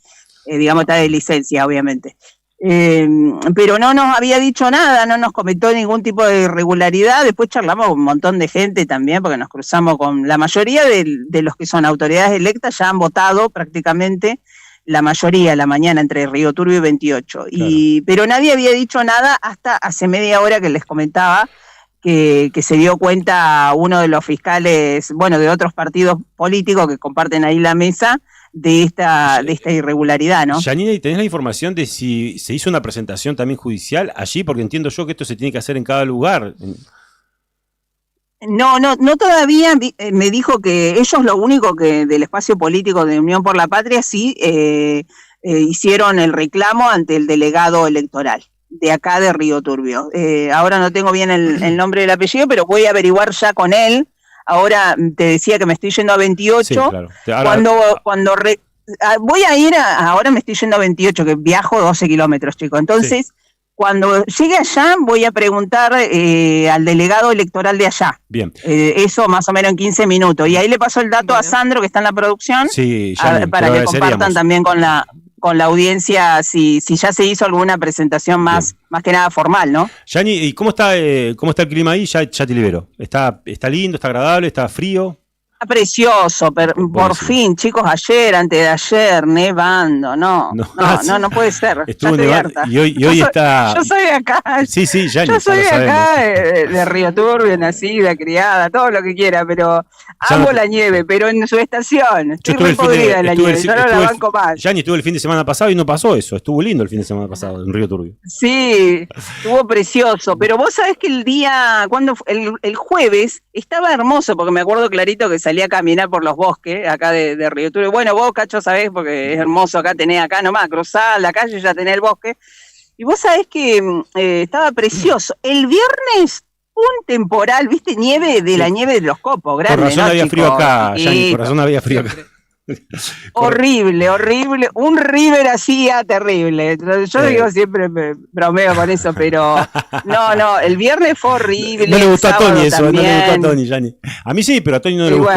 Speaker 6: digamos, está de licencia, obviamente. Pero no nos había dicho nada, no nos comentó ningún tipo de irregularidad. Después charlamos con un montón de gente también, porque nos cruzamos con la mayoría de los que son autoridades electas, ya han votado prácticamente, la mayoría, la mañana, entre Río Turbio y 28. Claro. Pero nadie había dicho nada hasta hace media hora que les comentaba que se dio cuenta uno de los fiscales, bueno, de otros partidos políticos que comparten ahí la mesa, de esta irregularidad, ¿no?
Speaker 2: Janina, ¿y tenés la información de si se hizo una presentación también judicial allí? Porque entiendo yo que esto se tiene que hacer en cada lugar.
Speaker 6: No todavía. Me dijo que ellos lo único que del espacio político de Unión por la Patria sí hicieron el reclamo ante el delegado electoral de acá de Río Turbio. Ahora no tengo bien el nombre del apellido, pero voy a averiguar ya con él. Ahora te decía que me estoy yendo a 28. Sí, claro. Voy a ir ahora me estoy yendo a 28, que viajo 12 kilómetros, chicos. Entonces, sí, cuando llegue allá, voy a preguntar al delegado electoral de allá.
Speaker 2: Bien.
Speaker 6: Eso más o menos en 15 minutos. Y ahí le paso el dato a Sandro, que está en la producción,
Speaker 2: sí,
Speaker 6: para que compartan también con la audiencia si ya se hizo alguna presentación más que nada formal, ¿no?
Speaker 2: Yani, ¿y cómo está el clima ahí? Ya te libero. ¿Está lindo, está agradable, está frío?
Speaker 6: Está precioso, por fin, chicos, antes de ayer, nevando, no puede ser.
Speaker 2: Estuvo nevando y hoy está...
Speaker 6: Yo soy de acá.
Speaker 2: Sí, Yani,
Speaker 6: yo soy de acá, de Río Turbio, nacida, criada, todo lo que quiera, pero amo la nieve, pero en su estación. Estoy muy podrida en la nieve, yo no la banco más.
Speaker 2: Yani estuvo el fin de semana pasado y no pasó eso, estuvo lindo el fin de semana pasado en Río Turbio.
Speaker 6: Sí, estuvo precioso, pero vos sabés que el jueves estaba hermoso, porque me acuerdo clarito que salí a caminar por los bosques acá de Río Turbio. Bueno, vos, Cacho, sabés, porque es hermoso acá, tenés acá nomás, cruzar la calle y ya tenés el bosque. Y vos sabés que estaba precioso. El viernes, un temporal, ¿viste? Nieve de la nieve de los copos, grande.
Speaker 2: Por razón había frío acá, Yani, por razón había frío acá.
Speaker 6: Horrible, un River así terrible. Yo digo siempre, bromeo con eso, pero no, el viernes fue horrible.
Speaker 2: No le gustó a Tony eso, también. No le gustó a Tony, Yani. A mí sí, pero a Tony no le gustó.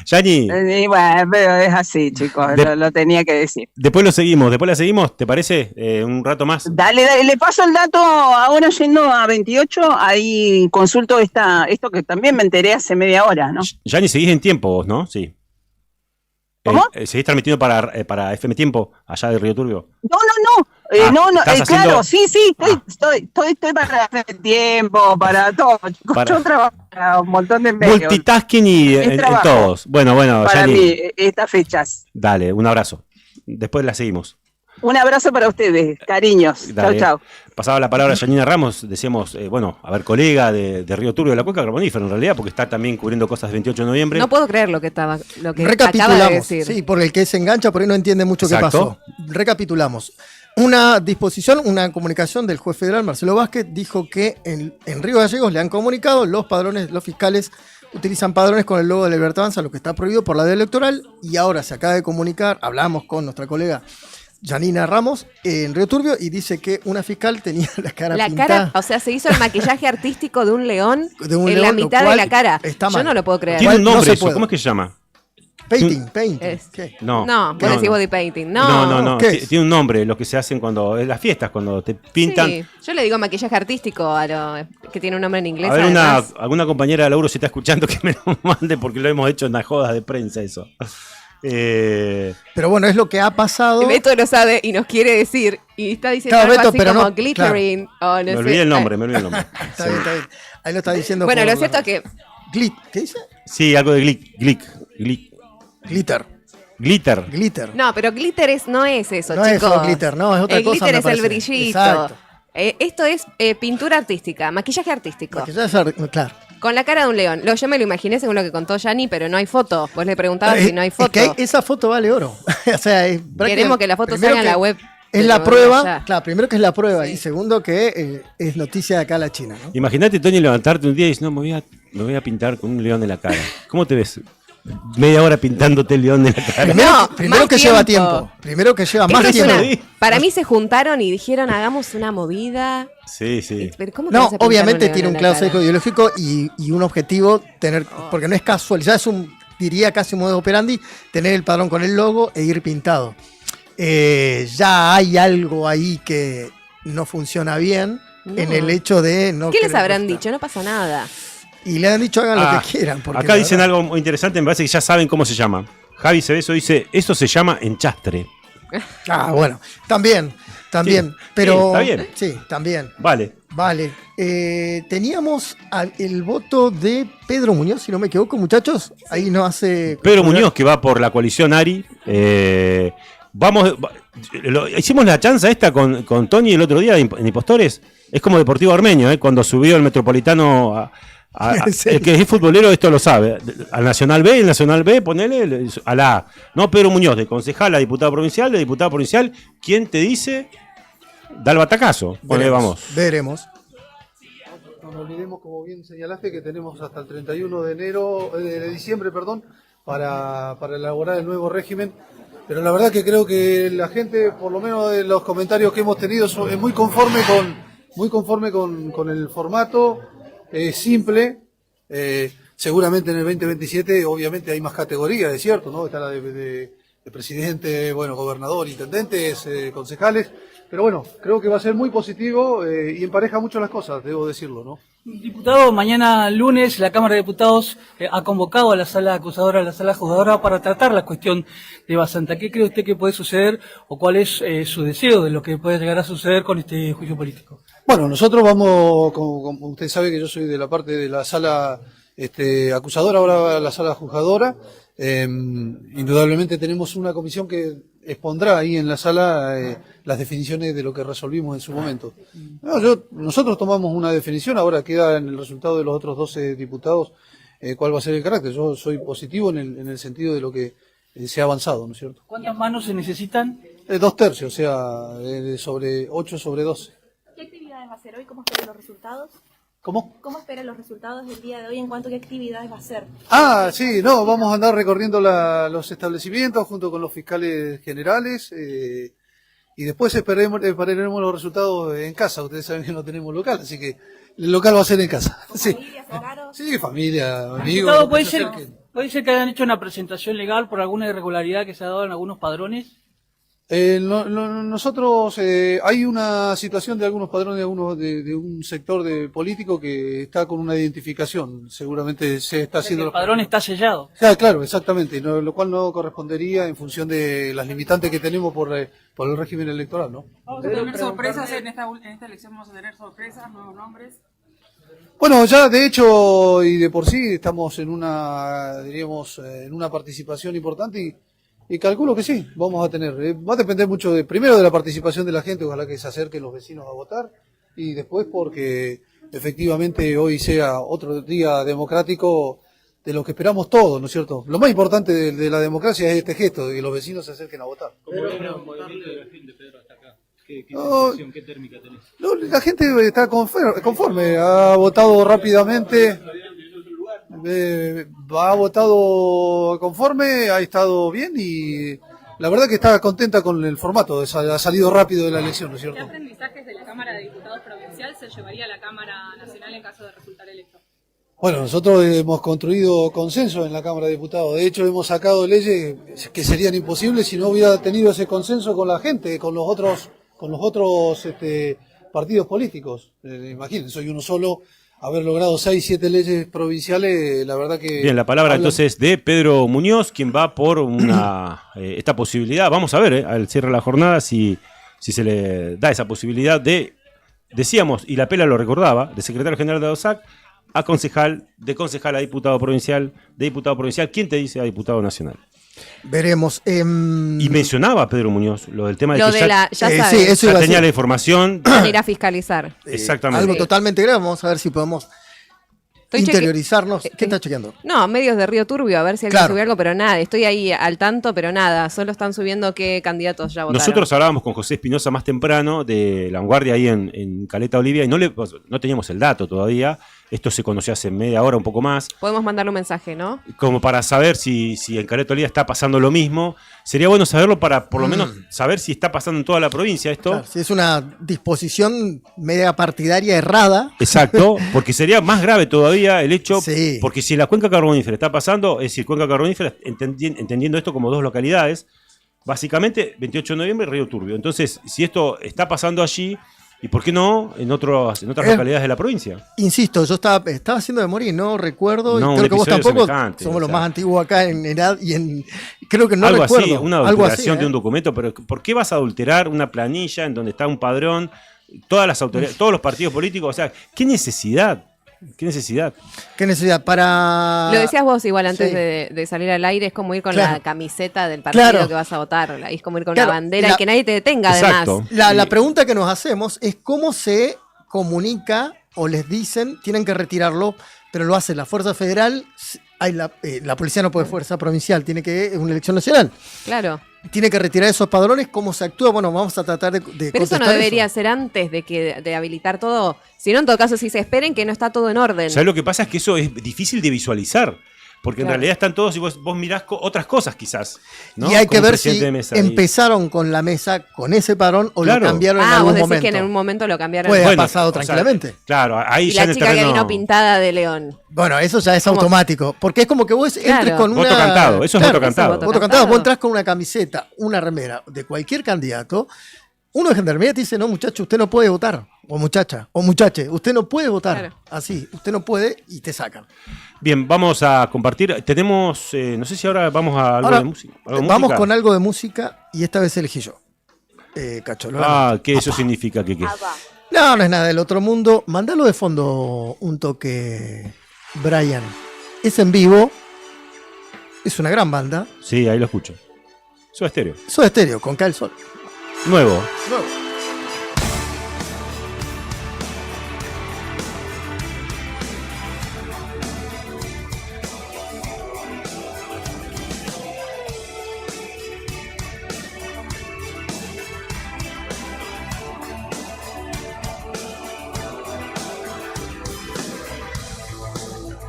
Speaker 2: Yani.
Speaker 6: Bueno, pero es así, chicos, lo tenía que decir.
Speaker 2: Después la seguimos, ¿te parece? Un rato más.
Speaker 6: Dale, le paso el dato ahora yendo a 28, ahí consulto esto que también me enteré hace media hora, ¿no?
Speaker 2: Yani, seguís en tiempo vos, ¿no? Sí.
Speaker 6: ¿Cómo?
Speaker 2: ¿Seguís transmitiendo para FM Tiempo allá de Río Turbio?
Speaker 6: No, claro, sí, estoy para FM Tiempo, para todo. Yo trabajo para un montón de medios.
Speaker 2: Multitasking y en todos. Bueno,
Speaker 6: para
Speaker 2: Yani,
Speaker 6: mí, estas fechas.
Speaker 2: Dale, un abrazo. Después la seguimos.
Speaker 6: Un abrazo para ustedes, cariños. Chau.
Speaker 2: Pasaba la palabra a Janina Ramos, decíamos, colega de Río Turbio, de la Cuenca Carbonífera en realidad, porque está también cubriendo cosas del 28 de noviembre.
Speaker 4: No puedo creer lo que acaba de decir.
Speaker 3: Sí, por el que se engancha, por ahí no entiende mucho qué pasó. Recapitulamos. Una disposición, una comunicación del juez federal Marcelo Vázquez dijo que en Río Gallegos le han comunicado los fiscales utilizan padrones con el logo de la Libertad Avanza, lo que está prohibido por la ley electoral, y ahora se acaba de comunicar, hablamos con nuestra colega Janina Ramos en Río Turbio y dice que una fiscal tenía la cara pintada.
Speaker 4: O sea, se hizo el maquillaje artístico de un león en la mitad de la cara.
Speaker 3: Yo
Speaker 4: no lo puedo creer.
Speaker 2: Tiene un nombre eso, ¿cómo es que se llama?
Speaker 3: Painting.
Speaker 4: ¿Qué? No, vos decís body painting.
Speaker 2: No. Tiene un nombre, lo que se hacen en las fiestas, cuando te pintan.
Speaker 4: Sí, yo le digo maquillaje artístico que tiene un nombre en inglés.
Speaker 2: A ver, alguna compañera de laburo se está escuchando que me lo mande porque lo hemos hecho en las jodas de prensa eso.
Speaker 3: Pero bueno, es lo que ha pasado.
Speaker 4: Beto lo sabe y nos quiere decir. Y está diciendo algo
Speaker 3: Beto,
Speaker 4: así
Speaker 3: pero
Speaker 4: como glittering.
Speaker 3: Claro.
Speaker 2: Me olvidé el nombre.
Speaker 3: Está bien. Ahí lo está diciendo.
Speaker 4: Bueno, lo cierto es que...
Speaker 3: ¿Qué dice?
Speaker 2: Sí, algo de
Speaker 3: Glitter.
Speaker 4: No, pero glitter no es eso, chicos.
Speaker 3: No es eso, glitter, no, es otra
Speaker 4: cosa.
Speaker 3: El
Speaker 4: glitter es el brillito.
Speaker 3: Exacto.
Speaker 4: Esto es pintura artística, maquillaje artístico.
Speaker 3: Claro.
Speaker 4: Con la cara de un león. Yo me lo imaginé según lo que contó Yani, pero no hay foto. Vos le preguntabas si no hay foto.
Speaker 3: Es que esa foto vale oro. O sea,
Speaker 4: queremos que la foto salga en la web.
Speaker 3: Es la
Speaker 4: Pero
Speaker 3: prueba,
Speaker 4: ya.
Speaker 3: claro, primero que es la prueba y segundo que es noticia de acá a la China, ¿no?
Speaker 2: Imagínate, Tony, levantarte un día y decir, no, me voy a pintar con un león en la cara. ¿Cómo te ves? Media hora pintándote el león en la cara.
Speaker 3: Primero
Speaker 4: más
Speaker 3: que lleva tiempo. Primero que lleva más
Speaker 4: Esto es
Speaker 3: tiempo.
Speaker 4: para mí se juntaron y dijeron, hagamos una movida.
Speaker 2: Sí, sí.
Speaker 4: Pero ¿cómo te
Speaker 3: No,
Speaker 4: vas a pintar
Speaker 3: obviamente
Speaker 4: león
Speaker 3: tiene
Speaker 4: en
Speaker 3: un
Speaker 4: la
Speaker 3: claro
Speaker 4: cara?
Speaker 3: sesgo ideológico y un objetivo tener, porque no es casual, ya es diría casi un modus operandi, tener el padrón con el logo e ir pintado. Ya hay algo ahí que no funciona bien en el hecho de no
Speaker 4: ¿Qué les
Speaker 3: querer
Speaker 4: habrán
Speaker 3: mostrar.
Speaker 4: dicho? No pasa nada.
Speaker 3: Y le han dicho hagan lo que quieran. Porque
Speaker 2: Acá
Speaker 3: la
Speaker 2: dicen
Speaker 3: verdad-
Speaker 2: algo muy interesante, me parece que ya saben cómo se llama. Javi Cebeso dice, eso se llama enchastre.
Speaker 3: Ah, bueno, también.
Speaker 2: Sí,
Speaker 3: Pero
Speaker 2: sí, está bien.
Speaker 3: Sí, también.
Speaker 2: Vale.
Speaker 3: Vale. Teníamos el voto de Pedro Muñoz, si no me equivoco, muchachos. Ahí nos hace.
Speaker 2: Pedro Muñoz, que va por la coalición ARI. Hicimos la chanza esta con Tony el otro día en Impostores. Es como Deportivo Armenio, cuando subió el Metropolitano el que es futbolero esto lo sabe. Al Nacional B, el Nacional B, ponele a la A. No, Pedro Muñoz, de concejal a diputado provincial, de diputado provincial. ¿Quién te dice? Da el batacazo. Ponele, vamos.
Speaker 3: Veremos.
Speaker 8: No nos olvidemos, como bien señalaste, que tenemos hasta el 31 de diciembre, para elaborar el nuevo régimen. Pero la verdad que creo que la gente, por lo menos de los comentarios que hemos tenido, es muy conforme con el formato, simple. Seguramente en el 2027, obviamente, hay más categorías, es cierto, ¿no? Está la de presidente, bueno, gobernador, intendentes, concejales. Pero bueno, creo que va a ser muy positivo y empareja mucho las cosas, debo decirlo, ¿no?
Speaker 9: Diputado, mañana lunes la Cámara de Diputados ha convocado a la sala acusadora, a la sala juzgadora para tratar la cuestión de Basanta. ¿Qué cree usted que puede suceder o cuál es su deseo de lo que puede llegar a suceder con este juicio político?
Speaker 8: Bueno, nosotros vamos, como usted sabe que yo soy de la parte de la sala acusadora, ahora la sala juzgadora. Indudablemente tenemos una comisión que expondrá ahí en la sala las definiciones de lo que resolvimos en su momento. Nosotros tomamos una definición, ahora queda en el resultado de los otros 12 diputados cuál va a ser el carácter. Yo soy positivo en el sentido de lo que se ha avanzado, ¿no es cierto?
Speaker 9: ¿Cuántas manos se necesitan?
Speaker 8: 2/3, o sea, sobre 8 sobre 12.
Speaker 22: ¿Qué actividades va a hacer hoy? ¿Cómo esperan los resultados?
Speaker 8: ¿Cómo?
Speaker 22: ¿Cómo esperan los resultados del día de hoy en cuanto a qué actividades va a hacer?
Speaker 8: Sí, no, vamos a andar recorriendo los establecimientos junto con los fiscales generales y después esperaremos los resultados en casa. Ustedes saben que no tenemos local, así que el local va a ser en casa. Sí, sí, familia, amigos.
Speaker 9: Diputado, ¿puede ser que hayan hecho una presentación legal por alguna irregularidad que se ha dado en algunos padrones?
Speaker 8: Nosotros hay una situación de algunos padrones de un sector político que está con una identificación, seguramente se está haciendo.
Speaker 9: El padrón está sellado.
Speaker 8: Claro, exactamente, lo cual no correspondería en función de las limitantes que tenemos por el régimen electoral, ¿no?
Speaker 23: ¿Vamos a tener sorpresas en esta elección? ¿Vamos a tener sorpresas, nuevos nombres?
Speaker 8: Bueno, ya de hecho y de por sí estamos en una participación importante y calculo que sí, vamos a tener. Va a depender mucho primero de la participación de la gente, ojalá que se acerquen los vecinos a votar, y después porque efectivamente hoy sea otro día democrático de lo que esperamos todos, ¿no es cierto? Lo más importante de la democracia es este gesto, que los vecinos se acerquen a votar.
Speaker 19: ¿Cómo viene el movimiento de la gente, Pedro, hasta acá? ¿Qué sensación, qué térmica tenés?
Speaker 8: La gente está conforme, ha votado rápidamente. Ha votado conforme, ha estado bien y la verdad que está contenta con el formato, ha salido rápido de la elección, ¿no es cierto?
Speaker 23: ¿Qué aprendizajes de la Cámara de Diputados Provincial se llevaría a la Cámara Nacional en caso de resultar electo?
Speaker 8: Bueno, nosotros hemos construido consenso en la Cámara de Diputados, de hecho hemos sacado leyes que serían imposibles si no hubiera tenido ese consenso con la gente, con los otros partidos políticos. Imagínense, soy uno solo. Haber logrado 6, 7 leyes provinciales, la verdad que...
Speaker 2: Bien, la palabra entonces de Pedro Muñoz, quien va por esta posibilidad. Vamos a ver al cierre de la jornada si se le da esa posibilidad decíamos, y la Pela lo recordaba, de secretario general de ADOSAC a concejal, de concejal a diputado provincial, de diputado provincial. ¿Quién te dice a diputado nacional?
Speaker 3: Veremos.
Speaker 2: Y mencionaba Pedro Muñoz lo del tema de
Speaker 4: Lo
Speaker 2: que
Speaker 4: de la- ya sabes.
Speaker 3: Sí, eso iba a
Speaker 2: tenía
Speaker 3: decir.
Speaker 2: la información.
Speaker 4: Van a ir a fiscalizar.
Speaker 2: Exactamente.
Speaker 3: Algo totalmente grave, vamos a ver si podemos interiorizarnos. ¿Qué estás chequeando?
Speaker 4: No, medios de Río Turbio, a ver si alguien
Speaker 3: Claro.
Speaker 4: subió algo, pero nada, estoy ahí al tanto, pero nada, solo están subiendo qué candidatos ya votaron.
Speaker 2: Nosotros hablábamos con José Espinosa más temprano de La Vanguardia ahí en Caleta Olivia y no teníamos el dato todavía. Esto se conoció hace media hora, un poco más.
Speaker 4: Podemos mandarle un mensaje, ¿no?
Speaker 2: Como para saber si en Caleta Olivia está pasando lo mismo. Sería bueno saberlo para por lo menos saber si está pasando en toda la provincia esto.
Speaker 3: Claro, si es una disposición media partidaria errada.
Speaker 2: Exacto, porque sería más grave todavía el hecho, porque si la cuenca carbonífera está pasando, es decir, cuenca carbonífera, entendiendo esto como dos localidades, básicamente 28 de noviembre y Río Turbio. Entonces, si esto está pasando allí, ¿y por qué no en otras localidades de la provincia?
Speaker 3: Insisto, yo estaba haciendo memoria y no recuerdo,
Speaker 2: No,
Speaker 3: y
Speaker 2: un
Speaker 3: creo que vos
Speaker 2: episodio
Speaker 3: tampoco,
Speaker 2: semejante,
Speaker 3: somos
Speaker 2: o
Speaker 3: los
Speaker 2: sea.
Speaker 3: más antiguos acá en edad y creo que no
Speaker 2: Algo
Speaker 3: recuerdo.
Speaker 2: así, una
Speaker 3: Algo
Speaker 2: adulteración
Speaker 3: así,
Speaker 2: de un documento, pero ¿por qué vas a adulterar una planilla en donde está un padrón, todas las autoridades, todos los partidos políticos? O sea, ¿qué necesidad? ¿Qué necesidad?
Speaker 3: ¿Qué necesidad? Para...
Speaker 4: Lo decías vos igual antes
Speaker 3: Sí.
Speaker 4: de salir al aire, es como ir con
Speaker 3: Claro.
Speaker 4: la camiseta del partido
Speaker 3: Claro.
Speaker 4: que vas a votar, es como ir con
Speaker 3: Claro,
Speaker 4: la bandera
Speaker 3: la-
Speaker 4: y que nadie te detenga además.
Speaker 3: La pregunta que nos hacemos es cómo se comunica o les dicen tienen que retirarlo, pero lo hace la Fuerza Federal, la policía no puede fuerza provincial, es una elección nacional.
Speaker 4: Claro.
Speaker 3: Tiene que retirar esos padrones, ¿cómo se actúa? Bueno, vamos a tratar de
Speaker 4: Pero eso no
Speaker 3: contestar
Speaker 4: debería ser antes de habilitar todo. Si no, en todo caso, si se esperen que no está todo en orden.
Speaker 2: ¿Sabes lo que pasa? Es que eso es difícil de visualizar. Porque
Speaker 4: Claro.
Speaker 2: en realidad están todos y vos mirás otras cosas quizás. ¿no?
Speaker 3: Y hay
Speaker 2: Como
Speaker 3: que
Speaker 2: un
Speaker 3: ver
Speaker 2: presidente
Speaker 3: si
Speaker 2: de mesa.
Speaker 3: empezaron con la mesa, con ese padrón, o
Speaker 2: Claro.
Speaker 3: lo cambiaron en
Speaker 4: Ah,
Speaker 3: algún
Speaker 4: vos decís
Speaker 3: momento.
Speaker 4: que en un momento lo cambiaron.
Speaker 3: Puede haber
Speaker 2: Bueno,
Speaker 3: pasado
Speaker 2: o sea,
Speaker 3: tranquilamente.
Speaker 2: Claro, ahí
Speaker 4: Y
Speaker 2: ya
Speaker 4: la
Speaker 2: en el
Speaker 4: chica que
Speaker 2: terreno.
Speaker 4: vino pintada de león.
Speaker 3: Bueno, eso ya es
Speaker 4: ¿Cómo?
Speaker 3: automático. Porque es como que vos entres
Speaker 4: Claro.
Speaker 3: con una.
Speaker 2: Voto cantado, eso es voto cantado.
Speaker 3: Voto cantado. Vos entras con una camiseta, una remera de cualquier candidato. Uno de gendarmería te dice: no, muchacho, usted no puede votar. O muchacha, o muchache, usted no puede votar.
Speaker 4: Claro.
Speaker 3: Así, usted no puede y te sacan.
Speaker 2: Bien, vamos a compartir. Tenemos, no sé si ahora vamos a algo
Speaker 3: Ahora,
Speaker 2: de música. ¿Algo de
Speaker 3: vamos
Speaker 2: música?
Speaker 3: con algo de música y esta vez elegí yo. Cacho, lo lamento.
Speaker 2: ¿Qué eso significa? ¿Qué?
Speaker 3: No, no es nada del otro mundo. Mandalo de fondo un toque, Brian. Es en vivo. Es una gran banda.
Speaker 2: Sí, ahí lo escucho. Soda Stereo.
Speaker 3: Soda Stereo, con Cae el Sol.
Speaker 2: Nuevo.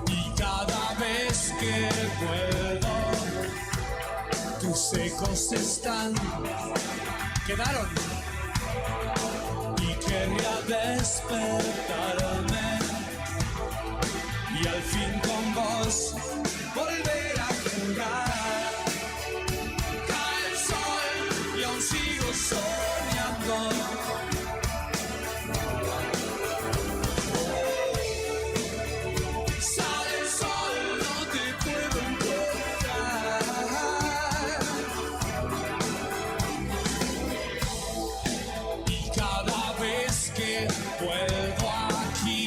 Speaker 17: Y cada vez que vuelvo, tus ecos quedaron. Y querría despertarme y al fin con vos volver a jugar. Cae el sol y aún sigo soñando. Sale el sol, no te puedo encontrar. Y cada vez que vuelvo aquí,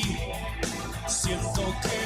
Speaker 17: siento que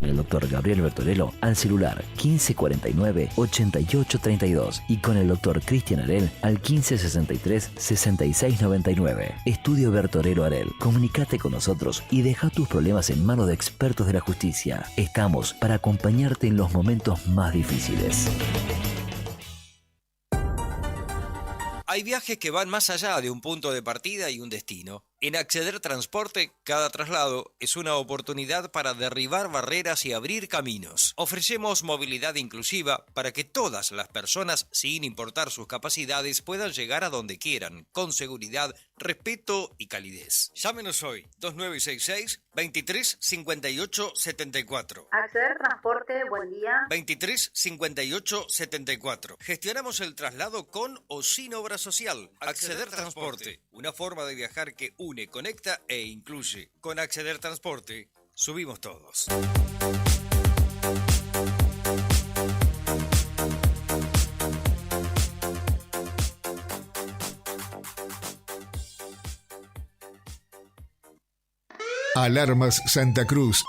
Speaker 10: el doctor Gabriel Bertorello al celular 1549-8832 y con el doctor Cristian Arel al 1563-6699. Estudio Bertorello Arel. Comunicate con nosotros y deja tus problemas en manos de expertos de la justicia. Estamos para acompañarte en los momentos más difíciles.
Speaker 11: Hay viajes que van más allá de un punto de partida y un destino. En Acceder Transporte, cada traslado es una oportunidad para derribar barreras y abrir caminos. Ofrecemos movilidad inclusiva para que todas las personas, sin importar sus capacidades, puedan llegar a donde quieran, con seguridad, respeto y calidez. Llámenos hoy, 2966-235874.
Speaker 15: Acceder Transporte, buen día.
Speaker 11: 235874. Gestionamos el traslado con o sin obra social. Acceder Transporte, una forma de viajar que une, conecta e incluye. Con Acceder Transporte, subimos todos.
Speaker 24: Alarmas Santa Cruz.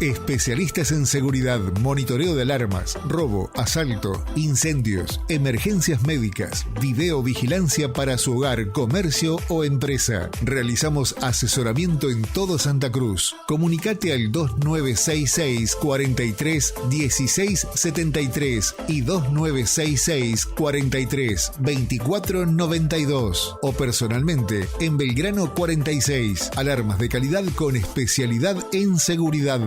Speaker 24: Especialistas en seguridad, monitoreo de alarmas, robo, asalto, incendios, emergencias médicas, videovigilancia para su hogar, comercio o empresa. Realizamos asesoramiento en todo Santa Cruz. Comunicate al 2966 43 16 73 y 2966 43 24 92 o personalmente en Belgrano 46. Alarmas de calidad con especialidad en seguridad.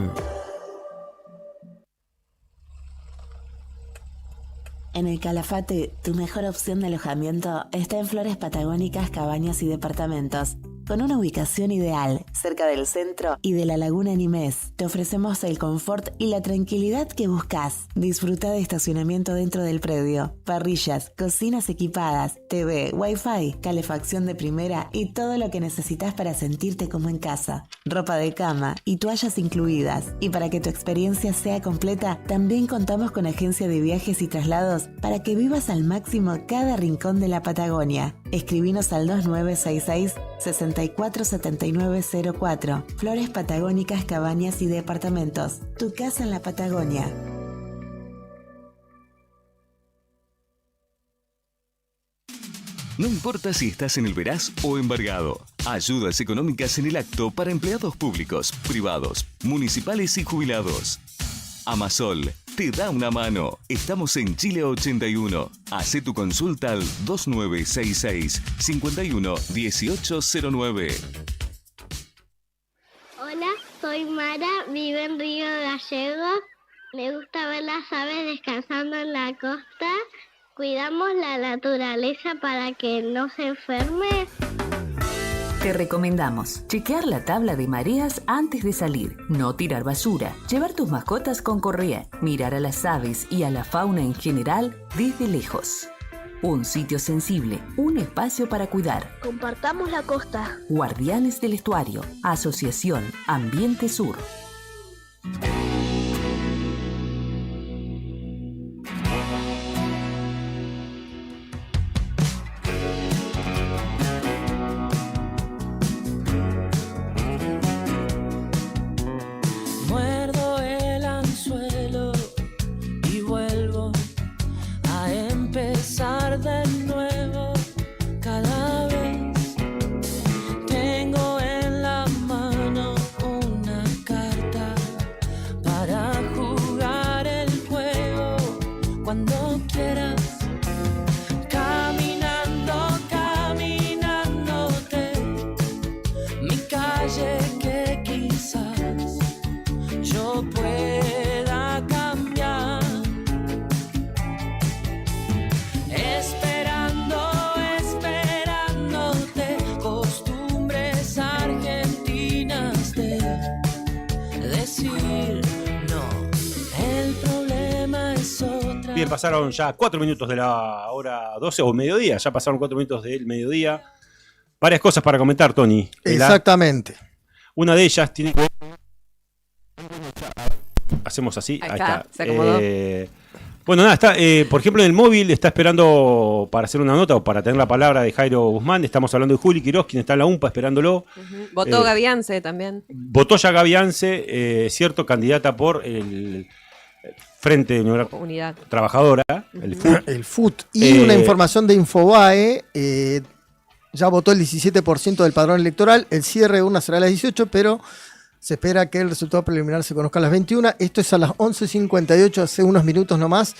Speaker 25: En el Calafate, tu mejor opción de alojamiento está en Flores Patagónicas, Cabañas y Departamentos. Con una ubicación ideal, cerca del centro y de la laguna Nimes, te ofrecemos el confort y la tranquilidad que buscas. Disfruta de estacionamiento dentro del predio, parrillas, cocinas equipadas, TV, Wi-Fi, calefacción de primera y todo lo que necesitas para sentirte como en casa. Ropa de cama y toallas incluidas. Y para que tu experiencia sea completa, también contamos con agencia de viajes y traslados para que vivas al máximo cada rincón de la Patagonia. Escribinos al 2966 647904. Flores Patagónicas, Cabañas y Departamentos. Tu casa en la Patagonia.
Speaker 1: No importa si estás en el Veraz o embargado. Ayudas económicas en el acto para empleados públicos, privados, municipales y jubilados. Amasol te da una mano. Estamos en Chile 81. Hacé tu consulta al 2966 51 1809.
Speaker 26: Hola, soy Mara, vivo en Río Gallegos. Me gusta ver las aves descansando en la costa. Cuidamos la naturaleza para que no se enferme.
Speaker 27: Te recomendamos chequear la tabla de mareas antes de salir, no tirar basura, llevar tus mascotas con correa, mirar a las aves y a la fauna en general desde lejos. Un sitio sensible, un espacio para cuidar.
Speaker 26: Compartamos la costa.
Speaker 27: Guardianes del Estuario, Asociación Ambiente Sur.
Speaker 2: Bien, pasaron ya 4 minutos de la hora 12 o mediodía, ya pasaron 4 minutos del mediodía. Varias cosas para comentar, Tony.
Speaker 3: Exactamente.
Speaker 2: Una de ellas tiene que ver... hacemos así.
Speaker 4: Ahí está, se acomodó.
Speaker 2: Bueno, nada, está, por ejemplo, en el móvil está esperando para hacer una nota o para tener la palabra de Jairo Guzmán. Estamos hablando de Juli Quiroz, quien está en la UMPA esperándolo.
Speaker 4: Votó Gaviance también.
Speaker 2: Votó ya Gaviance, cierto, candidata por el Frente de
Speaker 4: Unidad
Speaker 2: Trabajadora, el FUT.
Speaker 3: El FUT. Y una información de Infobae, ya votó el 17% del padrón electoral, el cierre de una será a las 18, pero se espera que el resultado preliminar se conozca a las 21. Esto es a las 11:58, hace unos minutos nomás.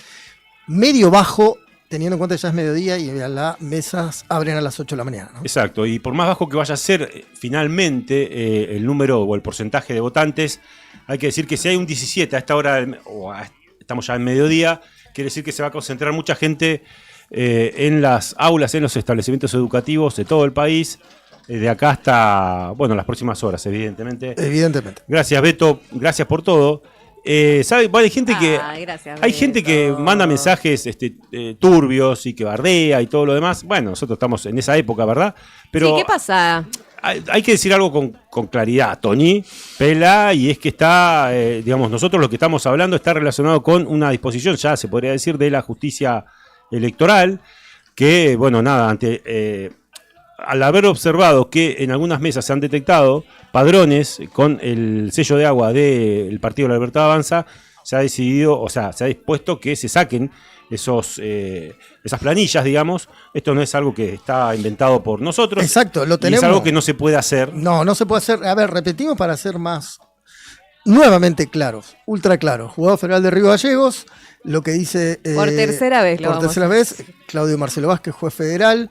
Speaker 3: Medio bajo, teniendo en cuenta que ya es mediodía y las mesas abren a las 8 de la mañana, ¿no?
Speaker 2: Exacto, y por más bajo que vaya a ser finalmente el número o el porcentaje de votantes, hay que decir que si hay un 17 a esta hora, estamos ya en mediodía, quiere decir que se va a concentrar mucha gente en las aulas, en los establecimientos educativos de todo el país, de acá hasta, bueno, las próximas horas, evidentemente.
Speaker 3: Evidentemente.
Speaker 2: Gracias, Beto, gracias por todo. ¿Sabe? Bueno, hay gente que
Speaker 4: gracias,
Speaker 2: hay gente que manda mensajes turbios y que bardea y todo lo demás. Bueno, nosotros estamos en esa época, ¿verdad? Pero
Speaker 4: sí, ¿qué pasa?
Speaker 2: Hay que decir algo con claridad, Tony, Pela, y es que está, digamos, nosotros lo que estamos hablando está relacionado con una disposición, ya se podría decir, de la justicia electoral, que, bueno, nada, al haber observado que en algunas mesas se han detectado padrones con el sello de agua del Partido de la Libertad Avanza, se ha decidido, o sea, se ha dispuesto que se saquen esas planillas, digamos. Esto no es algo que está inventado por nosotros.
Speaker 3: Exacto, lo tenemos.
Speaker 2: Y es algo que no se puede hacer.
Speaker 3: No se puede hacer. A ver, repetimos para ser más nuevamente claros, ultra claros. Juzgado Federal de Río Gallegos, lo que dice...
Speaker 4: por tercera vez
Speaker 3: Por tercera vez, Claudio Marcelo Vázquez, juez federal,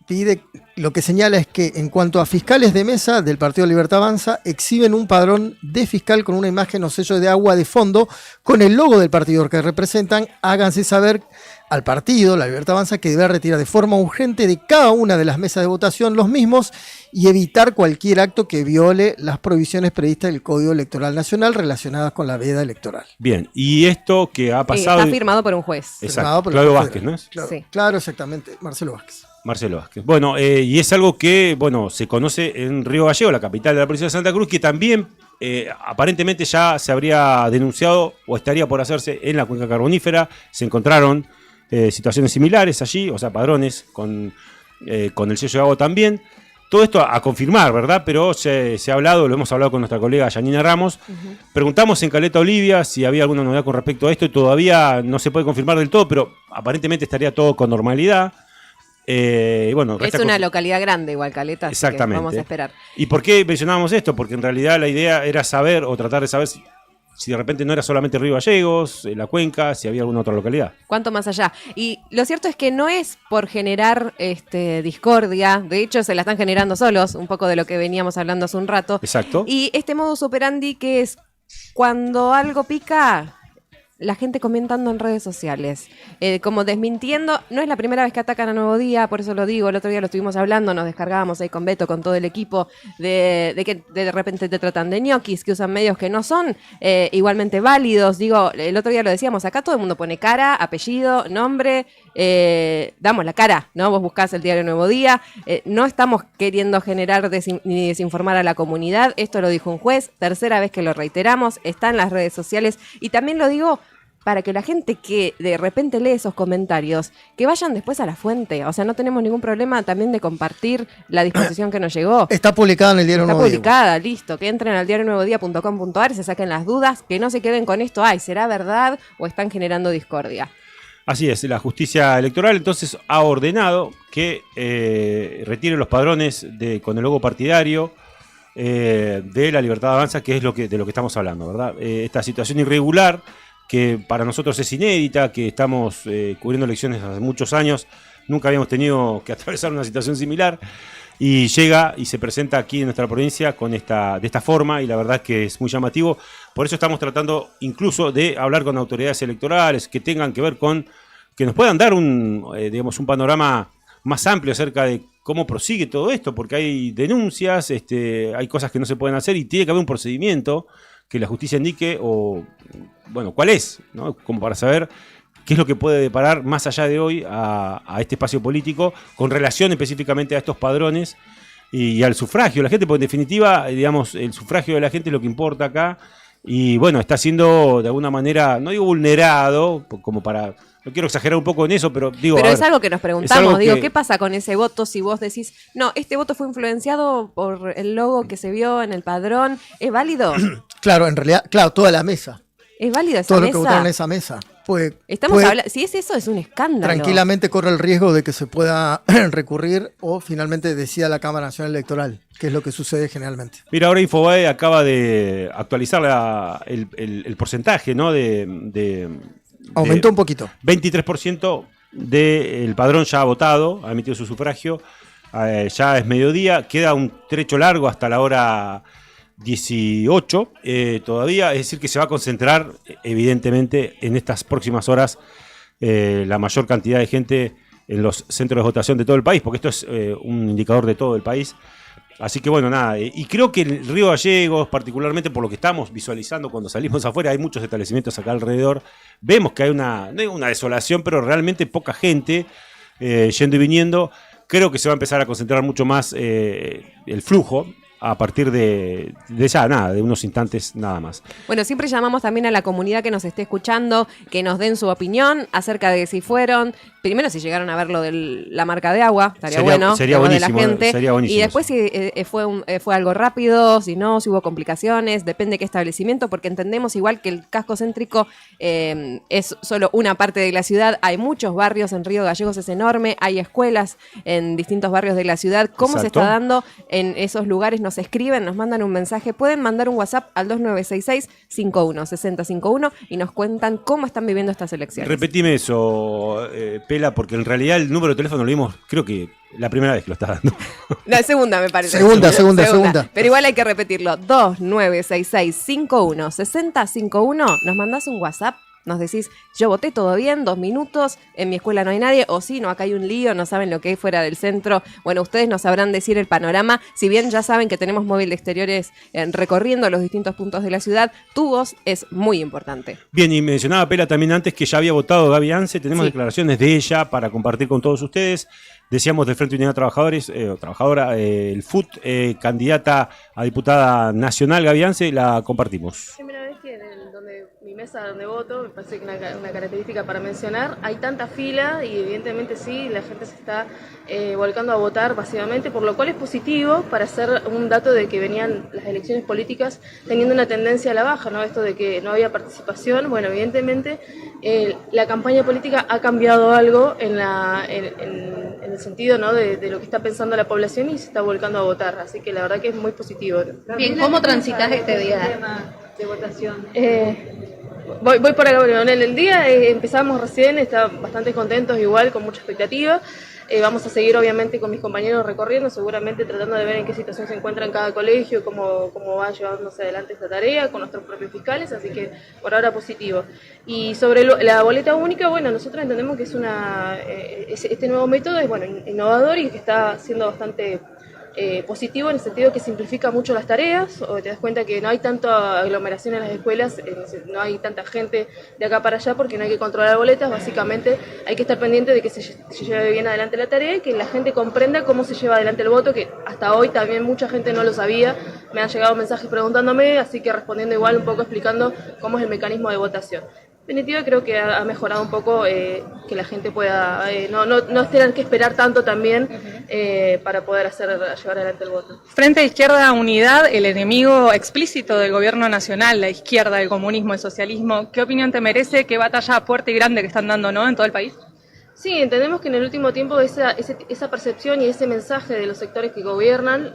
Speaker 3: pide, lo que señala es que en cuanto a fiscales de mesa del Partido de Libertad Avanza, exhiben un padrón de fiscal con una imagen o sello de agua de fondo con el logo del partido que representan. Háganse saber al partido, la Libertad Avanza, que debe retirar de forma urgente de cada una de las mesas de votación los mismos y evitar cualquier acto que viole las prohibiciones previstas del Código Electoral Nacional relacionadas con la veda electoral.
Speaker 2: Bien, y esto que ha pasado...
Speaker 4: Está firmado por un juez.
Speaker 2: Exacto, Claudio Vázquez, ¿no es?
Speaker 3: Claro,
Speaker 4: sí.
Speaker 3: Claro, exactamente, Marcelo Vázquez.
Speaker 2: Marcelo Vázquez. Bueno, y es algo que, bueno, se conoce en Río Gallegos, la capital de la provincia de Santa Cruz, que también aparentemente ya se habría denunciado o estaría por hacerse en la cuenca carbonífera. Se encontraron situaciones similares allí, o sea, padrones con el sello de agua también. Todo esto a confirmar, ¿verdad? Pero se ha hablado, lo hemos hablado con nuestra colega Yanina Ramos. Preguntamos en Caleta Olivia si había alguna novedad con respecto a esto y todavía no se puede confirmar del todo, pero aparentemente estaría todo con normalidad. Bueno,
Speaker 4: es una localidad grande igual, Caleta,
Speaker 2: exactamente.
Speaker 4: Así que vamos a esperar.
Speaker 2: ¿Y por qué mencionábamos esto? Porque en realidad la idea era saber o tratar de saber si de repente no era solamente Río Gallegos, la cuenca, si había alguna otra localidad.
Speaker 4: ¿Cuánto más allá? Y lo cierto es que no es por generar discordia, de hecho se la están generando solos, un poco de lo que veníamos hablando hace un rato.
Speaker 2: Exacto.
Speaker 4: Y este modus operandi que es cuando algo pica... La gente comentando en redes sociales, como desmintiendo, no es la primera vez que atacan a Nuevo Día, por eso lo digo, el otro día lo estuvimos hablando, nos descargábamos ahí con Beto, con todo el equipo, de que de repente te tratan de ñoquis, que usan medios que no son igualmente válidos. Digo, el otro día lo decíamos, acá todo el mundo pone cara, apellido, nombre, damos la cara, ¿no? Vos buscás el diario Nuevo Día, no estamos queriendo generar ni desinformar a la comunidad, esto lo dijo un juez, tercera vez que lo reiteramos, está en las redes sociales, y también lo digo para que la gente que de repente lee esos comentarios, que vayan después a la fuente. O sea, no tenemos ningún problema también de compartir la disposición que nos llegó.
Speaker 3: Está publicada en el diario Nuevo Día.
Speaker 4: Está publicada, listo. Que entren al diarionuevodía.com.ar, se saquen las dudas, que no se queden con esto, ay, ¿será verdad o están generando discordia?
Speaker 2: Así es, la justicia electoral entonces ha ordenado que retire los padrones con el logo partidario de la Libertad Avanza, que es de lo que estamos hablando, ¿verdad? Esta situación irregular que para nosotros es inédita, que estamos cubriendo elecciones hace muchos años, nunca habíamos tenido que atravesar una situación similar, y llega y se presenta aquí en nuestra provincia de esta forma, y la verdad es que es muy llamativo. Por eso estamos tratando incluso de hablar con autoridades electorales que tengan que ver que nos puedan dar un panorama más amplio acerca de cómo prosigue todo esto, porque hay denuncias, hay cosas que no se pueden hacer y tiene que haber un procedimiento que la justicia indique, o bueno, cuál es, ¿no? Como para saber qué es lo que puede deparar más allá de hoy a este espacio político con relación específicamente a estos padrones y al sufragio de la gente, porque en definitiva, digamos, el sufragio de la gente es lo que importa acá, y bueno, está siendo de alguna manera, no digo vulnerado, como para, no quiero exagerar un poco en eso, pero digo...
Speaker 4: Pero
Speaker 2: a
Speaker 4: es
Speaker 2: ver,
Speaker 4: algo que nos
Speaker 2: es
Speaker 4: preguntamos,
Speaker 2: algo
Speaker 4: digo,
Speaker 2: que-
Speaker 4: ¿qué pasa con ese voto si vos decís, no, este voto fue influenciado por el logo que se vio en el padrón? ¿Es válido?
Speaker 3: Claro, en realidad, claro, toda la mesa.
Speaker 4: ¿Es válido esa
Speaker 3: Todo lo que votaron en
Speaker 4: mesa?
Speaker 3: esa mesa. Pues,
Speaker 4: Estamos hablando, si es eso, es un escándalo.
Speaker 3: tranquilamente corre el riesgo de que se pueda recurrir o finalmente decida la Cámara Nacional Electoral, que es lo que sucede generalmente.
Speaker 2: Mira, ahora Infobae acaba de actualizar el porcentaje, ¿no?
Speaker 3: Aumentó un poquito.
Speaker 2: 23% del padrón ya ha votado, ha emitido su sufragio. Ya es mediodía, queda un trecho largo hasta la hora 18 todavía, es decir que se va a concentrar evidentemente en estas próximas horas la mayor cantidad de gente en los centros de votación de todo el país, porque esto es un indicador de todo el país. Así que bueno, nada, y creo que en Río Gallegos, particularmente por lo que estamos visualizando cuando salimos afuera, hay muchos establecimientos acá alrededor, vemos que hay no hay una desolación, pero realmente poca gente yendo y viniendo. Creo que se va a empezar a concentrar mucho más el flujo a partir de ya nada, de unos instantes nada más.
Speaker 4: Bueno, siempre llamamos también a la comunidad que nos esté escuchando, que nos den su opinión acerca de si fueron, primero si llegaron a ver lo de la marca de agua, estaría bueno,
Speaker 2: sería
Speaker 4: de la
Speaker 2: buenísimo,
Speaker 4: gente,
Speaker 2: sería buenísimo
Speaker 4: y después si fue algo rápido, si no, si hubo complicaciones, depende de qué establecimiento, porque entendemos igual que el casco céntrico es solo una parte de la ciudad, hay muchos barrios en Río Gallegos, es enorme, hay escuelas en distintos barrios de la ciudad, ¿cómo se
Speaker 2: Exacto.
Speaker 4: está dando en esos lugares? Nos escriben, nos mandan un mensaje, pueden mandar un WhatsApp al 2966-516051 y nos cuentan cómo están viviendo estas elecciones.
Speaker 2: Repetime eso, Pela, porque en realidad el número de teléfono lo vimos, creo que la primera vez que lo estás dando.
Speaker 4: La segunda me parece.
Speaker 3: Segunda.
Speaker 4: Pero igual hay que repetirlo. 2966-516051. Nos mandás un WhatsApp. Nos decís, yo voté, todo bien, 2 minutos, en mi escuela no hay nadie, o sí, no, acá hay un lío, no saben lo que hay fuera del centro. Bueno, ustedes nos sabrán decir el panorama, si bien ya saben que tenemos móvil de exteriores recorriendo los distintos puntos de la ciudad, tu voz es muy importante.
Speaker 2: Bien, y mencionaba Pela también antes que ya había votado Gaby Ance, tenemos
Speaker 4: Sí.
Speaker 2: declaraciones de ella para compartir con todos ustedes. Decíamos del Frente Unidad de Trabajadores, o trabajadora, el FUT, candidata a diputada nacional, Gaby Ance, la compartimos.
Speaker 12: Primera vez que donde mi mesa donde voto, me parece que una característica para mencionar, hay tanta fila y evidentemente sí, la gente se está volcando a votar masivamente, por lo cual es positivo para hacer un dato de que venían las elecciones políticas teniendo una tendencia a la baja, ¿no? Esto de que no había participación, bueno, evidentemente la campaña política ha cambiado algo en el sentido, ¿no? de lo que está pensando la población y se está volcando a votar, así que la verdad que es muy positivo.
Speaker 15: Bien, ¿cómo transitas este día?
Speaker 12: De votación. Voy por acá, bueno, en el día empezamos recién, están bastante contentos igual, con mucha expectativa. Vamos a seguir obviamente con mis compañeros recorriendo, seguramente tratando de ver en qué situación se encuentra en cada colegio, cómo va llevándose adelante esta tarea con nuestros propios fiscales, así que por ahora positivo. Y sobre la boleta única, bueno, nosotros entendemos que es este nuevo método es bueno, innovador y que está siendo bastante positivo en el sentido que simplifica mucho las tareas, o te das cuenta que no hay tanta aglomeración en las escuelas, no hay tanta gente de acá para allá porque no hay que controlar boletas, básicamente hay que estar pendiente de que se lleve bien adelante la tarea y que la gente comprenda cómo se lleva adelante el voto, que hasta hoy también mucha gente no lo sabía, me han llegado mensajes preguntándome, así que respondiendo igual un poco explicando cómo es el mecanismo de votación. En definitiva creo que ha mejorado un poco que la gente pueda no tener que esperar tanto también para poder llevar adelante el voto.
Speaker 23: Frente a Izquierda Unidad, el enemigo explícito del gobierno nacional, la izquierda, el comunismo, el socialismo, ¿qué opinión te merece? ¿Qué batalla fuerte y grande que están dando, ¿no?, en todo el país?
Speaker 12: Sí, entendemos que en el último tiempo esa percepción y ese mensaje de los sectores que gobiernan,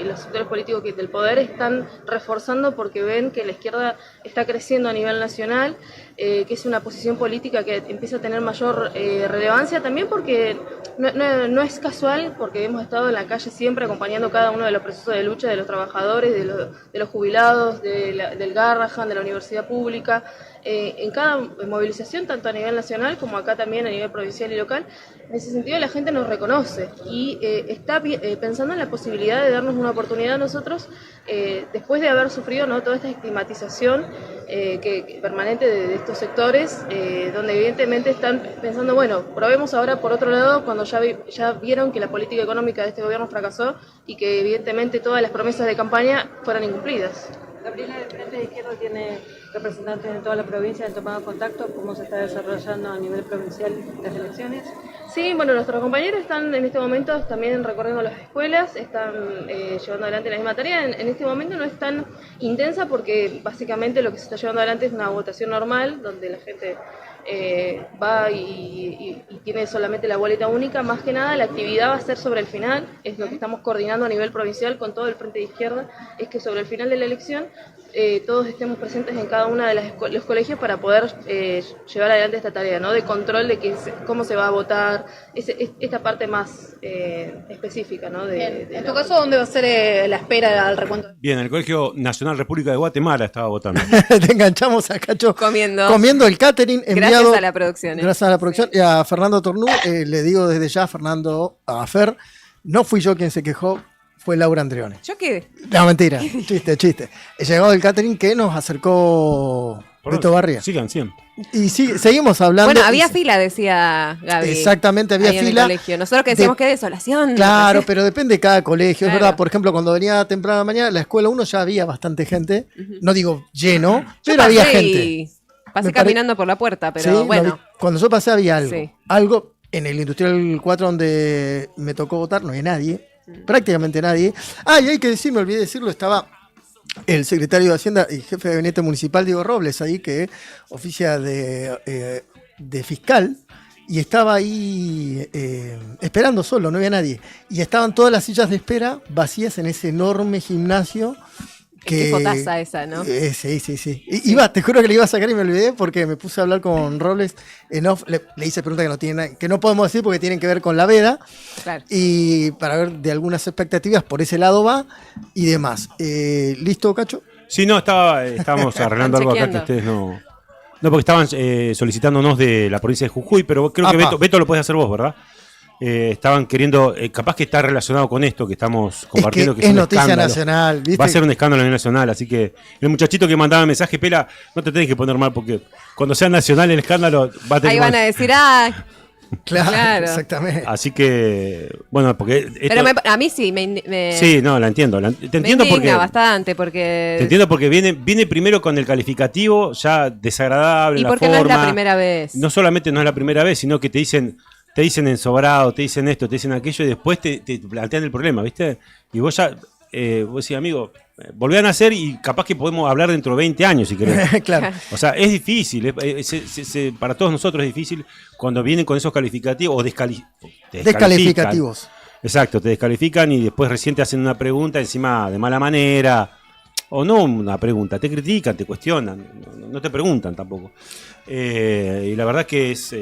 Speaker 12: los sectores políticos del poder, están reforzando porque ven que la izquierda está creciendo a nivel nacional, que es una posición política que empieza a tener mayor relevancia, también porque no es casual, porque hemos estado en la calle siempre acompañando cada uno de los procesos de lucha de los trabajadores, de los jubilados, del Garrahan, de la universidad pública, en cada movilización, tanto a nivel nacional como acá también a nivel provincial y local. En ese sentido la gente nos reconoce y está pensando en la posibilidad de darnos una oportunidad a nosotros, después de haber sufrido, ¿no?, toda esta estigmatización permanente de estos sectores, donde evidentemente están pensando, bueno, probemos ahora por otro lado, cuando ya vieron que la política económica de este gobierno fracasó y que evidentemente todas las promesas de campaña fueran incumplidas.
Speaker 5: Gabriela, el Frente de Izquierda tiene representantes en toda la provincia, han tomado contacto, ¿cómo se está desarrollando a nivel provincial las elecciones?
Speaker 12: Sí, bueno, nuestros compañeros están en este momento también recorriendo las escuelas, están llevando adelante la misma tarea. En este momento no es tan intensa porque básicamente lo que se está llevando adelante es una votación normal, donde la gente va y tiene solamente la boleta única. Más que nada la actividad va a ser sobre el final, es lo que estamos coordinando a nivel provincial con todo el Frente de Izquierda, es que sobre el final de la elección todos estemos presentes en cada una de los colegios para poder llevar adelante esta tarea, ¿no? De control de cómo se va a votar, esta parte más específica, ¿no?
Speaker 15: En tu caso, ¿dónde va a ser la espera al recuento?
Speaker 2: Bien, el Colegio Nacional República de Guatemala estaba votando.
Speaker 3: Te enganchamos a Cacho comiendo el catering enviado.
Speaker 4: Gracias a la producción.
Speaker 3: Gracias a la producción. Y a Fernando Tornú, le digo desde ya, Fernando, a Fer, no fui yo quien se quejó, fue Laura Andreone.
Speaker 4: ¿Yo qué?
Speaker 3: No, mentira, chiste. He llegado el catering que nos acercó Beto Barría.
Speaker 2: Sigan.
Speaker 3: Y seguimos hablando.
Speaker 4: Bueno, había fila, decía Gaby.
Speaker 3: Exactamente, había
Speaker 4: ahí en
Speaker 3: fila.
Speaker 4: el colegio. Nosotros que decíamos que desolación.
Speaker 3: Claro, pero depende de cada colegio.
Speaker 4: Claro.
Speaker 3: Es verdad, por ejemplo, cuando venía temprano a la mañana, la escuela 1 ya había bastante gente. No digo lleno, pero había gente.
Speaker 4: Pasé caminando por la puerta, pero
Speaker 3: sí,
Speaker 4: bueno.
Speaker 3: Cuando yo pasé había algo.
Speaker 4: Sí.
Speaker 3: Algo en el Industrial 4 donde me tocó votar, no había nadie. Prácticamente nadie. Y hay que decir, me olvidé decirlo, estaba el secretario de Hacienda y jefe de gabinete municipal, Diego Robles, ahí que oficia de fiscal, y estaba ahí esperando solo, no había nadie. Y estaban todas las sillas de espera vacías en ese enorme gimnasio.
Speaker 4: Qué fotaza esa, ¿no?
Speaker 3: Sí. Te juro que le iba a sacar y me olvidé porque me puse a hablar con Robles en off. Le hice preguntas que no podemos decir porque tienen que ver con la veda. Claro. Y para ver de algunas expectativas por ese lado va y demás. ¿Listo, Cacho?
Speaker 2: Sí, no, estábamos arreglando algo acá que ustedes no... No, porque estaban solicitándonos de la provincia de Jujuy, pero creo que Beto lo puedes hacer vos, ¿verdad? Estaban queriendo, capaz que está relacionado con esto que estamos compartiendo, que
Speaker 3: es noticia nacional, ¿viste?
Speaker 2: Va a ser un escándalo a nivel nacional, así que el muchachito que mandaba mensaje, Pela, no te tenés que poner mal porque cuando sea nacional el escándalo va a tener...
Speaker 4: Ahí van a decir, claro.
Speaker 3: Exactamente.
Speaker 2: Así que, bueno, porque...
Speaker 4: Pero a mí sí,
Speaker 2: Sí, no, la entiendo. Te entiendo porque...
Speaker 4: bastante, porque...
Speaker 2: Te entiendo porque viene primero con el calificativo ya desagradable,
Speaker 4: y porque no es la primera vez.
Speaker 2: No solamente no es la primera vez, sino que te dicen ensobrado, te dicen esto, te dicen aquello y después te plantean el problema, ¿viste? Y vos ya, vos decís, amigo, volví a nacer y capaz que podemos hablar dentro de 20 años si querés.
Speaker 3: Claro.
Speaker 2: O sea, es difícil, para todos nosotros es difícil cuando vienen con esos calificativos o
Speaker 3: descalificativos.
Speaker 2: Exacto, te descalifican y después recién te hacen una pregunta encima de mala manera. O no una pregunta, te critican, te cuestionan, no te preguntan tampoco. Y la verdad que es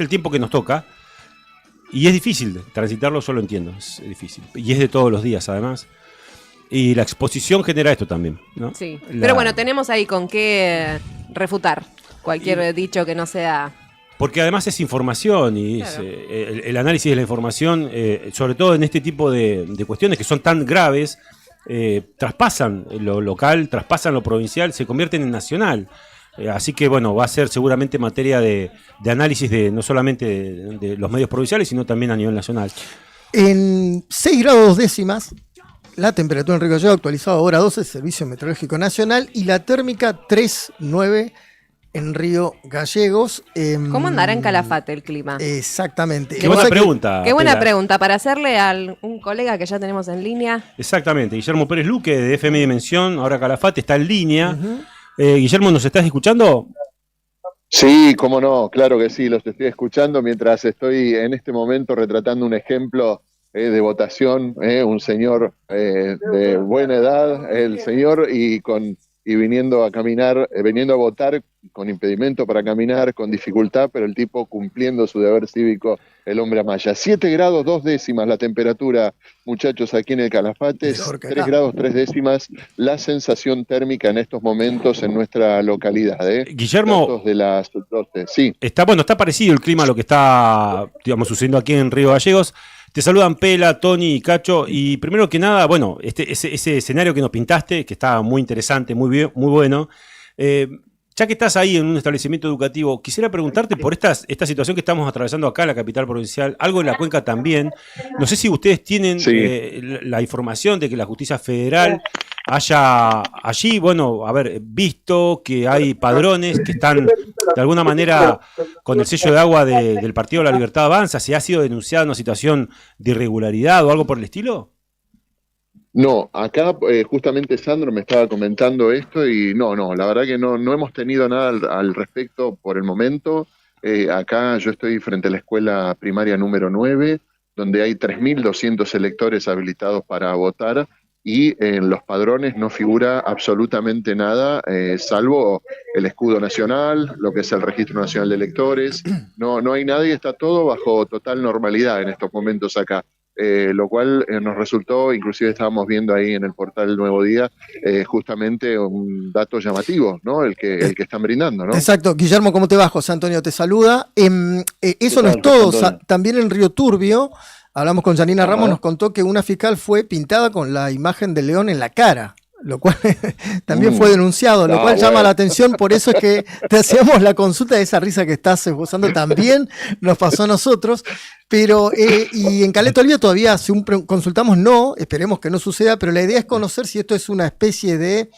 Speaker 2: el tiempo que nos toca y es difícil transitarlo, yo lo entiendo, es difícil. Y es de todos los días además. Y la exposición genera esto también, ¿no?
Speaker 4: Sí, pero bueno, tenemos ahí con qué refutar cualquier dicho que no sea...
Speaker 2: Porque además es información y claro. El análisis de la información, sobre todo en este tipo de cuestiones que son tan graves, traspasan lo local, traspasan lo provincial, se convierten en nacional. Así que bueno, va a ser seguramente materia de análisis no solamente de los medios provinciales, sino también a nivel nacional.
Speaker 3: En 6 grados décimas, la temperatura en Río Gallegos actualizada ahora 12, Servicio Meteorológico Nacional, y la térmica 3,9 en Río Gallegos.
Speaker 4: ¿Cómo andará en Calafate el clima?
Speaker 3: Exactamente.
Speaker 2: Qué buena pregunta.
Speaker 4: Qué buena pregunta para hacerle a un colega que ya tenemos en línea.
Speaker 2: Exactamente, Guillermo Pérez Luque de FM Dimensión, ahora Calafate, está en línea. Guillermo, ¿nos estás escuchando?
Speaker 13: Sí, cómo no, claro que sí, los estoy escuchando mientras estoy en este momento retratando un ejemplo de votación, un señor de buena edad, el señor, y viniendo a caminar, viniendo a votar con impedimento para caminar, con dificultad, pero el tipo cumpliendo su deber cívico, el hombre amaya. 7 grados 2 décimas la temperatura, muchachos, aquí en el Calafate, 3 grados 3 décimas la sensación térmica en estos momentos en nuestra localidad.
Speaker 2: Guillermo,
Speaker 13: de las 12. Sí.
Speaker 2: Está parecido el clima a lo que está, sucediendo aquí en Río Gallegos. Te saludan Pela, Tony y Cacho, y primero que nada, bueno, ese escenario que nos pintaste, que está muy interesante, muy bien, muy bueno. Ya que estás ahí en un establecimiento educativo, quisiera preguntarte por esta situación que estamos atravesando acá en la capital provincial, algo en la cuenca también. No sé si ustedes tienen la información de que la justicia federal haya allí, bueno, visto que hay padrones que están de alguna manera con el sello de agua del Partido de la Libertad Avanza. ¿Se ha sido denunciada una situación de irregularidad o algo por el estilo?
Speaker 13: No, acá justamente Sandro me estaba comentando esto y no, la verdad que no hemos tenido nada al respecto por el momento. Acá yo estoy frente a la escuela primaria número 9, donde hay 3.200 electores habilitados para votar y en los padrones no figura absolutamente nada, salvo el escudo nacional, lo que es el Registro Nacional de Electores. No hay nada y está todo bajo total normalidad en estos momentos acá. Lo cual nos resultó, inclusive estábamos viendo ahí en el portal El Nuevo Día, justamente un dato llamativo, ¿no? El que están brindando, ¿no?
Speaker 3: Exacto. Guillermo, ¿cómo te va? José Antonio te saluda. Eso no es todo. También en Río Turbio, hablamos con Janina Ramos, nos contó que una fiscal fue pintada con la imagen del león en la cara, lo cual también fue denunciado, lo cual llama la atención. Por eso es que te hacíamos la consulta de esa risa que estás esbozando, también nos pasó a nosotros. Pero, y en Caleta Olivia todavía consultamos, esperemos que no suceda, pero la idea es conocer si esto es una especie de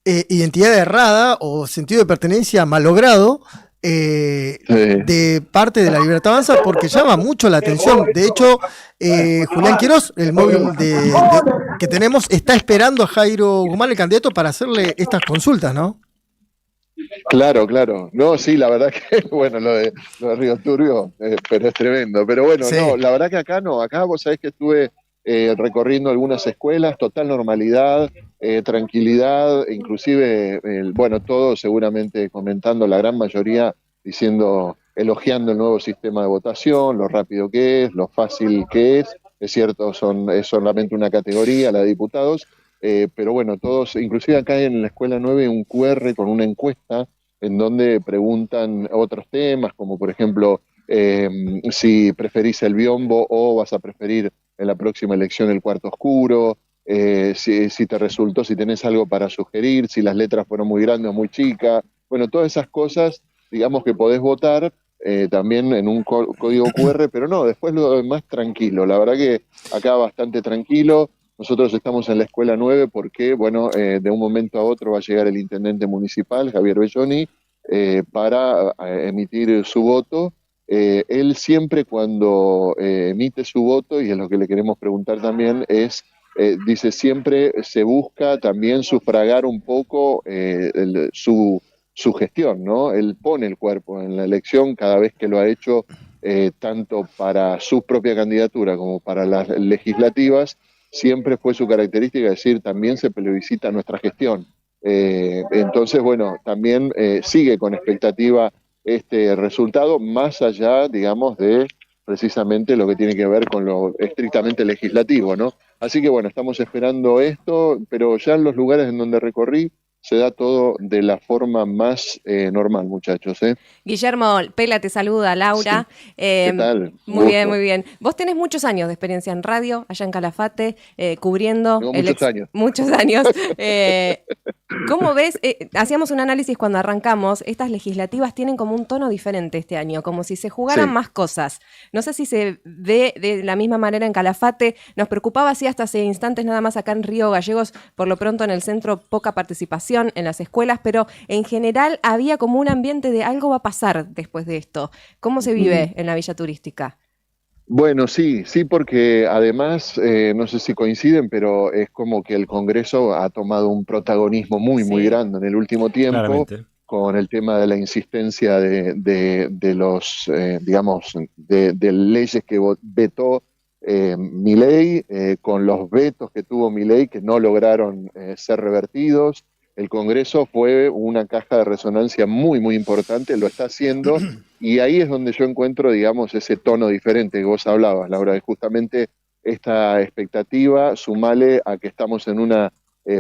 Speaker 3: identidad errada o sentido de pertenencia malogrado de parte de la Libertad Avanza, porque llama mucho la atención. De hecho, Julián Quirós, el móvil que tenemos, está esperando a Jairo Guzmán, el candidato, para hacerle estas consultas, ¿no?
Speaker 13: Claro. No, sí, la verdad que, bueno, lo de Río Turbio, pero es tremendo. Pero bueno, sí. No, la verdad que acá no. Acá vos sabés que estuve recorriendo algunas escuelas, total normalidad, tranquilidad, inclusive, bueno, todos seguramente comentando, la gran mayoría elogiando el nuevo sistema de votación, lo rápido que es, lo fácil que es. Es cierto, es solamente una categoría, la de diputados. Pero bueno, todos, inclusive acá en la Escuela 9, un QR con una encuesta en donde preguntan otros temas, como por ejemplo, si preferís el biombo o vas a preferir en la próxima elección el cuarto oscuro, si te resultó, si tenés algo para sugerir, si las letras fueron muy grandes o muy chicas. Bueno, todas esas cosas, digamos que podés votar también en un código QR, pero no, después lo demás tranquilo. La verdad que acá bastante tranquilo. Nosotros estamos en la Escuela 9 porque, bueno, de un momento a otro va a llegar el intendente municipal, Javier Belloni, para emitir su voto. Él siempre cuando emite su voto, y es lo que le queremos preguntar también, dice siempre se busca también sufragar un poco su gestión, ¿no? Él pone el cuerpo en la elección cada vez que lo ha hecho, tanto para su propia candidatura como para las legislativas. Siempre fue su característica decir, también se plebiscita nuestra gestión. Entonces, bueno, también sigue con expectativa este resultado, más allá, digamos, de precisamente lo que tiene que ver con lo estrictamente legislativo, ¿no? Así que, bueno, estamos esperando esto, pero ya en los lugares en donde recorrí, se da todo de la forma más normal, muchachos.
Speaker 4: Guillermo Pela te saluda, Laura.
Speaker 13: Sí. ¿Qué tal?
Speaker 4: Muy bien, muy bien. Vos tenés muchos años de experiencia en radio, allá en Calafate, cubriendo... Muchos años. ¿Cómo ves? Hacíamos un análisis cuando arrancamos. Estas legislativas tienen como un tono diferente este año, como si se jugaran más cosas. No sé si se ve de la misma manera en Calafate. Nos preocupaba así hasta hace instantes nada más acá en Río Gallegos, por lo pronto en el centro poca participación en las escuelas, pero en general había como un ambiente de algo va a pasar después de esto. ¿Cómo se vive en la Villa Turística?
Speaker 13: Bueno, sí, porque además, no sé si coinciden, pero es como que el Congreso ha tomado un protagonismo muy grande en el último tiempo. Claramente. Con el tema de la insistencia de los, digamos, de leyes que vetó Milei, con los vetos que tuvo Milei que no lograron ser revertidos. El Congreso fue una caja de resonancia muy importante, lo está haciendo, y ahí es donde yo encuentro, digamos, ese tono diferente que vos hablabas, Laura, de justamente esta expectativa, sumale a que estamos en una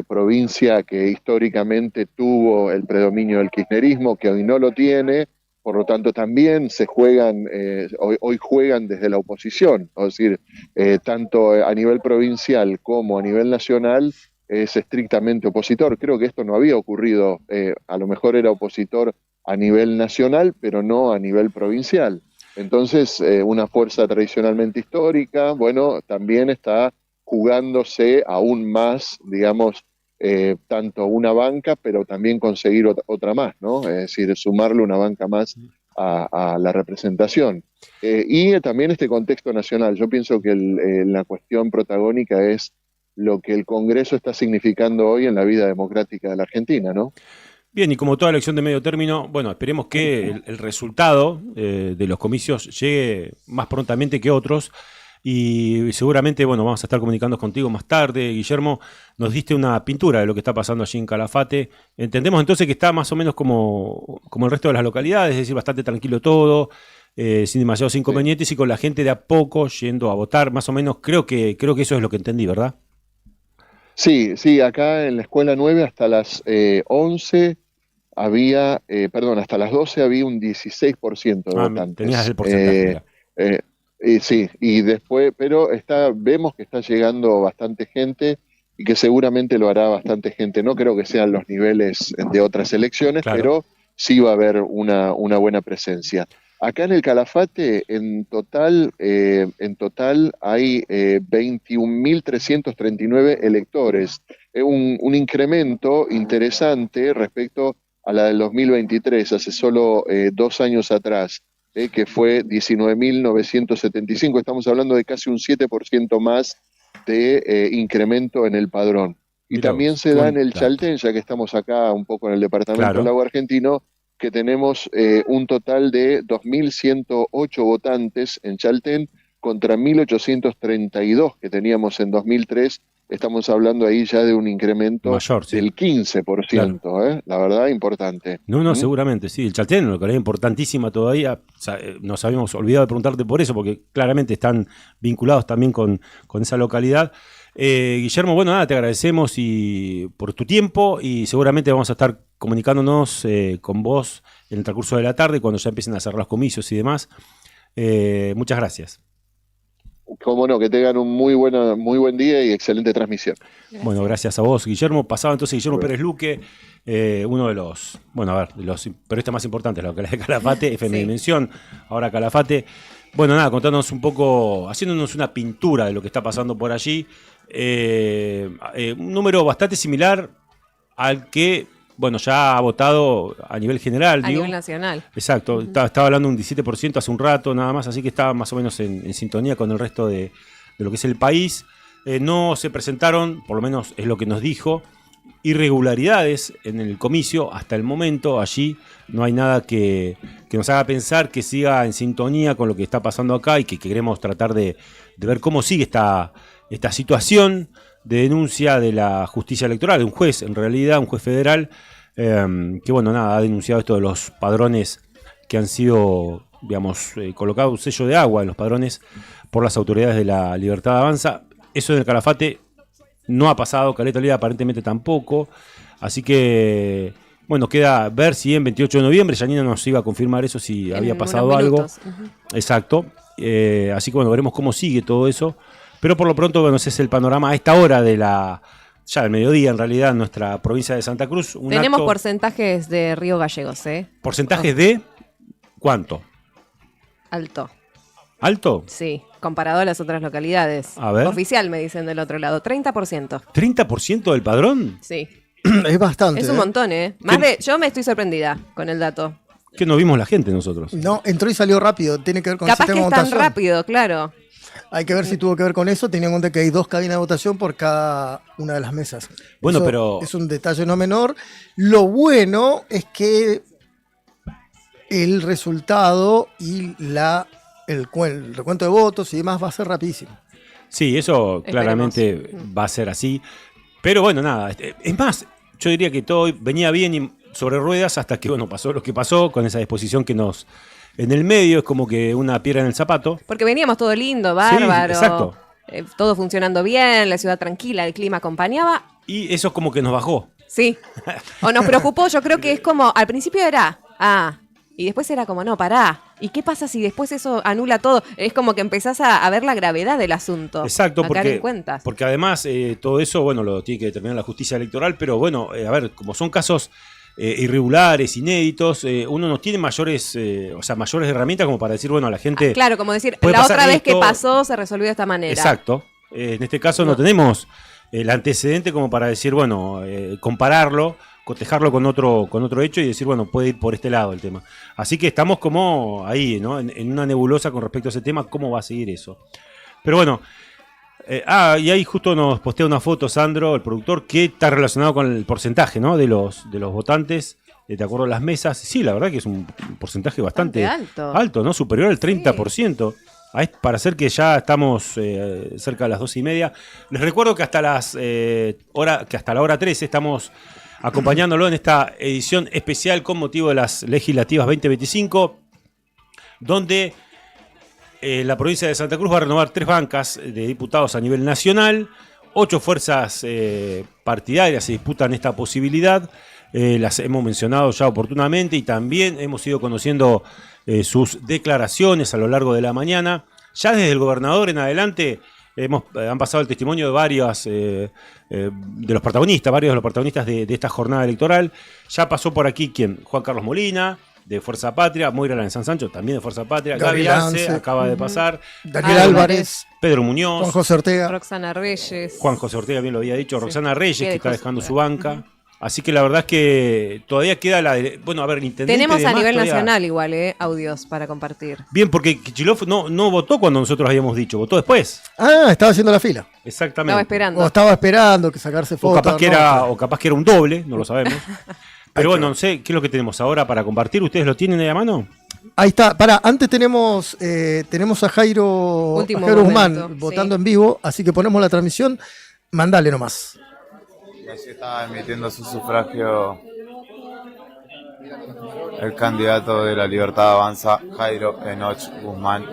Speaker 13: provincia que históricamente tuvo el predominio del kirchnerismo, que hoy no lo tiene, por lo tanto también se juegan, hoy juegan desde la oposición, es decir, tanto a nivel provincial como a nivel nacional, es estrictamente opositor. Creo que esto no había ocurrido, a lo mejor era opositor a nivel nacional, pero no a nivel provincial. Entonces, una fuerza tradicionalmente histórica, bueno, también está jugándose aún más, digamos, tanto una banca, pero también conseguir otra más, ¿no? Es decir, sumarle una banca más a la representación. Y también este contexto nacional. Yo pienso que la cuestión protagónica es lo que el Congreso está significando hoy en la vida democrática de la Argentina, ¿no?
Speaker 2: Bien, y como toda elección de medio término, bueno, esperemos que el resultado de los comicios llegue más prontamente que otros. Y seguramente, bueno, vamos a estar comunicando contigo más tarde. Guillermo, nos diste una pintura de lo que está pasando allí en Calafate. Entendemos entonces que está más o menos como el resto de las localidades, es decir, bastante tranquilo todo, sin demasiados inconvenientes y con la gente de a poco yendo a votar, más o menos. Creo que eso es lo que entendí, ¿verdad?
Speaker 13: Sí, acá en la Escuela 9 hasta las 11 había, hasta las 12 había un 16% de votantes.
Speaker 2: Tenías el porcentaje.
Speaker 13: Sí, y después, pero vemos que está llegando bastante gente y que seguramente lo hará bastante gente. No creo que sean los niveles de otras elecciones, claro, pero sí va a haber una buena presencia. Acá en el Calafate, en total hay 21.339 electores. Un incremento interesante respecto a la del 2023, hace solo 2 años atrás. Que fue 19.975, estamos hablando de casi un 7% más de incremento en el padrón. Y mirá, también se da en el Chaltén, ya que estamos acá un poco en el departamento del Lago Argentino, que tenemos un total de 2.108 votantes en Chaltén contra 1.832 que teníamos en 2003. Estamos hablando ahí ya de un incremento mayor, del 15%, claro. La verdad, importante.
Speaker 2: No, seguramente, sí. El Chaltén, una localidad importantísima todavía. O sea, nos habíamos olvidado de preguntarte por eso, porque claramente están vinculados también con esa localidad. Guillermo, bueno, nada, te agradecemos por tu tiempo y seguramente vamos a estar comunicándonos con vos en el transcurso de la tarde, cuando ya empiecen a cerrar los comicios y demás. Muchas gracias.
Speaker 13: Cómo no, que tengan un muy buen día y excelente transmisión.
Speaker 2: Gracias. Bueno, gracias a vos, Guillermo. Pasaba entonces Guillermo Pérez Luque, uno de los periodistas más importantes de la localidad de Calafate, FM Dimensión, ahora Calafate. Bueno, nada, contándonos un poco, haciéndonos una pintura de lo que está pasando por allí. Un número bastante similar al que, bueno, ya ha votado a nivel general.
Speaker 4: A nivel nacional.
Speaker 2: Exacto, estaba hablando de un 17% hace un rato nada más, así que estaba más o menos en sintonía con el resto de lo que es el país. No se presentaron, por lo menos es lo que nos dijo, irregularidades en el comicio hasta el momento. Allí no hay nada que nos haga pensar que siga en sintonía con lo que está pasando acá y que queremos tratar de ver cómo sigue esta situación de denuncia de la justicia electoral, de un juez, en realidad, un juez federal, que bueno, nada, ha denunciado esto de los padrones que han sido, digamos, colocado un sello de agua en los padrones por las autoridades de la Libertad Avanza. Eso en el Calafate no ha pasado, Caleta Olivia aparentemente tampoco, así que, bueno, queda ver si en 28 de noviembre, Janina nos iba a confirmar eso, si había pasado algo. Exacto, así que bueno, veremos cómo sigue todo eso. Pero por lo pronto, bueno, ese es el panorama a esta hora ya del mediodía, en realidad, en nuestra provincia de Santa Cruz.
Speaker 4: Tenemos porcentajes de Río Gallegos, ¿eh?
Speaker 2: ¿Porcentajes de cuánto?
Speaker 4: Alto.
Speaker 2: ¿Alto?
Speaker 4: Sí, comparado a las otras localidades.
Speaker 2: A ver.
Speaker 4: Oficial, me dicen del otro lado, 30%.
Speaker 2: ¿30% del padrón?
Speaker 4: Sí.
Speaker 3: Es bastante.
Speaker 4: Es un montón, ¿eh? Yo me estoy sorprendida con el dato.
Speaker 2: Que no vimos la gente nosotros.
Speaker 3: No, entró y salió rápido, tiene que ver con el sistema de votación.
Speaker 4: Capaz que es tan rápido, claro.
Speaker 3: Hay que ver si tuvo que ver con eso, teniendo en cuenta que hay 2 cabinas de votación por cada una de las mesas.
Speaker 2: Bueno,
Speaker 3: eso
Speaker 2: pero
Speaker 3: es un detalle no menor. Lo bueno es que el resultado y el recuento de votos y demás va a ser rapidísimo.
Speaker 2: Sí, eso claramente va a ser así. Pero bueno, nada. Es más, yo diría que todo venía bien y sobre ruedas hasta que, bueno, pasó lo que pasó con esa disposición que nos... En el medio es como que una piedra en el zapato.
Speaker 4: Porque veníamos todo lindo, bárbaro.
Speaker 2: Sí, exacto.
Speaker 4: Todo funcionando bien, la ciudad tranquila, el clima acompañaba.
Speaker 2: Y eso es como que nos bajó.
Speaker 4: Sí. O nos preocupó, yo creo que es como, al principio era, y después era como, no, pará. ¿Y qué pasa si después eso anula todo? Es como que empezás a ver la gravedad del asunto.
Speaker 2: Exacto,
Speaker 4: porque
Speaker 2: además todo eso, bueno, lo tiene que determinar la justicia electoral, pero bueno, a ver, como son casos irregulares, inéditos, uno no tiene mayores herramientas como para decir, bueno, a la gente...
Speaker 4: claro, como decir, la otra vez que pasó se resolvió de esta manera.
Speaker 2: Exacto. En este caso no tenemos el antecedente como para decir, bueno, compararlo, cotejarlo con otro hecho y decir, bueno, puede ir por este lado el tema. Así que estamos como ahí, ¿no? En una nebulosa con respecto a ese tema, cómo va a seguir eso. Pero bueno, y ahí justo nos postea una foto, Sandro, el productor, que está relacionado con el porcentaje, ¿no? de los votantes, de acuerdo a las mesas. Sí, la verdad que es un porcentaje bastante alto, ¿no? Superior al 30%. Sí. Para hacer que ya estamos cerca de las 12:30. Les recuerdo que hasta la hora 13 estamos acompañándolo en esta edición especial con motivo de las legislativas 2025, donde la provincia de Santa Cruz va a renovar 3 bancas de diputados a nivel nacional. 8 fuerzas partidarias se disputan esta posibilidad. Las hemos mencionado ya oportunamente y también hemos ido conociendo sus declaraciones a lo largo de la mañana. Ya desde el gobernador en adelante han pasado el testimonio de varios de los protagonistas de esta jornada electoral. Ya pasó por aquí Juan Carlos Molina, de Fuerza Patria, Moira Lanzán Sancho, también de Fuerza Patria, Gaby Lance, acaba de pasar,
Speaker 3: Daniel Álvarez,
Speaker 2: Pedro Muñoz,
Speaker 3: Juan José Ortega,
Speaker 4: Roxana Reyes.
Speaker 2: Juan José Ortega, bien lo había dicho, Roxana Reyes, que está dejando su banca. Así que la verdad es que todavía queda el intendente.
Speaker 4: Tenemos a nivel nacional igual, audios para compartir.
Speaker 2: Bien, porque Kicillof no votó cuando nosotros habíamos dicho, votó después.
Speaker 3: Estaba haciendo la fila.
Speaker 2: Exactamente.
Speaker 3: Estaba esperando que sacarse fotos.
Speaker 2: O capaz que era un doble, no lo sabemos. Pero bueno, no sé, ¿qué es lo que tenemos ahora para compartir? ¿Ustedes lo tienen ahí a mano?
Speaker 3: Ahí está. Antes tenemos a Jairo Guzmán votando en vivo, así que ponemos la transmisión. Mandale nomás.
Speaker 6: Allí está emitiendo su sufragio el candidato de La Libertad Avanza, Jairo Enoch Guzmán,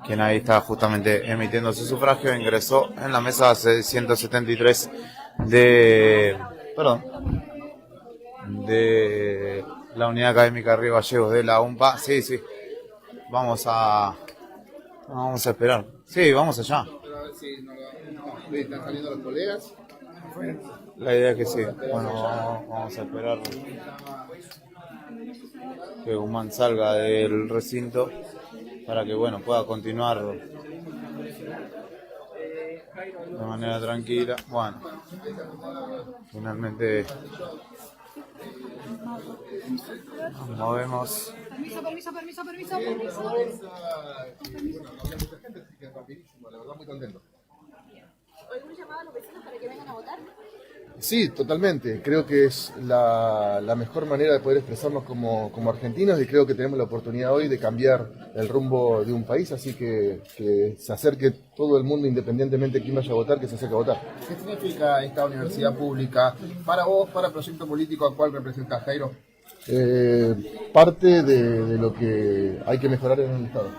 Speaker 6: quien ahí está justamente emitiendo su sufragio. Ingresó en la mesa 173 de la Unidad Académica Río Gallegos de la UMPA. Sí, vamos a esperar. Sí, vamos allá.
Speaker 8: A ver si están saliendo los colegas.
Speaker 6: La idea es que sí. Bueno, vamos a esperar que Guzmán salga del recinto para que pueda continuar de manera tranquila. Bueno, finalmente nos movemos.
Speaker 15: Permiso.
Speaker 8: La verdad, muy contento.
Speaker 15: ¿Algún llamado a los vecinos para que vengan a votar?
Speaker 8: Sí, totalmente. Creo que es la mejor manera de poder expresarnos como argentinos y creo que tenemos la oportunidad hoy de cambiar el rumbo de un país, así que se acerque todo el mundo, independientemente de quién vaya a votar, que se acerque a votar.
Speaker 7: ¿Qué significa esta universidad pública para vos, para el proyecto político al cual representás, Jairo?
Speaker 8: Parte de lo que hay que mejorar en el Estado.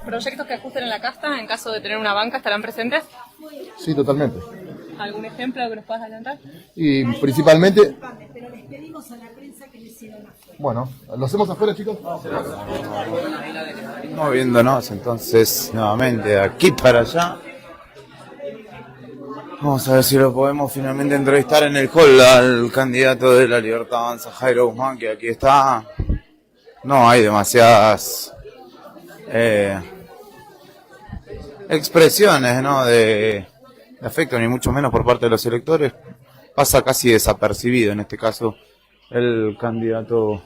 Speaker 23: ¿Proyectos que ajusten en la casta en caso de tener una banca estarán presentes?
Speaker 8: Sí, totalmente.
Speaker 23: ¿Algún ejemplo que nos puedas adelantar?
Speaker 8: Y principalmente...
Speaker 15: Pero les pedimos a la prensa que le hicieran afuera.
Speaker 8: Bueno, ¿lo hacemos afuera, chicos?
Speaker 6: Moviéndonos entonces nuevamente de aquí para allá. Vamos a ver si lo podemos finalmente entrevistar en el hall al candidato de La Libertad Avanza, Jairo Guzmán, que aquí está. No hay demasiadas expresiones, ¿no?, de afecto, ni mucho menos por parte de los electores. Pasa casi desapercibido en este caso el candidato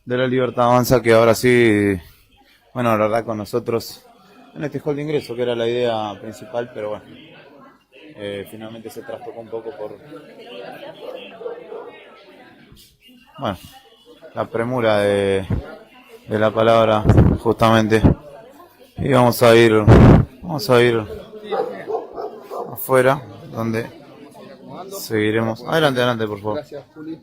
Speaker 6: de La Libertad Avanza, que ahora sí, la verdad, con nosotros en este hall de ingreso, que era la idea principal, pero finalmente se trastocó un poco por la premura de la palabra, justamente. Y vamos a ir afuera, donde seguiremos. Adelante, por favor.
Speaker 8: Gracias, Juli.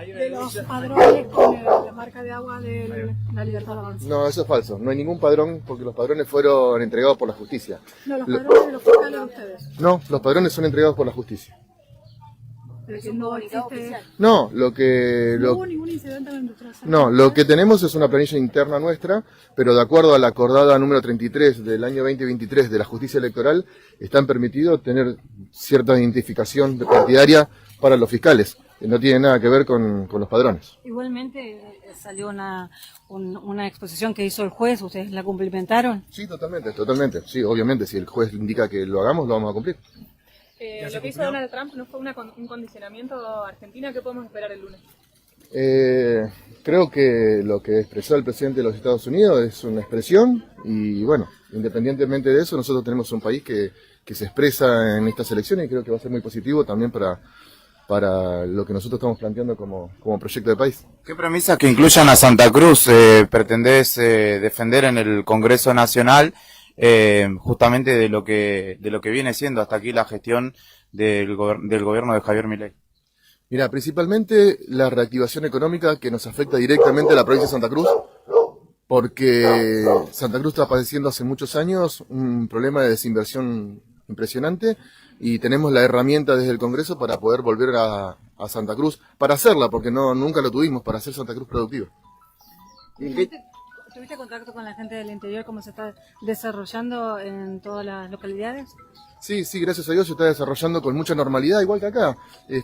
Speaker 15: De los padrones con la marca de agua de La Libertad Avanza.
Speaker 8: No, eso es falso. No hay ningún padrón porque los padrones fueron entregados por la justicia.
Speaker 15: No, los padrones de los fiscales de ustedes.
Speaker 8: No, los padrones son entregados por la justicia.
Speaker 15: Pero que no existe...
Speaker 8: No,
Speaker 15: No hubo ningún incidente en nuestra sala.
Speaker 8: No, lo que tenemos es una planilla interna nuestra, pero de acuerdo a la acordada número 33 del año 2023 de la Justicia Electoral, están permitidos tener cierta identificación partidaria para los fiscales.
Speaker 7: no tiene nada que ver con los padrones.
Speaker 5: Igualmente salió una exposición que hizo el juez, ¿ustedes la cumplimentaron?
Speaker 7: Sí, totalmente. Sí, obviamente, si el juez indica que lo hagamos, lo vamos a cumplir.
Speaker 23: Lo que hizo Donald Trump no fue un condicionamiento a Argentina. ¿Qué podemos esperar el lunes?
Speaker 7: Creo que lo que expresó el presidente de los Estados Unidos es una expresión y bueno, independientemente de eso, nosotros tenemos un país que se expresa en estas elecciones y creo que va a ser muy positivo también para lo que nosotros estamos planteando como proyecto de país.
Speaker 6: ¿Qué premisas que incluyan a Santa Cruz pretendés defender en el Congreso Nacional justamente de lo que viene siendo hasta aquí la gestión del gobierno de Javier Milei?
Speaker 7: Mira, principalmente la reactivación económica que nos afecta directamente a la provincia de Santa Cruz, porque Santa Cruz está padeciendo hace muchos años un problema de desinversión impresionante y tenemos la herramienta desde el Congreso para poder volver a Santa Cruz, para hacerla, porque nunca lo tuvimos, para hacer Santa Cruz productiva.
Speaker 5: ¿Tuviste contacto con la gente del interior? ¿Cómo se está desarrollando en todas las localidades?
Speaker 7: Sí, gracias a Dios se está desarrollando con mucha normalidad, igual que acá.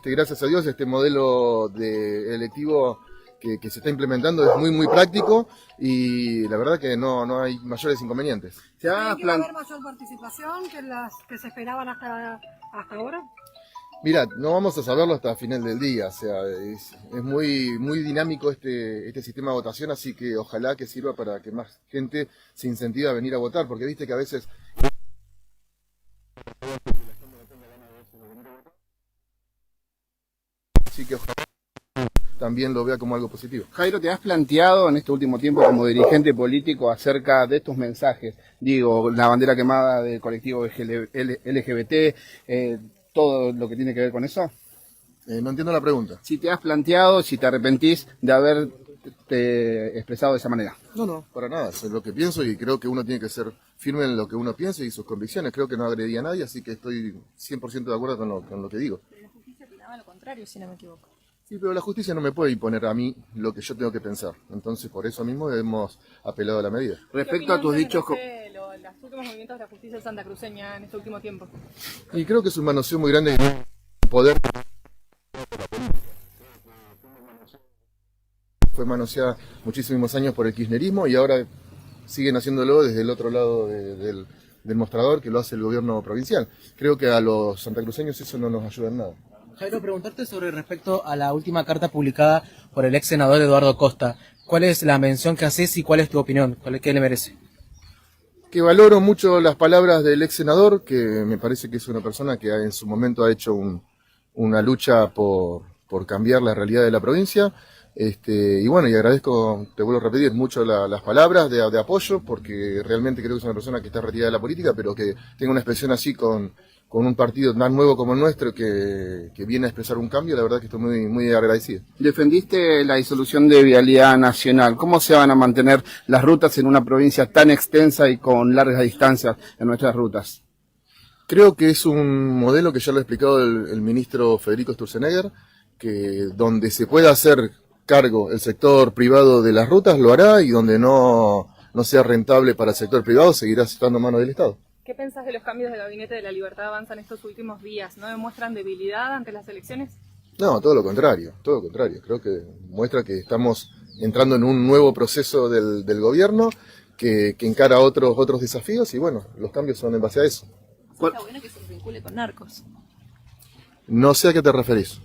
Speaker 7: Gracias a Dios este modelo electivo que se está implementando es muy práctico y la verdad que no hay mayores inconvenientes.
Speaker 15: ¿Va a haber mayor participación que las que se esperaban hasta ahora?
Speaker 7: Mira, no vamos a saberlo hasta el final del día, o sea, es muy dinámico este sistema de votación, así que ojalá que sirva para que más gente se incentive a venir a votar, porque viste que a veces... Así que ojalá también lo vea como algo positivo.
Speaker 9: Jairo, ¿te has planteado en este último tiempo como dirigente político acerca de estos mensajes? Digo, la bandera quemada del colectivo LGBT, todo lo que tiene que ver con eso.
Speaker 7: No entiendo la pregunta.
Speaker 9: Si te has planteado, si te arrepentís de haberte expresado de esa manera.
Speaker 7: No, para nada, es lo que pienso y creo que uno tiene que ser firme en lo que uno piensa y sus convicciones. Creo que no agredí a nadie, así que estoy 100% de acuerdo con lo que digo.
Speaker 23: La justicia opinaba lo contrario, si no me equivoco.
Speaker 7: Sí, pero la justicia no me puede imponer a mí lo que yo tengo que pensar. Entonces, por eso mismo hemos apelado a la medida.
Speaker 9: Respecto a tus dichos...
Speaker 23: Los últimos movimientos de la justicia santacruceña en este último tiempo.
Speaker 7: Y creo que es un manoseo muy grande de poder. Fue manoseada muchísimos años por el kirchnerismo y ahora siguen haciéndolo desde el otro lado del mostrador, que lo hace el gobierno provincial. Creo que a los santacruceños eso no nos ayuda en nada.
Speaker 14: Jairo, preguntarte sobre respecto a la última carta publicada por el ex senador Eduardo Costa. ¿Cuál es la mención que haces y cuál es tu opinión? ¿Qué le merece?
Speaker 7: Que valoro mucho las palabras del ex senador, que me parece que es una persona que en su momento ha hecho una lucha por cambiar la realidad de la provincia. Y bueno, y agradezco, te vuelvo a repetir, mucho las palabras de apoyo, porque realmente creo que es una persona que está retirada de la política, pero que tenga una expresión así con un partido tan nuevo como el nuestro, que viene a expresar un cambio, la verdad que estoy muy agradecido.
Speaker 9: Defendiste la disolución de Vialidad Nacional. ¿Cómo se van a mantener las rutas en una provincia tan extensa y con largas distancias en nuestras rutas?
Speaker 7: Creo que es un modelo que ya lo ha explicado el ministro Federico Sturzenegger, que donde se pueda hacer cargo el sector privado de las rutas lo hará y donde no sea rentable para el sector privado seguirá estando en manos del Estado.
Speaker 23: ¿Qué pensás de los cambios del Gabinete de la Libertad Avanza en estos últimos días? ¿No demuestran debilidad ante las elecciones?
Speaker 7: No, todo lo contrario. Creo que muestra que estamos entrando en un nuevo proceso del gobierno que encara otros desafíos y bueno, los cambios son en base a eso.
Speaker 23: Está bueno que se vincule con narcos.
Speaker 7: No sé a qué te referís.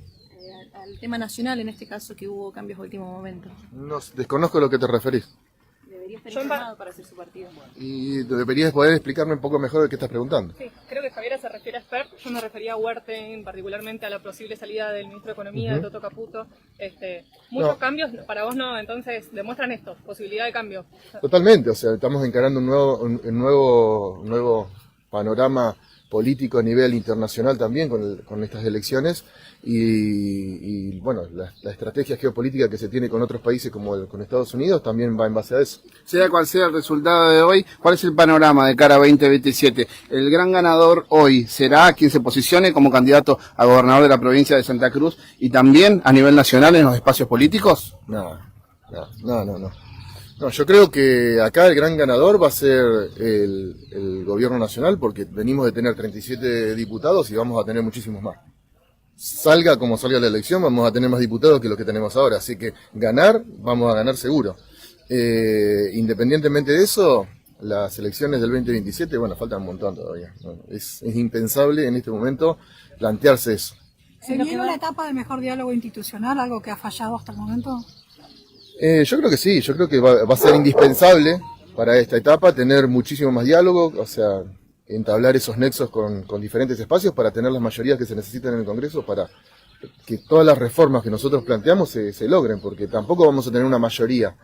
Speaker 23: Al tema nacional, en este caso, que hubo cambios a último momento.
Speaker 7: No, desconozco a lo que te referís.
Speaker 23: Debería estar informado para hacer su partido.
Speaker 7: Y deberías poder explicarme un poco mejor de qué estás preguntando.
Speaker 23: Sí, creo que Javiera se refiere a SPERT, yo me refería a Huerten, particularmente a la posible salida del ministro de Economía, de Toto Caputo. Muchos cambios, para vos no, entonces demuestran esto, posibilidad de cambio.
Speaker 7: Totalmente, o sea, estamos encarando un nuevo panorama político a nivel internacional también con estas elecciones y bueno, la estrategia geopolítica que se tiene con otros países como con Estados Unidos también va en base a eso.
Speaker 9: Sea cual sea el resultado de hoy, ¿cuál es el panorama de cara a 2027? ¿El gran ganador hoy será quien se posicione como candidato a gobernador de la provincia de Santa Cruz y también a nivel nacional en los espacios políticos?
Speaker 7: No, yo creo que acá el gran ganador va a ser el gobierno nacional porque venimos de tener 37 diputados y vamos a tener muchísimos más. salga como salga la elección, vamos a tener más diputados que los que tenemos ahora. Así que ganar, vamos a ganar seguro. Independientemente de eso, las elecciones del 2027, bueno, faltan un montón todavía, ¿no? Es impensable en este momento plantearse eso.
Speaker 15: ¿Se viene una etapa de mejor diálogo institucional, algo que ha fallado hasta el momento?
Speaker 7: Yo creo que sí, yo creo que va a ser indispensable para esta etapa tener muchísimo más diálogo, o sea, entablar esos nexos con diferentes espacios para tener las mayorías que se necesitan en el Congreso para que todas las reformas que nosotros planteamos se logren, porque tampoco vamos a tener una mayoría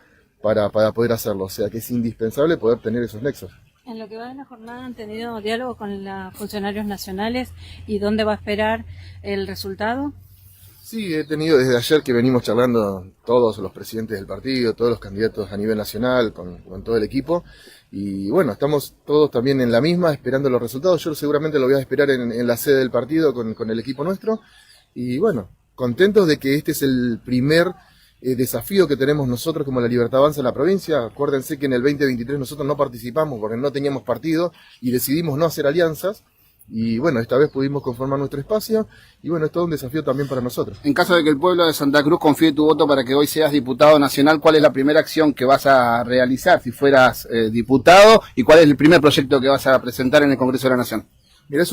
Speaker 7: para poder hacerlo, o sea que es indispensable poder tener esos nexos.
Speaker 5: En lo que va de la jornada, ¿han tenido diálogo con los funcionarios nacionales y dónde va a esperar el resultado?
Speaker 7: Sí, he tenido desde ayer que venimos charlando todos los presidentes del partido, todos los candidatos a nivel nacional, con todo el equipo, y bueno, estamos todos también en la misma, esperando los resultados. Yo seguramente lo voy a esperar en la sede del partido con el equipo nuestro, y bueno, contentos de que este es el primer desafío que tenemos nosotros como La Libertad Avanza en la provincia. Acuérdense que en el 2023 nosotros no participamos porque no teníamos partido y decidimos no hacer alianzas. Y bueno, esta vez pudimos conformar nuestro espacio y bueno, es todo un desafío también para nosotros.
Speaker 9: En caso de que el pueblo de Santa Cruz confíe tu voto para que hoy seas diputado nacional, ¿cuál es la primera acción que vas a realizar si fueras diputado? ¿Y cuál es el primer proyecto que vas a presentar en el Congreso de la Nación?
Speaker 7: Mira,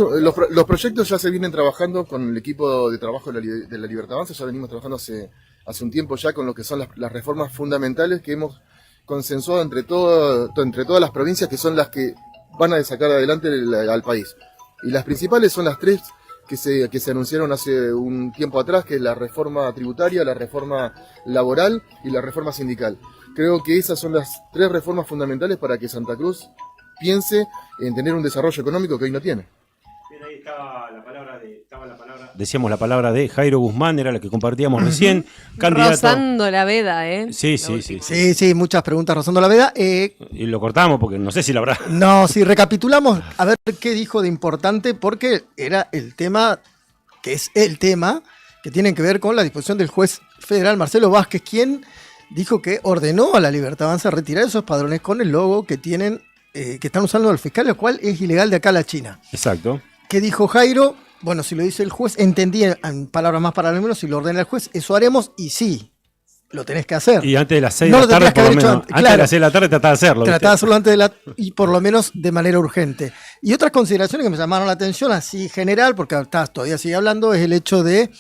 Speaker 7: los proyectos ya se vienen trabajando con el equipo de trabajo de la Libertad Avanza, ya venimos trabajando hace un tiempo ya con lo que son las reformas fundamentales que hemos consensuado entre todas las provincias, que son las que van a sacar adelante al país. Y las principales son las tres que se anunciaron hace un tiempo atrás, que es la reforma tributaria, la reforma laboral y la reforma sindical. Creo que esas son las tres reformas fundamentales para que Santa Cruz piense en tener un desarrollo económico que hoy no tiene.
Speaker 2: Bien, ahí estaba la palabra, decíamos la palabra de Jairo Guzmán, era la que compartíamos recién. Candidato.
Speaker 4: Rozando la veda, ¿eh?
Speaker 3: Sí, muchas preguntas rozando la veda.
Speaker 2: Y lo cortamos porque no sé si la habrá.
Speaker 3: No, si recapitulamos, a ver qué dijo de importante, porque era el tema, que es el tema, que tiene que ver con la disposición del juez federal Marcelo Vázquez, quien dijo que ordenó a la Libertad Avanza retirar esos padrones con el logo que tienen, que están usando los fiscales, lo cual es ilegal de acá a la China.
Speaker 2: Exacto.
Speaker 3: ¿Qué dijo Jairo? Bueno, si lo dice el juez, entendí en palabras más para lo menos, si lo ordena el juez, eso haremos y sí, lo tenés que hacer.
Speaker 2: Y antes de las 6 de la tarde, por lo menos. Antes de las 6 de la tarde tratá de hacerlo.
Speaker 3: Tratá de hacerlo antes y por lo menos de manera urgente. Y otras consideraciones que me llamaron la atención, así general, porque todavía sigue hablando, es el hecho de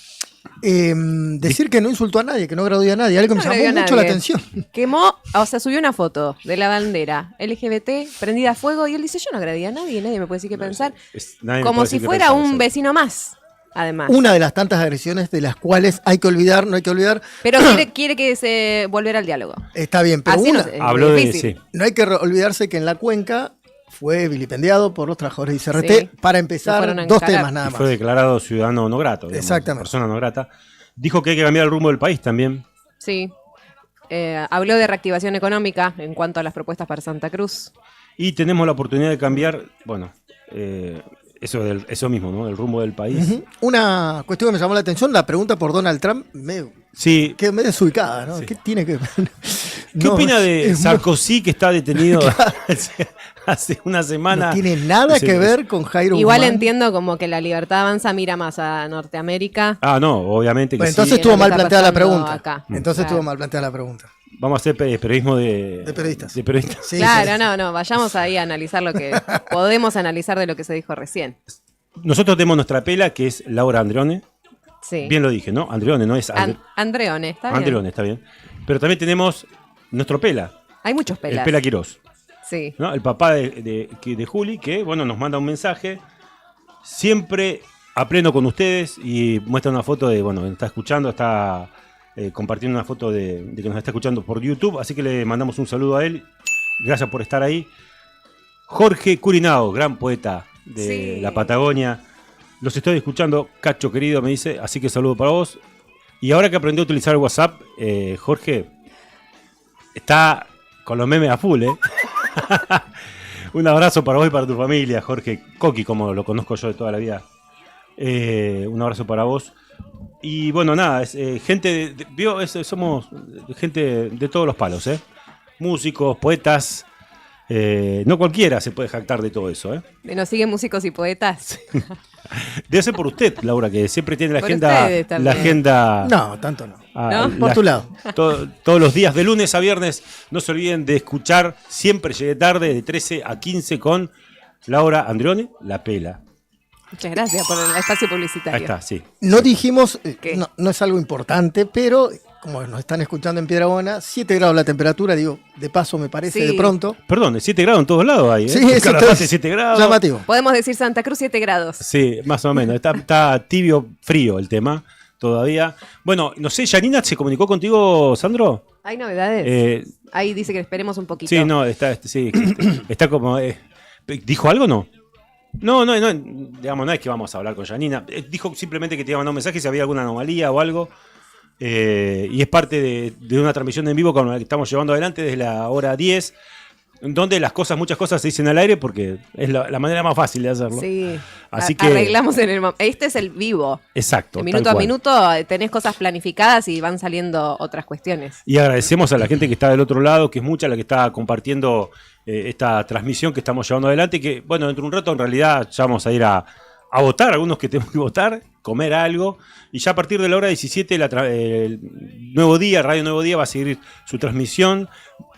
Speaker 3: decir que no insultó a nadie, que no graduó a nadie, algo que me llamó mucho la atención.
Speaker 4: Quemó, o sea, subió una foto de la bandera LGBT prendida a fuego y él dice, yo no agredí a nadie me puede decir qué pensar. Como si fuera un vecino más, además.
Speaker 3: Una de las tantas agresiones de las cuales hay que olvidar, no hay que olvidar.
Speaker 4: Pero quiere que se volviera al diálogo.
Speaker 3: Está bien, pero
Speaker 4: así
Speaker 2: habló de sí.
Speaker 3: No hay que olvidarse que en la cuenca fue vilipendiado por los trabajadores de ICRT, para empezar, dos temas nada más.
Speaker 2: Y fue declarado ciudadano no grato. Digamos,
Speaker 3: exactamente.
Speaker 2: Persona no grata. Dijo que hay que cambiar el rumbo del país también.
Speaker 4: Sí. Habló de reactivación económica en cuanto a las propuestas para Santa Cruz.
Speaker 2: Y tenemos la oportunidad de cambiar, bueno, eso mismo, ¿no? El rumbo del país.
Speaker 3: Uh-huh. Una cuestión que me llamó la atención, la pregunta por Donald Trump,
Speaker 2: sí.
Speaker 3: Que me desubicada, ¿no? Sí. ¿Qué tiene que
Speaker 2: ¿Qué opina de Sarkozy, que está detenido hace una semana?
Speaker 3: No tiene nada que ver con Jairo
Speaker 4: Igual
Speaker 3: Guzmán.
Speaker 4: Entiendo como que la Libertad Avanza mira más a Norteamérica.
Speaker 2: No, obviamente que
Speaker 3: bueno, entonces estuvo mal planteada la pregunta.
Speaker 4: Acá.
Speaker 3: Entonces estuvo mal planteada la pregunta.
Speaker 2: Vamos a hacer periodismo de
Speaker 3: periodistas.
Speaker 2: De periodistas.
Speaker 4: Sí, claro, no, vayamos ahí a analizar lo que podemos analizar de lo que se dijo recién.
Speaker 2: Nosotros tenemos nuestra pela, que es Laura Andreone.
Speaker 4: Sí.
Speaker 2: Bien lo dije, ¿no? Andreone, no es
Speaker 4: Andreone, está bien.
Speaker 2: Andreone, está bien. Pero también tenemos nuestro pela.
Speaker 4: Hay muchos pelas.
Speaker 2: El Pela Quirós.
Speaker 4: Sí.
Speaker 2: ¿No? El papá de Juli, que bueno, nos manda un mensaje. Siempre a pleno con ustedes y muestra una foto de, bueno, está escuchando, está compartiendo una foto de que nos está escuchando por YouTube. Así que le mandamos un saludo a él. Gracias por estar ahí. Jorge Curinao, gran poeta de la Patagonia. Los estoy escuchando, Cacho querido, me dice. Así que saludo para vos. Y ahora que aprendió a utilizar el WhatsApp, Jorge está con los memes a full, ¿eh? Un abrazo para vos y para tu familia, Jorge Coqui, como lo conozco yo de toda la vida. Un abrazo para vos. Y bueno, nada, gente, somos gente de todos los palos, ¿eh? Músicos, poetas, No cualquiera se puede jactar de todo eso, ¿eh?
Speaker 4: Nos siguen músicos y poetas.
Speaker 2: Debe ser por usted, Laura, que siempre tiene la
Speaker 4: Por
Speaker 2: agenda.
Speaker 4: ustedes también.
Speaker 2: La agenda.
Speaker 3: No, tanto no.
Speaker 4: ¿No?
Speaker 3: Por tu lado.
Speaker 2: Todos los días, de lunes a viernes. No se olviden de escuchar Siempre Llegué Tarde, de 13 a 15 con Laura Andrione, La Pela.
Speaker 4: Muchas gracias por el espacio publicitario.
Speaker 2: Ahí está, sí.
Speaker 3: No dijimos,
Speaker 4: ¿Qué?
Speaker 3: no es algo importante, pero como nos están escuchando en Piedrabuena, 7 grados la temperatura, digo, de paso me parece
Speaker 4: Sí.
Speaker 3: de pronto.
Speaker 2: Perdón, 7 grados en todos lados hay, ¿eh?
Speaker 3: Sí,
Speaker 2: En
Speaker 3: eso
Speaker 2: Calafate,
Speaker 3: está
Speaker 2: 7 grados.
Speaker 3: llamativo.
Speaker 4: Podemos decir Santa Cruz 7 grados.
Speaker 2: Sí, más o menos. Está tibio, frío el tema todavía. Bueno, no sé, ¿Yanina se comunicó contigo, Sandro?
Speaker 4: ¿Hay novedades? Ahí dice que esperemos un poquito.
Speaker 2: Sí, no, está como... ¿Dijo algo o no? No, digamos, no es que vamos a hablar con Yanina. Dijo simplemente que te iba a mandar un mensaje si había alguna anomalía o algo. Y es parte de una transmisión en vivo con la que estamos llevando adelante desde la hora 10, donde muchas cosas se dicen al aire porque es la manera más fácil de hacerlo.
Speaker 4: Sí.
Speaker 2: Así que
Speaker 4: Arreglamos en el momento. Este es el vivo.
Speaker 2: Exacto.
Speaker 4: De minuto
Speaker 2: tal
Speaker 4: a
Speaker 2: cual.
Speaker 4: minuto tenés cosas planificadas y van saliendo otras cuestiones.
Speaker 2: Y agradecemos a la gente que está del otro lado, que es mucha la que está compartiendo esta transmisión que estamos llevando adelante, que bueno, dentro de un rato en realidad ya vamos a ir a votar, algunos que tenemos que votar, comer algo, y ya a partir de la hora 17 el Nuevo Día, Radio Nuevo Día va a seguir su transmisión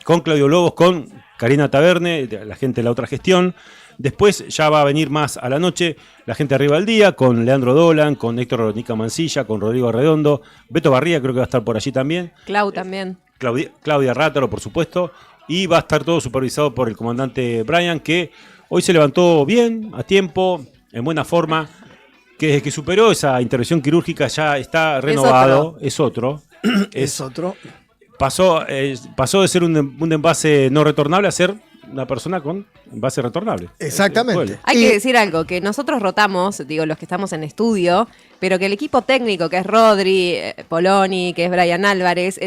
Speaker 2: con Claudio Lobos, con Karina Taverne, la gente de la otra gestión. Después ya va a venir más a la noche la gente arriba del día, con Leandro Dolan, con Héctor Nica Mancilla, con Rodrigo Arredondo, Beto Barría creo que va a estar por allí también,
Speaker 4: Clau también.
Speaker 2: Claudia Rátaro, por supuesto, y va a estar todo supervisado por el comandante Brian, que hoy se levantó bien, a tiempo, en buena forma, que desde que superó esa intervención quirúrgica ya está renovado, es otro. Pasó de ser un envase no retornable a ser una persona con envase retornable.
Speaker 3: Exactamente.
Speaker 4: Hay que decir algo, que nosotros rotamos, digo, los que estamos en estudio, pero que el equipo técnico, que es Rodri, Poloni, que es Brian Álvarez,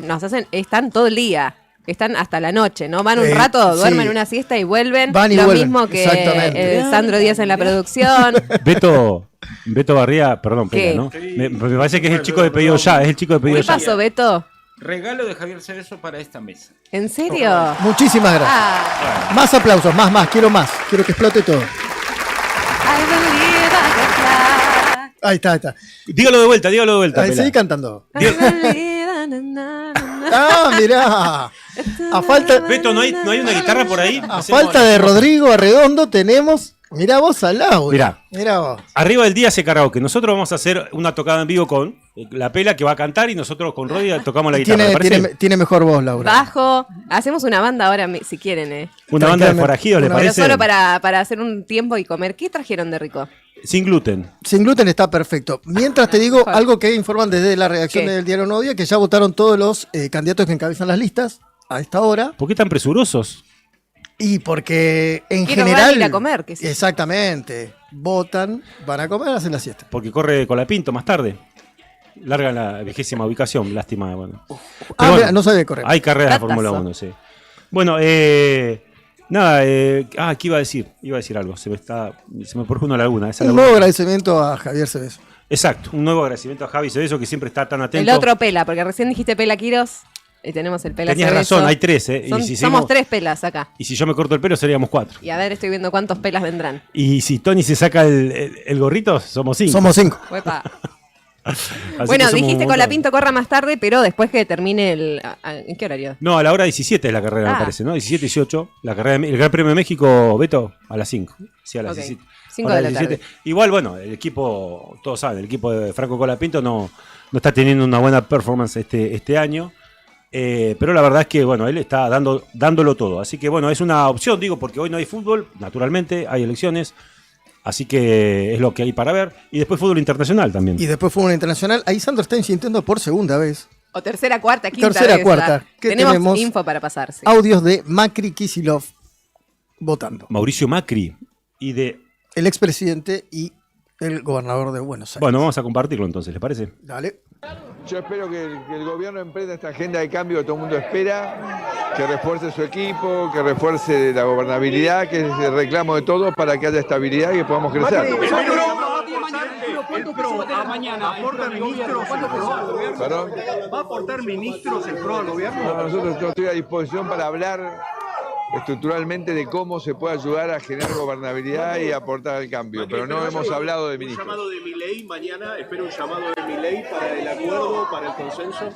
Speaker 4: están todo el día. Están hasta la noche, ¿no? Van un rato, duermen una siesta y vuelven.
Speaker 3: Van y
Speaker 4: lo
Speaker 3: vuelven,
Speaker 4: mismo que
Speaker 3: exactamente.
Speaker 4: Sandro Díaz en la producción.
Speaker 2: Beto Barría, perdón,
Speaker 4: ¿Qué?
Speaker 2: Pela, ¿no? Me parece que es el chico de pedido ya,
Speaker 4: ¿Qué pasó, Beto?
Speaker 16: Regalo de Javier Cerezo para esta mesa.
Speaker 4: ¿En serio?
Speaker 3: Muchísimas gracias.
Speaker 4: Ah.
Speaker 3: Más aplausos, más, quiero que explote todo. Ahí está.
Speaker 2: Dígalo de vuelta,
Speaker 3: Ahí,
Speaker 2: Pela.
Speaker 3: seguí cantando. Mirá. A falta,
Speaker 2: Beto, ¿no hay una guitarra por ahí?
Speaker 3: a falta de Rodrigo Arredondo tenemos, mirá vos al lado. Mirá vos.
Speaker 2: Arriba del día hace karaoke. Nosotros vamos a hacer una tocada en vivo con La Pela, que va a cantar, y nosotros con Rodri tocamos la guitarra. ¿te parece?
Speaker 3: Tiene mejor voz, Laura.
Speaker 4: Bajo. Hacemos una banda ahora, si quieren,
Speaker 2: Una banda de forajidos, ¿le
Speaker 4: Pero
Speaker 2: parece?
Speaker 4: solo para hacer un tiempo y comer. ¿Qué trajeron de rico?
Speaker 2: Sin gluten.
Speaker 3: Sin gluten está perfecto. Mientras te digo algo que informan desde la redacción
Speaker 4: ¿Qué?
Speaker 3: del Diario Nuevo Día, que ya votaron todos los candidatos que encabezan las listas a esta hora.
Speaker 2: ¿Por qué tan presurosos?
Speaker 3: Y porque en
Speaker 4: Que no
Speaker 3: general...
Speaker 4: van a ir a comer, que sí.
Speaker 3: Exactamente. Votan, van a comer, hacen la siesta.
Speaker 2: Porque corre Colapinto más tarde. Larga la 20ª ubicación, lástima. Bueno.
Speaker 3: Mira, no sabía correr.
Speaker 2: Hay carreras de
Speaker 4: Datazo.
Speaker 2: Fórmula 1, sí. Bueno, nada, ¿qué iba a decir? Iba a decir algo, se me porjó una laguna. Esa
Speaker 3: Un
Speaker 2: laguna.
Speaker 3: nuevo agradecimiento a Javier Cebeso.
Speaker 2: Exacto, un nuevo agradecimiento a Javi Cebeso, que siempre está tan atento.
Speaker 4: El otro Pela, porque recién dijiste Pela Quiros y tenemos el Pela
Speaker 2: Tenías
Speaker 4: Cebeso.
Speaker 2: razón, hay 3, ¿eh?
Speaker 4: Somos 3 Pelas acá.
Speaker 2: Y si yo me corto el pelo seríamos 4.
Speaker 4: Y a ver, estoy viendo cuántos Pelas vendrán.
Speaker 2: Y si Tony se saca el gorrito, somos 5.
Speaker 3: Somos 5.
Speaker 4: Uepa.
Speaker 2: Así
Speaker 4: Bueno,
Speaker 2: que somos
Speaker 4: dijiste
Speaker 2: un
Speaker 4: con
Speaker 2: montón.
Speaker 4: la Pinto corra más tarde, pero después que termine ¿en qué horario?
Speaker 2: No, a la hora 17 es la carrera, me parece, ¿no? 17, 18. La carrera, el Gran Premio de México, Beto, a las 5. Sí, a las
Speaker 4: Ok,
Speaker 2: 17.
Speaker 4: 5
Speaker 2: Hora
Speaker 4: de la
Speaker 2: 17.
Speaker 4: tarde.
Speaker 2: Igual, bueno, el equipo, todos saben, el equipo de Franco Colapinto no está teniendo una buena performance este año. Pero la verdad es que, bueno, él está dándolo todo. Así que, bueno, es una opción, digo, porque hoy no hay fútbol, naturalmente, hay elecciones. Así que es lo que hay para ver. Y después fútbol internacional también.
Speaker 3: Y después fútbol internacional. Ahí Sandro está insistiendo por segunda vez.
Speaker 4: O tercera, cuarta, quinta
Speaker 3: Tercera,
Speaker 4: vez,
Speaker 3: cuarta.
Speaker 4: ¿verdad?
Speaker 3: ¿Qué
Speaker 4: Tenemos
Speaker 3: tenemos?
Speaker 4: info para pasar, sí.
Speaker 3: Audios de Macri Kicillof votando.
Speaker 2: Mauricio Macri y de...
Speaker 3: El expresidente y el gobernador de Buenos Aires.
Speaker 2: Bueno, vamos a compartirlo entonces, ¿les parece?
Speaker 3: Dale.
Speaker 17: Yo espero que el gobierno emprenda esta agenda de cambio que todo el mundo espera, que refuerce su equipo, que refuerce la gobernabilidad, que es el reclamo de todos para que haya estabilidad y que podamos crecer. ¿Perdón?
Speaker 18: ¿Va a aportar ministros el PRO al gobierno?
Speaker 17: No, nosotros yo estoy a disposición para hablar estructuralmente de cómo se puede ayudar a generar gobernabilidad y aportar al cambio, pero no hemos hablado de ministros.
Speaker 10: ¿Un llamado de Milei mañana? ¿Espero un llamado de Milei para el acuerdo, para el consenso?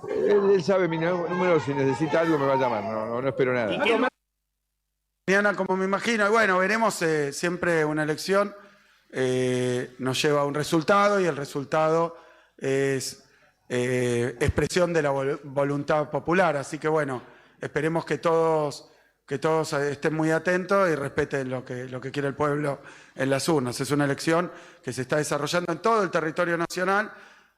Speaker 17: Él sabe mi número, si necesita algo me va a llamar, no espero nada.
Speaker 11: Mañana, como me imagino, y bueno, veremos, siempre una elección nos lleva a un resultado y el resultado es expresión de la voluntad popular, así que bueno, esperemos que todos estén muy atentos y respeten lo que quiere el pueblo en las urnas. Es una elección que se está desarrollando en todo el territorio nacional,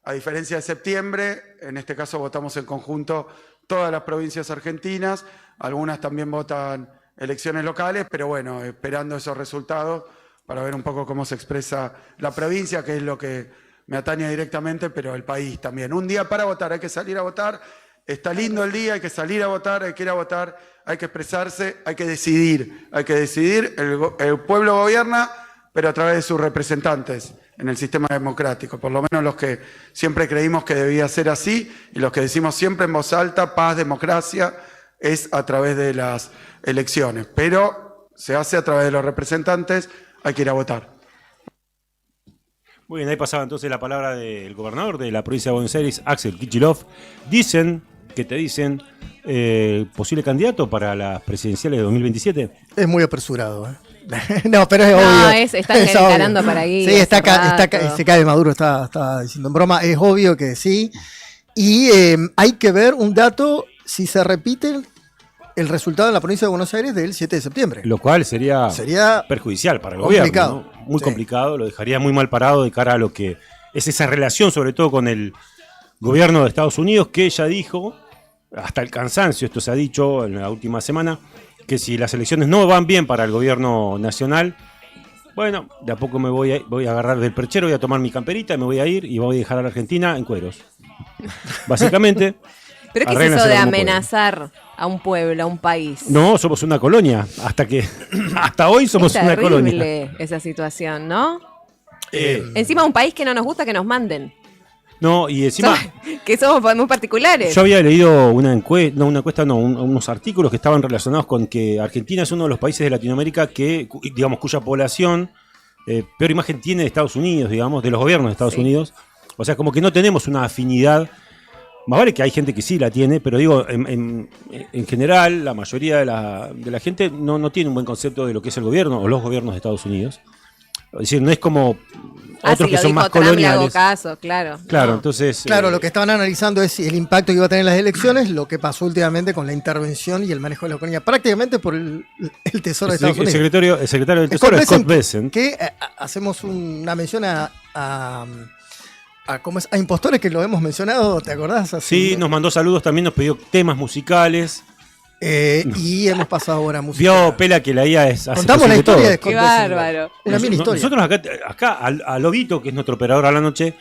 Speaker 11: a diferencia de septiembre. En este caso votamos en conjunto todas las provincias argentinas, algunas también votan elecciones locales, pero bueno, esperando esos resultados para ver un poco cómo se expresa la provincia, que es lo que me atañe directamente, pero el país también. Un día para votar, hay que salir a votar. Está lindo el día, hay que salir a votar, hay que ir a votar, hay que expresarse, hay que decidir. El pueblo gobierna, pero a través de sus representantes en el sistema democrático. Por lo menos los que siempre creímos que debía ser así y los que decimos siempre en voz alta, paz, democracia, es a través de las elecciones. Pero se hace a través de los representantes, hay que ir a votar.
Speaker 2: Muy bien, ahí pasaba entonces la palabra del gobernador de la provincia de Buenos Aires, Axel Kicillof. Dicen, posible candidato para las presidenciales de 2027.
Speaker 3: Es muy apresurado, ¿eh? No, pero es obvio.
Speaker 4: Están encarando para ahí.
Speaker 3: Sí, se cae Maduro, está diciendo en broma. Es obvio que sí. Y hay que ver un dato, si se repite el resultado en la provincia de Buenos Aires del 7 de septiembre.
Speaker 2: Lo cual sería perjudicial para el gobierno, ¿no? Muy complicado, lo dejaría muy mal parado de cara a lo que es esa relación, sobre todo con el gobierno de Estados Unidos, que ya dijo, hasta el cansancio, esto se ha dicho en la última semana, que si las elecciones no van bien para el gobierno nacional, bueno, de a poco me voy a agarrar del perchero, voy a tomar mi camperita, me voy a ir y voy a dejar a la Argentina en cueros. Básicamente.
Speaker 4: ¿Pero qué es eso de amenazar a un pueblo, a un país?
Speaker 2: No, somos una colonia. Hasta hoy somos una colonia.
Speaker 4: Es terrible esa situación, ¿no? Encima un país que no nos gusta que nos manden.
Speaker 2: No, y encima...
Speaker 4: que somos muy particulares.
Speaker 2: Yo había leído unos artículos que estaban relacionados con que Argentina es uno de los países de Latinoamérica que, digamos, cuya población peor imagen tiene de Estados Unidos, digamos, de los gobiernos de Estados Unidos. O sea, como que no tenemos una afinidad. Más vale que hay gente que sí la tiene, pero digo, en general, la mayoría de la gente no tiene un buen concepto de lo que es el gobierno o los gobiernos de Estados Unidos. Es decir, no es como otros que son más coloniales.
Speaker 4: Caso, claro.
Speaker 2: Claro, entonces...
Speaker 3: Claro, lo que estaban analizando es el impacto que iba a tener en las elecciones, lo que pasó últimamente con la intervención y el manejo de la economía, prácticamente por el Tesoro de Estados Unidos.
Speaker 2: El secretario del Tesoro es Scott Bessent.
Speaker 3: Que hacemos una mención a impostores que lo hemos mencionado, ¿te acordás?
Speaker 2: Así, sí, nos mandó saludos, también nos pidió temas musicales.
Speaker 3: Y hemos pasado ahora música.
Speaker 2: Vio Pela que la IA es...
Speaker 3: Contamos la historia de Scott
Speaker 4: Qué bárbaro.
Speaker 3: Una mini historia.
Speaker 2: Nosotros acá a Lobito, que es nuestro operador a la noche,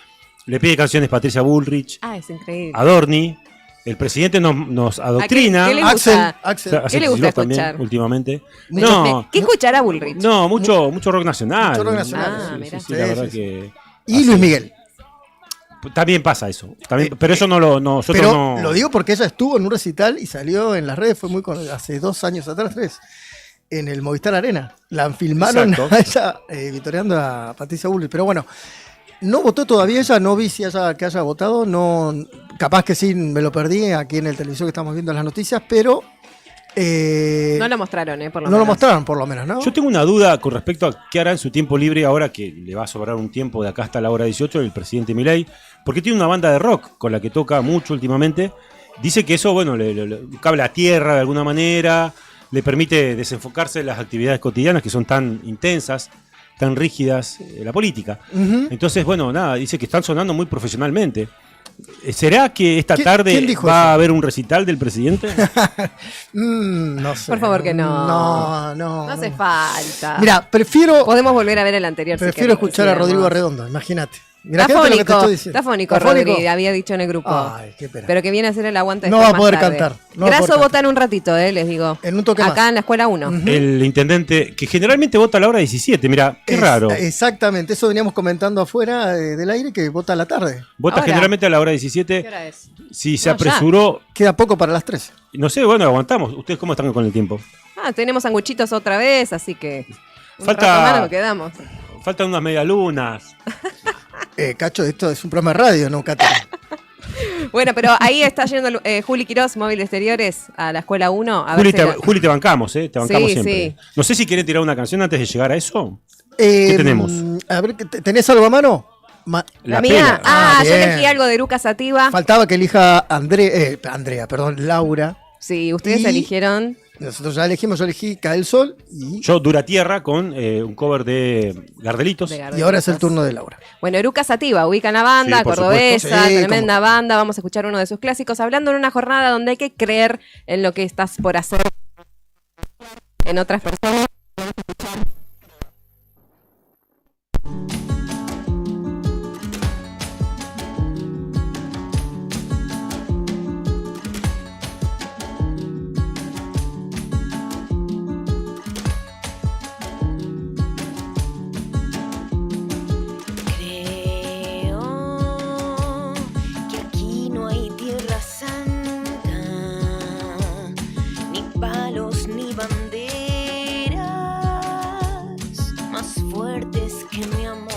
Speaker 2: le pide canciones Patricia Bullrich.
Speaker 4: Es increíble.
Speaker 2: A Dorni. El presidente nos adoctrina.
Speaker 4: ¿Qué le gusta?
Speaker 3: Axel.
Speaker 4: ¿Qué le gusta escuchar?
Speaker 2: También, últimamente.
Speaker 4: ¿Qué escuchará Bullrich?
Speaker 2: No, mucho rock nacional.
Speaker 3: Mucho rock nacional.
Speaker 2: Mira. Sí, la verdad que...
Speaker 3: Y Luis Miguel.
Speaker 2: También pasa eso. Pero eso nosotros
Speaker 3: pero
Speaker 2: no...
Speaker 3: Lo digo porque ella estuvo en un recital y salió en las redes, hace 2 años atrás, 3, en el Movistar Arena. La filmaron a ella vitoreando a Patricia Bullrich. Pero bueno, no votó todavía ella, no vi que haya votado. No, capaz que sí, me lo perdí aquí en el televisor que estamos viendo las noticias, pero...
Speaker 4: no lo mostraron, por lo menos.
Speaker 3: No lo mostraron, por lo menos, ¿no?
Speaker 2: Yo tengo una duda con respecto a qué hará en su tiempo libre ahora que le va a sobrar un tiempo de acá hasta la hora 18 el presidente Milei, porque tiene una banda de rock con la que toca mucho últimamente. Dice que eso, bueno, le cabe la tierra de alguna manera, le permite desenfocarse de las actividades cotidianas que son tan intensas, tan rígidas, la política. Entonces, bueno, nada, dice que están sonando muy profesionalmente. ¿Será que esta tarde va a haber un recital del presidente?
Speaker 3: No sé.
Speaker 4: Por favor que no.
Speaker 3: No
Speaker 4: hace falta.
Speaker 3: Mira,
Speaker 4: Podemos volver a ver el anterior.
Speaker 3: Prefiero escuchar a Rodrigo Arredondo, imagínate. Mirá, ¿qué es lo que te estoy diciendo?
Speaker 4: Está fónico,
Speaker 3: ¿Está fónico?
Speaker 4: Rodri, había dicho en el grupo.
Speaker 3: Ay, qué pena.
Speaker 4: Pero que viene a hacer el aguante.
Speaker 3: No
Speaker 4: después
Speaker 3: va a poder
Speaker 4: más tarde.
Speaker 3: cantar, no va a
Speaker 4: Graso
Speaker 3: poder
Speaker 4: vota en un ratito, les digo.
Speaker 3: En un toque
Speaker 4: Acá
Speaker 3: más.
Speaker 4: en la escuela 1.
Speaker 2: El intendente, que generalmente vota a la hora 17, mira, qué raro.
Speaker 3: Exactamente, eso veníamos comentando afuera del aire, que vota a la tarde.
Speaker 2: Vota
Speaker 4: Ahora.
Speaker 2: generalmente a la hora 17.
Speaker 4: ¿Qué hora es?
Speaker 2: Si se
Speaker 4: No, ya.
Speaker 2: apresuró,
Speaker 3: Queda poco para las 13.
Speaker 2: no sé, bueno, aguantamos. ¿Ustedes cómo están con el tiempo?
Speaker 4: Tenemos sanguchitos otra vez, así que. un
Speaker 2: Falta-
Speaker 4: rato más nos quedamos.
Speaker 2: Faltan unas medialunas.
Speaker 3: Cacho, esto es un programa de radio, no catering.
Speaker 4: Bueno, pero ahí está yendo Juli Quirós, Móvil de Exteriores, a la escuela 1. A
Speaker 2: Juli,
Speaker 4: ver si
Speaker 2: Juli, te bancamos, te bancamos
Speaker 4: Sí,
Speaker 2: siempre.
Speaker 4: sí.
Speaker 2: No sé si quieren tirar una canción antes de llegar a eso. ¿Qué tenemos?
Speaker 3: A ver, ¿tenés algo a mano?
Speaker 4: La mía. Yo
Speaker 3: bien.
Speaker 4: elegí algo de Lucas Sativa.
Speaker 3: Faltaba que elija Andrea, Laura.
Speaker 4: Sí, ustedes
Speaker 3: Y
Speaker 4: eligieron.
Speaker 3: Nosotros ya elegimos, yo elegí Cae el Sol y
Speaker 2: Yo, Dura Tierra, con un cover de Gardelitos.
Speaker 3: y ahora es el turno de Laura.
Speaker 4: Bueno, Eruca Sativa, ubican a banda,
Speaker 2: Sí, por
Speaker 4: cordobesa,
Speaker 3: supuesto. Sí,
Speaker 4: tremenda banda. Vamos a escuchar uno de sus clásicos, hablando en una jornada donde hay que creer en lo que estás por hacer en otras personas.
Speaker 18: Creo que aquí no hay tierra santa, ni palos ni banderas más fuertes que mi amor.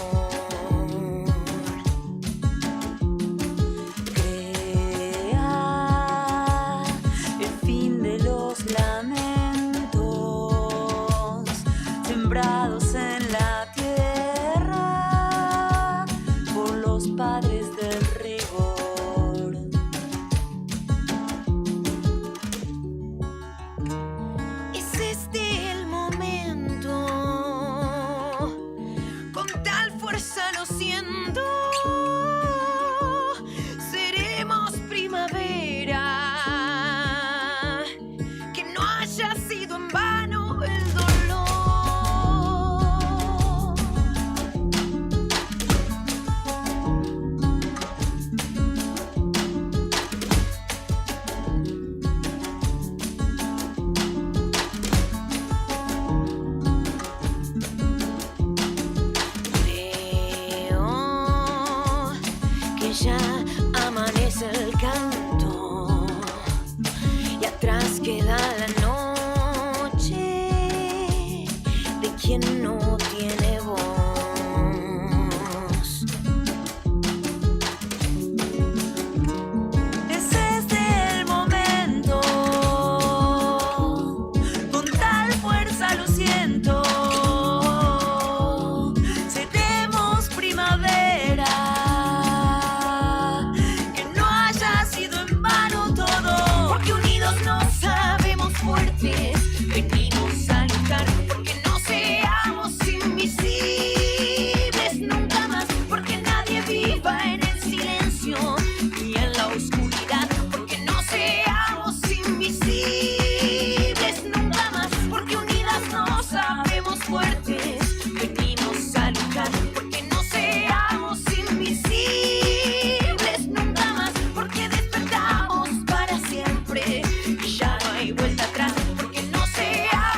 Speaker 18: Crea el fin de los lamentos sembrados en la tierra por los padres del rigor. Es este el momento, con tal fuerza lo siento, seremos primavera, que no haya sido en vano el dolor. Creo que ya amanece el canto y atrás queda la noche de quien no tiene voz. Es este el momento, con tal fuerza lo siento, seremos primavera, que no haya sido en vano todo, porque unidos nos sabemos fuertes, venimos a luchar, porque no seamos invisibles nunca más, porque nadie viva en el silencio ni en la oscuridad, porque no seamos invisibles nunca más, porque unidas nos sabemos fuertes, venimos a luchar, porque no seamos invisibles nunca más, porque despertamos para siempre y ya no hay vuelta atrás, porque no seamos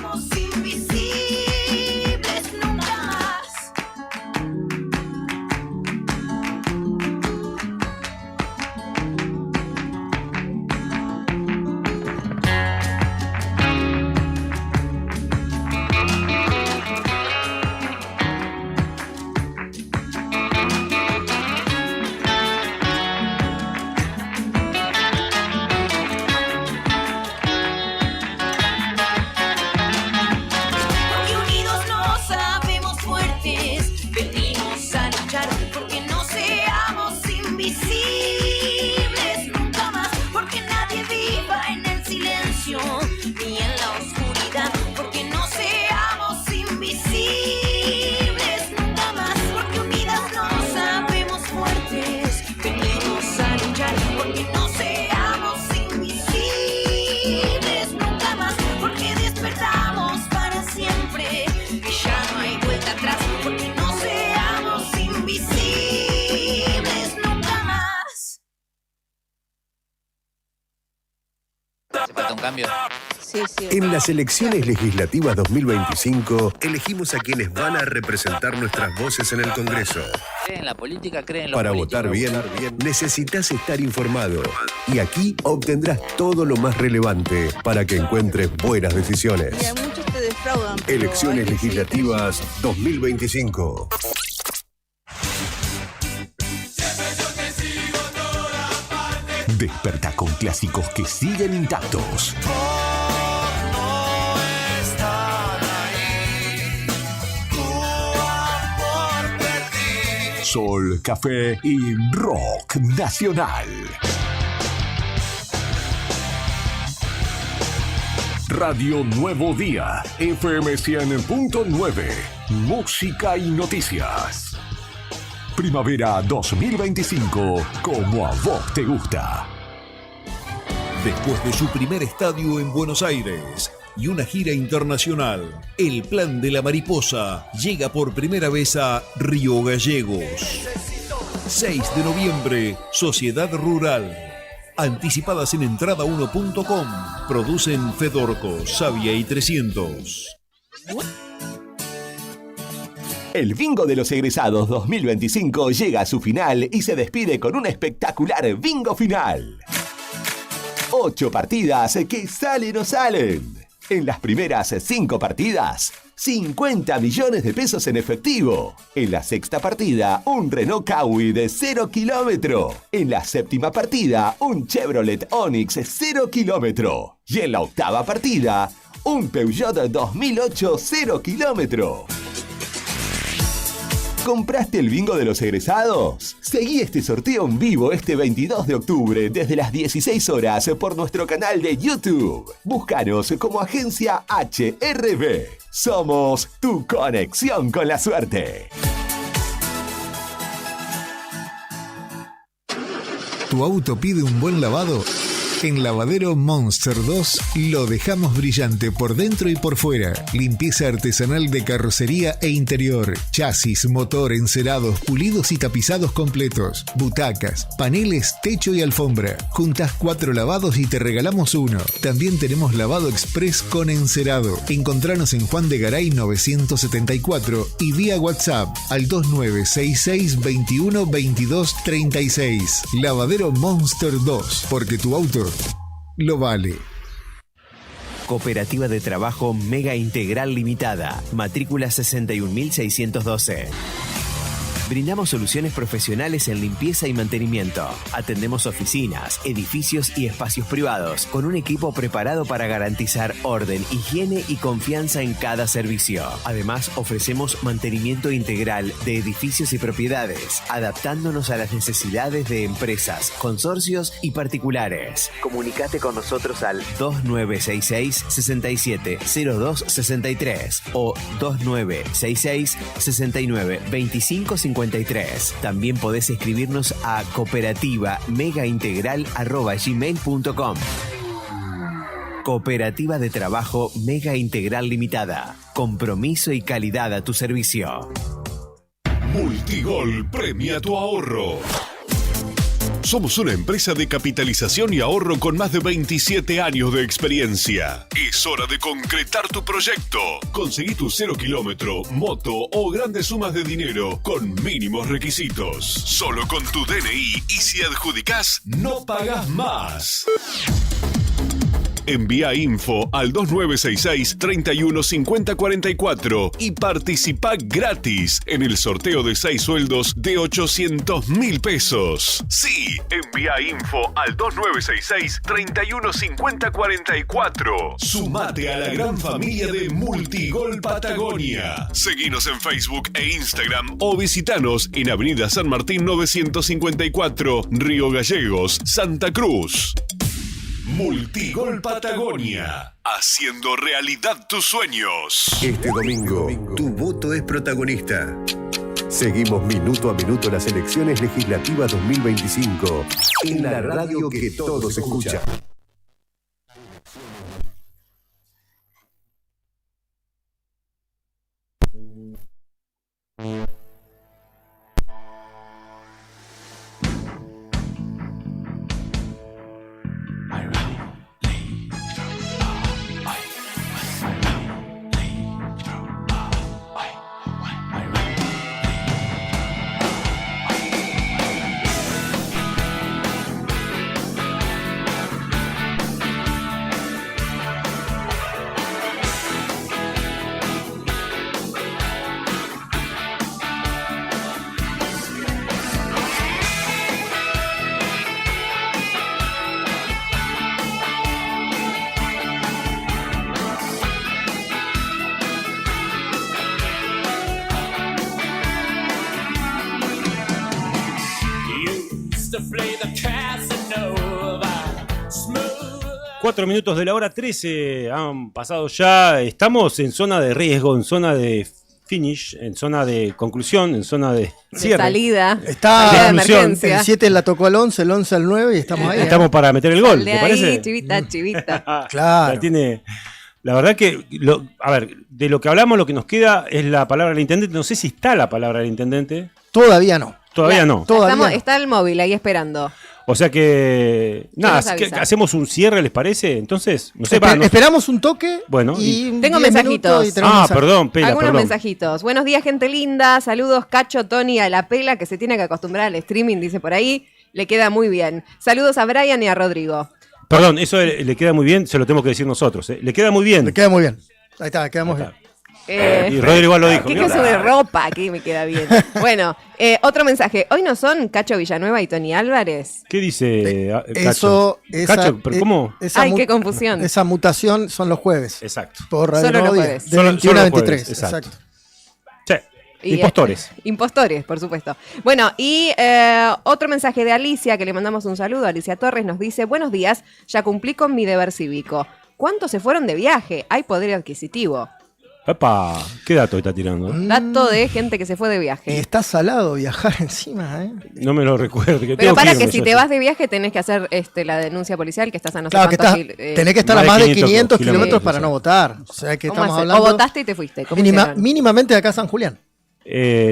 Speaker 1: En las elecciones legislativas 2025, elegimos a quienes van a representar nuestras voces en el Congreso.
Speaker 19: Cree en la política, cree en los
Speaker 1: Para
Speaker 19: políticos.
Speaker 1: votar bien, necesitas estar informado. Y aquí obtendrás todo lo más relevante para que encuentres buenas decisiones.
Speaker 20: Y a muchos te defraudan. pero
Speaker 1: Elecciones
Speaker 20: hay que seguir.
Speaker 1: legislativas 2025.
Speaker 21: Desperta con clásicos que siguen intactos. Sol, café y rock nacional. Radio Nuevo Día, FM 100.9, música y noticias. Primavera 2025, como a vos te gusta.
Speaker 22: Después de su primer estadio en Buenos Aires y una gira internacional, el Plan de la Mariposa llega por primera vez a Río Gallegos. 6 de noviembre, Sociedad Rural. Anticipadas en entrada1.com. Producen Fedorco, Savia y 300.
Speaker 21: El Bingo de los Egresados 2025 llega a su final y se despide con un espectacular Bingo final. 8 partidas que salen o salen. En las primeras 5 partidas, 50 millones de pesos en efectivo. En la sexta partida, un Renault Kawi de 0 kilómetro. En la séptima partida, un Chevrolet Onix 0 kilómetro. Y en la octava partida, un Peugeot 2008 0 kilómetro. ¿Compraste el bingo de los egresados? Seguí este sorteo en vivo este 22 de octubre desde las 16 horas por nuestro canal de YouTube. Búscanos como Agencia HRB. Somos tu conexión con la suerte.
Speaker 24: ¿Tu auto pide un buen lavado? En Lavadero Monster 2 lo dejamos brillante por dentro y por fuera. Limpieza artesanal de carrocería e interior. Chasis, motor, encerados, pulidos y tapizados completos. Butacas, paneles, techo y alfombra. Juntas 4 lavados y te regalamos uno. También tenemos lavado express con encerado. Encontranos en Juan de Garay 974 y vía WhatsApp al 2966 21 22 36. Lavadero Monster 2, porque tu auto lo vale.
Speaker 27: Cooperativa de Trabajo Mega Integral Limitada. Matrícula 61.612. Brindamos soluciones profesionales en limpieza y mantenimiento. Atendemos oficinas, edificios y espacios privados con un equipo preparado para garantizar orden, higiene y confianza en cada servicio. Además, ofrecemos mantenimiento integral de edificios y propiedades, adaptándonos a las necesidades de empresas, consorcios y particulares. Comunicate con nosotros al 2966 670263 o 2966 69 25 53. También podés escribirnos a cooperativa-megaintegral@gmail.com. Cooperativa de Trabajo Mega Integral Limitada. Compromiso y calidad a tu servicio.
Speaker 21: Multigol premia tu ahorro. Somos una empresa de capitalización y ahorro con más de 27 años de experiencia. Es hora de concretar tu proyecto. Conseguí tu 0 kilómetro, moto o grandes sumas de dinero con mínimos requisitos. Solo con tu DNI y si adjudicás, no pagás más. Envía info al 2966 31 50 44 y participa gratis en el sorteo de 6 sueldos de 800.000 pesos. Sí, envía info al 2966 31 50 44. Sumate a la gran familia de Multigol Patagonia. Seguinos en Facebook e Instagram o visitanos en Avenida San Martín 954, Río Gallegos, Santa Cruz. Multigol Patagonia, haciendo realidad tus sueños.
Speaker 1: Este domingo, tu voto es protagonista. Seguimos minuto a minuto las elecciones legislativas 2025 en la radio que todos escuchan.
Speaker 2: 4 minutos de la hora 13 han pasado ya. Estamos en zona de riesgo, en zona de finish, en zona de conclusión, en zona de cierre.
Speaker 4: Salida.
Speaker 3: Está
Speaker 4: de emergencia.
Speaker 3: El 7 la tocó al 11, el 11 al 9 y estamos ahí.
Speaker 2: Estamos para meter el gol,
Speaker 4: De
Speaker 2: ¿te
Speaker 4: ahí,
Speaker 2: parece?
Speaker 4: chivita.
Speaker 3: Claro.
Speaker 2: La verdad que, a ver, de lo que hablamos, lo que nos queda es la palabra del intendente. No sé si está la palabra del intendente.
Speaker 3: Todavía no.
Speaker 2: Todavía no.
Speaker 4: Está el móvil ahí esperando.
Speaker 2: O sea que, nada,
Speaker 4: nos avisa?
Speaker 2: hacemos un cierre, ¿les parece? Entonces, no sé,
Speaker 3: esperamos un toque.
Speaker 2: Bueno,
Speaker 3: y
Speaker 4: tengo
Speaker 3: 10
Speaker 4: mensajitos.
Speaker 3: minutos y tenemos mensajes.
Speaker 2: Perdón, Pela,
Speaker 4: Algunos
Speaker 2: perdón.
Speaker 4: mensajitos. Buenos días, gente linda. Saludos, Cacho, Tony, a la Pela, que se tiene que acostumbrar al streaming, dice por ahí. Le queda muy bien. Saludos a Brian y a Rodrigo.
Speaker 2: Perdón, eso le queda muy bien, se lo tenemos que decir nosotros. Le queda muy bien.
Speaker 3: Le queda muy bien. Ahí está, quedamos bien.
Speaker 2: Y Rodrigo igual lo dijo.
Speaker 4: ¿Qué sobre ropa? Aquí me queda bien. Bueno, otro mensaje. Hoy no son Cacho Villanueva y Tony Álvarez.
Speaker 2: ¿Qué dice
Speaker 3: Eso,
Speaker 2: Cacho? Cacho, ¿pero cómo?
Speaker 4: Ay, qué confusión.
Speaker 3: Esa mutación son los jueves.
Speaker 2: Exacto.
Speaker 3: Por Radio
Speaker 4: Solo los
Speaker 3: Nuevo Día,
Speaker 4: jueves.
Speaker 3: de
Speaker 2: Solo
Speaker 3: 21 a
Speaker 2: los jueves,
Speaker 3: 23.
Speaker 2: exacto.
Speaker 3: Exacto.
Speaker 2: Sí. Impostores.
Speaker 4: Impostores, por supuesto. Bueno, y otro mensaje de Alicia, que le mandamos un saludo. Alicia Torres nos dice: buenos días, ya cumplí con mi deber cívico. ¿Cuántos se fueron de viaje? Hay poder adquisitivo.
Speaker 2: Epa, ¿qué dato está tirando?
Speaker 4: Dato de gente que se fue de viaje.
Speaker 3: Y está salado viajar encima, ¿eh?
Speaker 2: No me lo recuerdo.
Speaker 4: Pero para que si te vas de viaje tenés que hacer la denuncia policial, que estás a no sé
Speaker 3: Claro, que
Speaker 4: cuántos
Speaker 3: tenés que estar a más de 500 kilómetros para no votar. O sea que
Speaker 4: ¿Cómo
Speaker 3: estamos
Speaker 4: haces?
Speaker 3: hablando.
Speaker 4: O votaste y te fuiste. ¿Cómo hicieron?
Speaker 3: Mínimamente de acá a San Julián.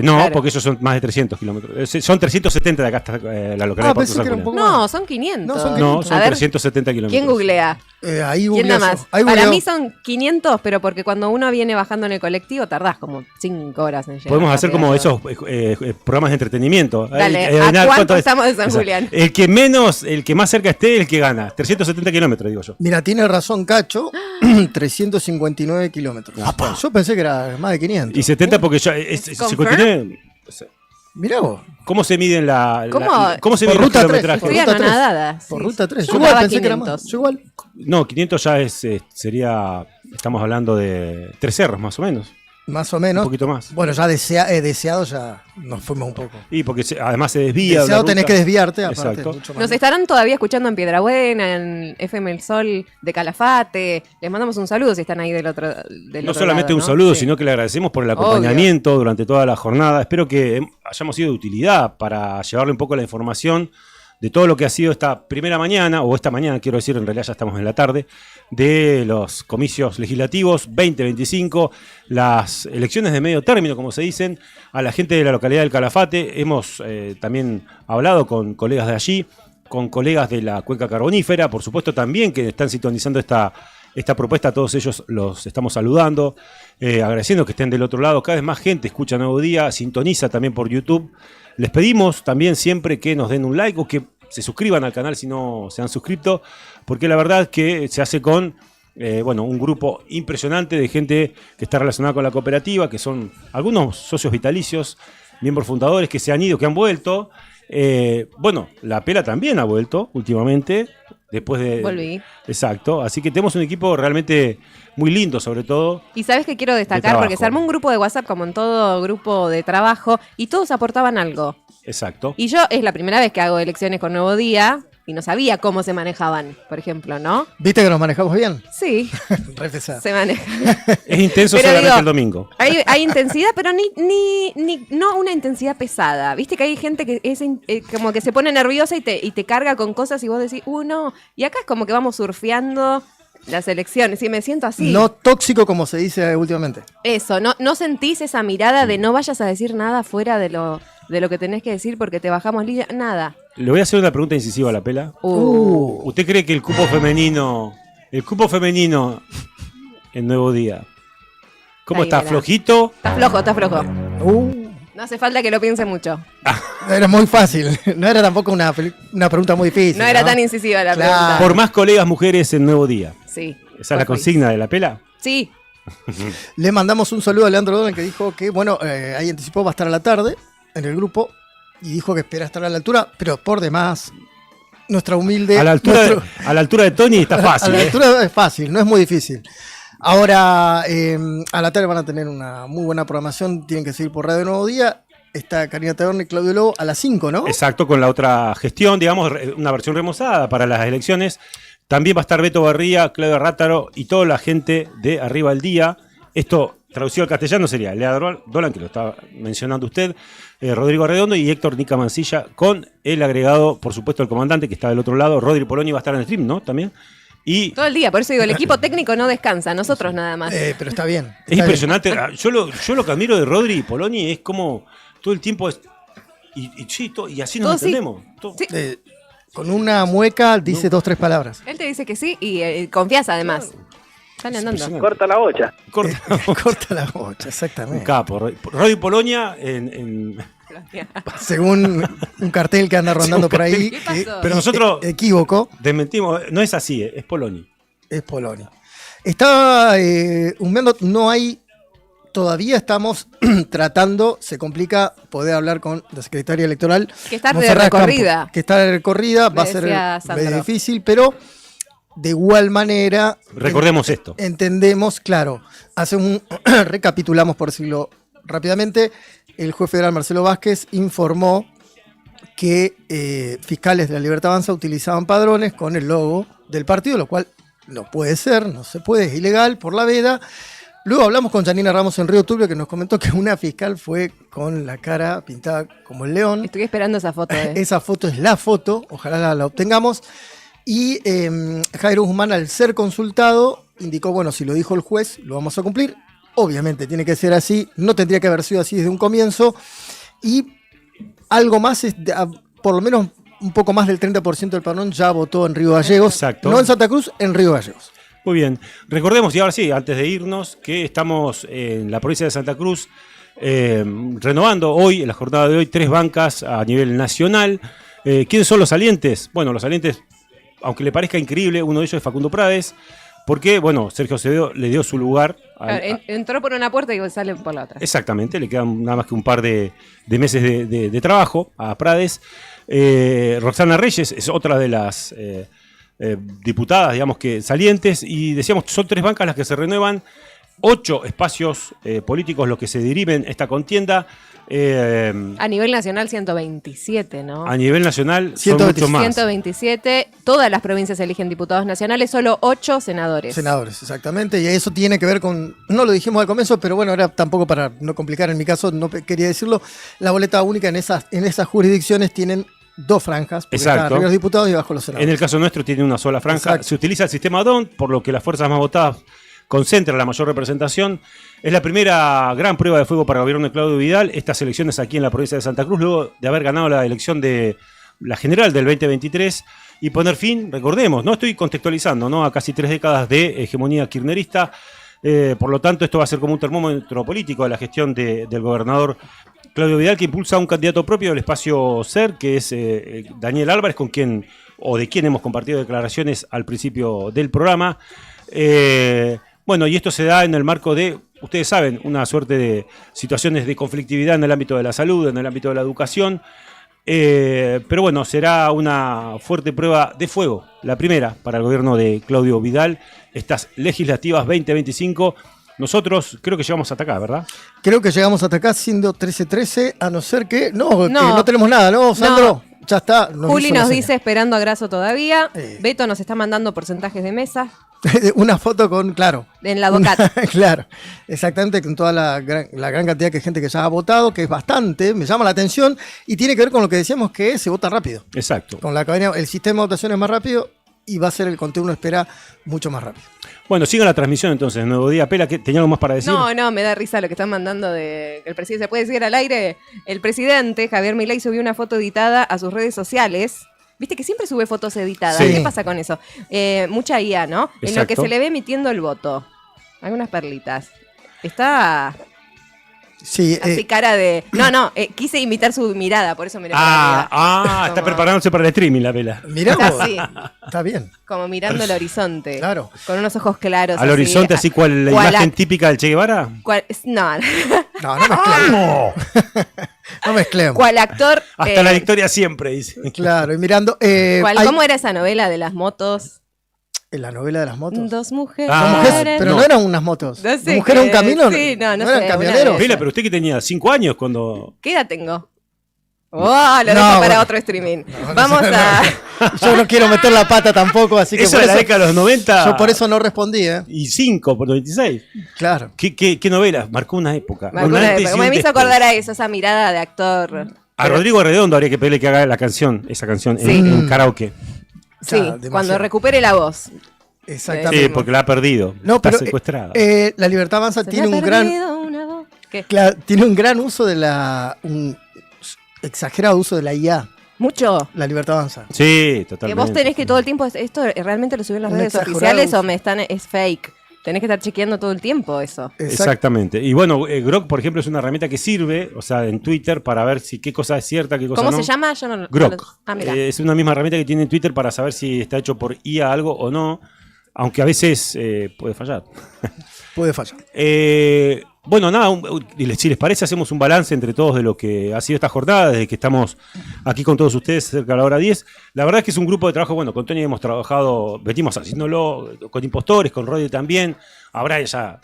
Speaker 2: No,
Speaker 4: Claro.
Speaker 2: porque esos son más de 300 kilómetros. Son 370 de acá hasta la localidad de Puerto
Speaker 3: pensé
Speaker 2: San
Speaker 3: que era un
Speaker 2: Julián.
Speaker 3: poco
Speaker 4: No, son 500.
Speaker 2: No, son
Speaker 4: A ver,
Speaker 2: 370 kilómetros.
Speaker 4: ¿quién googlea?
Speaker 3: Ahí
Speaker 4: ¿Quién
Speaker 3: googleó
Speaker 4: da
Speaker 3: eso.
Speaker 4: más?
Speaker 3: Ahí
Speaker 4: Para
Speaker 3: googleó.
Speaker 4: mí son 500, pero porque cuando uno viene bajando en el colectivo tardás como 5 horas en llegar.
Speaker 2: Podemos hacer como
Speaker 4: rápido.
Speaker 2: esos programas de entretenimiento.
Speaker 4: Dale,
Speaker 2: Adivinar
Speaker 4: ¿a cuánto
Speaker 2: es.
Speaker 4: estamos de San
Speaker 2: O sea,
Speaker 4: Julián?
Speaker 2: el que más cerca esté, el que gana. 370 kilómetros, digo yo.
Speaker 3: Mira, tiene razón Cacho, 359 kilómetros. Yo pensé que era más de 500.
Speaker 2: Y 70 porque ya
Speaker 4: ¿Confirm?
Speaker 2: 59.
Speaker 3: Mirá vos.
Speaker 2: ¿Cómo se miden ¿Cómo se
Speaker 3: Por
Speaker 2: miden los
Speaker 3: ruta 3,
Speaker 2: kilometrajes?
Speaker 3: por
Speaker 4: Estoy
Speaker 3: ruta 3.
Speaker 4: anonadada.
Speaker 3: Por
Speaker 4: sí.
Speaker 3: ruta 3.
Speaker 4: Yo
Speaker 3: Yo igual
Speaker 4: daba
Speaker 3: pensé que era
Speaker 4: 500.
Speaker 3: más. Yo igual.
Speaker 2: No, 500 ya sería, estamos hablando de 3 cerros más o menos.
Speaker 3: Más o menos.
Speaker 2: Un poquito más.
Speaker 3: Bueno, ya deseado ya nos fuimos un poco.
Speaker 2: Y porque además se desvía.
Speaker 3: Deseado
Speaker 2: de la
Speaker 3: tenés
Speaker 2: ruta.
Speaker 3: que desviarte, aparte.
Speaker 2: Exacto.
Speaker 3: Mucho más.
Speaker 4: Nos estarán todavía escuchando en Piedrabuena, en FM El Sol de Calafate. Les mandamos un saludo si están ahí del otro
Speaker 2: No solamente
Speaker 4: lado,
Speaker 2: un
Speaker 4: ¿no?
Speaker 2: saludo,
Speaker 4: Sí.
Speaker 2: sino que le agradecemos por el acompañamiento durante toda la jornada. Espero que hayamos sido de utilidad para llevarle un poco la información de todo lo que ha sido esta primera mañana, o esta mañana, quiero decir, en realidad ya estamos en la tarde, de los comicios legislativos 2025, las elecciones de medio término, como se dicen, a la gente de la localidad del Calafate. Hemos también hablado con colegas de allí, con colegas de la cuenca carbonífera, por supuesto también que están sintonizando esta propuesta. A todos ellos los estamos saludando, agradeciendo que estén del otro lado. Cada vez más gente escucha Nuevo Día, sintoniza también por YouTube. Les pedimos también siempre que nos den un like o que se suscriban al canal si no se han suscrito, porque la verdad es que se hace con un grupo impresionante de gente que está relacionada con la cooperativa, que son algunos socios vitalicios, miembros fundadores que se han ido, que han vuelto. La Pela también ha vuelto últimamente. Después de.
Speaker 4: Volví.
Speaker 2: Exacto. Así que tenemos un equipo realmente muy lindo, sobre todo.
Speaker 4: Y sabes que quiero destacar, porque se armó un grupo de WhatsApp como en todo grupo de trabajo y todos aportaban algo.
Speaker 2: Exacto.
Speaker 4: Y yo es la primera vez que hago elecciones con Nuevo Día y no sabía cómo se manejaban, por ejemplo, ¿no?
Speaker 3: ¿Viste que nos manejamos bien?
Speaker 4: Sí.
Speaker 3: Re pesado.
Speaker 4: Se maneja.
Speaker 2: Es intenso
Speaker 4: Pero
Speaker 2: solamente
Speaker 4: digo,
Speaker 2: el domingo.
Speaker 4: Hay intensidad, pero no una intensidad pesada. Viste que hay gente que es como que se pone nerviosa y te carga con cosas y vos decís, no. Y acá es como que vamos surfeando las elecciones y me siento así.
Speaker 3: No tóxico como se dice últimamente.
Speaker 4: Eso, no sentís esa mirada de no vayas a decir nada fuera de lo que tenés que decir porque te bajamos línea, nada.
Speaker 2: Le voy a hacer una pregunta incisiva a la Pela. ¿Usted cree que el cupo femenino en Nuevo Día, ¿cómo
Speaker 4: Ahí
Speaker 2: está?
Speaker 4: verá.
Speaker 2: ¿Flojito?
Speaker 4: Está flojo. No hace falta que lo piense mucho.
Speaker 3: Era muy fácil. No era tampoco una pregunta muy difícil.
Speaker 4: No era tan incisiva la pregunta.
Speaker 2: Por más colegas mujeres en Nuevo Día.
Speaker 4: Sí.
Speaker 2: ¿Esa es la consigna de la Pela?
Speaker 4: Sí.
Speaker 3: Le mandamos un saludo a Leandro Donel, que dijo que, ahí anticipó, va a estar a la tarde en el grupo y dijo que espera estar a la altura, pero por demás, nuestra humilde.
Speaker 2: A la altura de Tony está fácil.
Speaker 3: A la altura es fácil, no es muy difícil. Ahora, a la tarde van a tener una muy buena programación, tienen que seguir por Radio Nuevo Día. Está Karina Taberna y Claudio Lobo a las 5, ¿no?
Speaker 2: Exacto, con la otra gestión, digamos, una versión remozada para las elecciones. También va a estar Beto Barría, Claudia Rátaro y toda la gente de Arriba al Día. Esto, traducido al castellano, sería Lea Dolan, que lo estaba mencionando usted, Rodrigo Arredondo y Héctor Nica Mancilla, con el agregado, por supuesto, el comandante que está del otro lado. Rodri Poloni va a estar en el stream, ¿no? También. Y
Speaker 4: todo el día, por eso digo, el equipo técnico no descansa, nosotros nada más.
Speaker 3: Pero está bien.
Speaker 2: Es impresionante. Yo lo que admiro de Rodri y Poloni es como todo el tiempo es. Y así nos entendemos.
Speaker 4: Sí.
Speaker 3: Con una mueca dice 2, 3 palabras.
Speaker 4: Él te dice que sí y confías además. Sale andando.
Speaker 6: Corta la bocha.
Speaker 3: Corta la bocha, exactamente.
Speaker 2: Un capo. Rodri Polonia
Speaker 3: según un cartel que anda rondando por ahí.
Speaker 4: ¿Qué pasó?
Speaker 2: Pero nosotros
Speaker 3: equivoco.
Speaker 2: Desmentimos. No es así, es Poloni.
Speaker 3: Es Poloni. Está humeando, no hay. Todavía estamos tratando, se complica poder hablar con la secretaria electoral.
Speaker 4: Que está de recorrida.
Speaker 3: Campos, que está de recorrida, va a ser medio difícil, pero de igual manera.
Speaker 2: Recordemos esto.
Speaker 3: Entendemos, claro. Recapitulamos, por decirlo rápidamente. El juez federal Marcelo Vázquez informó que fiscales de la Libertad Avanza utilizaban padrones con el logo del partido, lo cual no puede ser, no se puede, es ilegal por la veda. Luego hablamos con Janina Ramos en Río Turbio, que nos comentó que una fiscal fue con la cara pintada como el león.
Speaker 4: Estoy esperando esa foto.
Speaker 3: Esa foto es la foto, ojalá la obtengamos. Y Jairo Guzmán, al ser consultado, indicó, bueno, si lo dijo el juez, lo vamos a cumplir. Obviamente tiene que ser así, no tendría que haber sido así desde un comienzo. Y algo más, por lo menos un poco más del 30% del padrón ya votó en Río Gallegos.
Speaker 2: Exacto.
Speaker 3: No en Santa Cruz, en Río Gallegos.
Speaker 2: Muy bien, recordemos, y ahora sí, antes de irnos, que estamos en la provincia de Santa Cruz renovando hoy, en la jornada de hoy, 3 bancas a nivel nacional. ¿Quiénes son los salientes? Bueno, los salientes, aunque le parezca increíble, uno de ellos es Facundo Prades, porque, bueno, Sergio Acevedo le dio su lugar.
Speaker 4: Entró por una puerta y sale por la otra.
Speaker 2: Exactamente, le quedan nada más que un par de meses de trabajo a Prades. Roxana Reyes es otra de las diputadas, digamos que salientes, y decíamos, son 3 bancas las que se renuevan, 8 espacios políticos los que se dirimen esta contienda.
Speaker 4: A nivel nacional 127, ¿no?
Speaker 2: A nivel nacional son mucho más.
Speaker 4: 127, todas las provincias eligen diputados nacionales, solo 8 senadores.
Speaker 3: Senadores, exactamente, y eso tiene que ver con, no lo dijimos al comienzo, pero bueno, era tampoco para no complicar, en mi caso no quería decirlo, la boleta única en esas jurisdicciones tienen 2 franjas, porque
Speaker 2: exacto,
Speaker 3: están arriba los diputados y abajo los senadores.
Speaker 2: En el caso nuestro tiene una sola franja.
Speaker 3: Exacto.
Speaker 2: Se utiliza el sistema DON, por lo que las fuerzas más votadas concentran la mayor representación. Es la primera gran prueba de fuego para el gobierno de Claudio Vidal, estas elecciones aquí en la provincia de Santa Cruz, luego de haber ganado la elección de la general del 2023 y poner fin, recordemos, no estoy contextualizando, ¿no?, a casi 3 décadas de hegemonía kirchnerista. Por lo tanto, esto va a ser como un termómetro político de la gestión del gobernador Claudio Vidal, que impulsa un candidato propio del espacio SER, que es Daniel Álvarez, de quien hemos compartido declaraciones al principio del programa. Bueno, y esto se da en el marco de, ustedes saben, una suerte de situaciones de conflictividad en el ámbito de la salud, en el ámbito de la educación. Pero bueno, será una fuerte prueba de fuego, la primera para el gobierno de Claudio Vidal, estas legislativas 2025. Nosotros creo que llegamos hasta acá, ¿verdad?
Speaker 3: Creo que llegamos hasta acá siendo 13-13, a no ser que no tenemos nada, ¿no, Sandro?
Speaker 4: No.
Speaker 3: Ya está.
Speaker 4: Juli nos dice esperando a Grasso todavía. Beto nos está mandando porcentajes de mesa.
Speaker 3: Una foto con, claro.
Speaker 4: En la Docata.
Speaker 3: Claro, exactamente, con toda la gran cantidad de gente que ya ha votado, que es bastante, me llama la atención, y tiene que ver con lo que decíamos, que se vota rápido.
Speaker 2: Exacto.
Speaker 3: Con la cadena, el sistema de votación es más rápido y va a ser el conteo, uno espera mucho más rápido.
Speaker 2: Bueno, siga la transmisión entonces, Nuevo Día. Pela, ¿tenía algo más para decir?
Speaker 4: No, me da risa lo que están mandando de el presidente. ¿Se puede decir al aire? El presidente, Javier Milei, subió una foto editada a sus redes sociales. Viste que siempre sube fotos editadas.
Speaker 2: Sí.
Speaker 4: ¿Qué pasa con eso? Mucha IA, ¿no?
Speaker 2: Exacto.
Speaker 4: En lo que se le ve emitiendo el voto. Algunas perlitas. Está...
Speaker 3: Sí,
Speaker 4: así cara de... No, quise imitar su mirada, por eso miré para arriba.
Speaker 2: Está preparándose para el streaming la Pela.
Speaker 3: Mirá,
Speaker 4: así,
Speaker 3: está bien.
Speaker 4: como mirando el horizonte.
Speaker 3: Claro.
Speaker 4: Con unos ojos claros.
Speaker 2: ¿Al horizonte así cual la imagen típica del Che Guevara?
Speaker 4: No.
Speaker 3: No mezclemos. No mezclemos.
Speaker 4: ¿Cuál actor?
Speaker 2: Hasta la victoria siempre, dice.
Speaker 3: Claro, y mirando...
Speaker 4: ¿Cómo era esa novela de las motos?
Speaker 3: ¿En la novela de las motos?
Speaker 4: Dos mujeres.
Speaker 3: Pero no eran unas motos.
Speaker 4: No sé,
Speaker 3: ¿Mujer un camino?
Speaker 4: Sí, no
Speaker 3: eran
Speaker 4: sé,
Speaker 3: camioneros.
Speaker 2: Pela, pero usted que tenía 5 años cuando...
Speaker 4: ¿Qué edad tengo? Lo dejo para otro streaming. Vamos a...
Speaker 3: Yo no quiero meter la pata tampoco, así que
Speaker 2: Eso de la década de los 90.
Speaker 3: Yo por eso no respondí, ¿eh?
Speaker 2: Y 5 por 96.
Speaker 3: Claro.
Speaker 2: ¿Qué novela? Marcó una época.
Speaker 4: Me hizo acordar a eso, esa mirada de actor.
Speaker 2: A Rodrigo Redondo habría que pedirle que haga esa canción
Speaker 4: Sí.
Speaker 2: en karaoke.
Speaker 4: Sí, cuando recupere la voz.
Speaker 3: Exactamente.
Speaker 2: Sí, porque la ha perdido.
Speaker 3: No, pero
Speaker 2: está secuestrada.
Speaker 3: La Libertad Avanza
Speaker 4: Se
Speaker 3: tiene
Speaker 4: me ha
Speaker 3: un gran...
Speaker 4: perdido una voz. ¿Qué?
Speaker 3: Claro, tiene un gran uso de un exagerado uso de la IA.
Speaker 4: Mucho.
Speaker 3: La Libertad Avanza.
Speaker 2: Sí,
Speaker 4: Que
Speaker 2: totalmente.
Speaker 4: vos tenés que todo el tiempo, esto realmente lo suben las
Speaker 3: Un
Speaker 4: redes
Speaker 3: exagerado
Speaker 4: oficiales
Speaker 3: uso.
Speaker 4: o es fake. Tenés que estar chequeando todo el tiempo eso.
Speaker 2: Exactamente. Y bueno, Grok, por ejemplo, es una herramienta que sirve, o sea, en Twitter para ver si qué cosa es cierta, qué cosa no.
Speaker 4: ¿Cómo se llama? Yo no
Speaker 2: Grok.
Speaker 4: mira.
Speaker 2: Es una misma herramienta que tiene en Twitter para saber si está hecho por IA algo o no, aunque a veces puede fallar.
Speaker 3: Puede fallar.
Speaker 2: Bueno, nada, si les parece, hacemos un balance entre todos de lo que ha sido esta jornada, desde que estamos aquí con todos ustedes cerca de la hora 10. La verdad es que es un grupo de trabajo, bueno, con Tony hemos trabajado, venimos haciéndolo con Impostores, con Rodri también, Abraham ya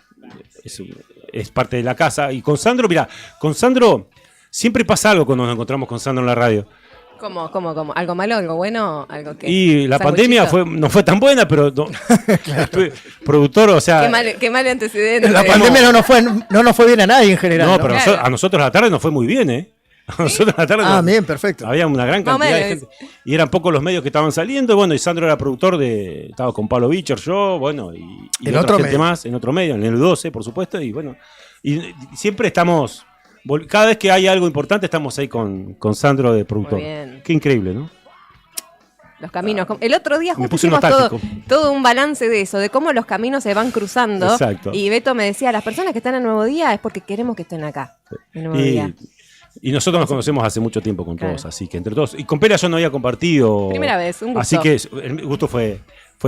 Speaker 2: es parte de la casa, y con Sandro, mira, con Sandro siempre pasa algo cuando nos encontramos con Sandro en la radio.
Speaker 4: ¿Cómo? ¿Algo malo, algo bueno? ¿Algo que
Speaker 2: Y la pandemia no fue tan buena, pero claro. Productor, o sea...
Speaker 4: Qué mal antecedente.
Speaker 3: La pandemia no nos fue bien a nadie en general.
Speaker 2: No, pero a nosotros a la tarde nos fue muy bien, ¿eh? A nosotros a la tarde
Speaker 3: bien, perfecto.
Speaker 2: Había una gran cantidad de gente. Y eran pocos los medios que estaban saliendo. Bueno, y Sandro era productor estaba con Pablo Bicher, yo, bueno, y
Speaker 3: en
Speaker 2: otra
Speaker 3: otro
Speaker 2: gente
Speaker 3: medio.
Speaker 2: más, en otro medio, en el 12, por supuesto, y bueno. Y siempre estamos... Cada vez que hay algo importante estamos ahí con Sandro de productor.
Speaker 4: Muy bien.
Speaker 2: Qué increíble, ¿no?
Speaker 4: Los caminos. El otro día
Speaker 2: Me
Speaker 4: justo
Speaker 2: puse
Speaker 4: hicimos
Speaker 2: nostálgico.
Speaker 4: todo un balance de eso, de cómo los caminos se van cruzando.
Speaker 2: Exacto.
Speaker 4: Y Beto me decía, las personas que están en Nuevo Día es porque queremos que estén acá. En Nuevo Día.
Speaker 2: Y nosotros nos conocemos hace mucho tiempo con todos, así que entre todos. Y con Pera yo no había compartido.
Speaker 4: Primera vez, un gusto.
Speaker 2: Así que el gusto fue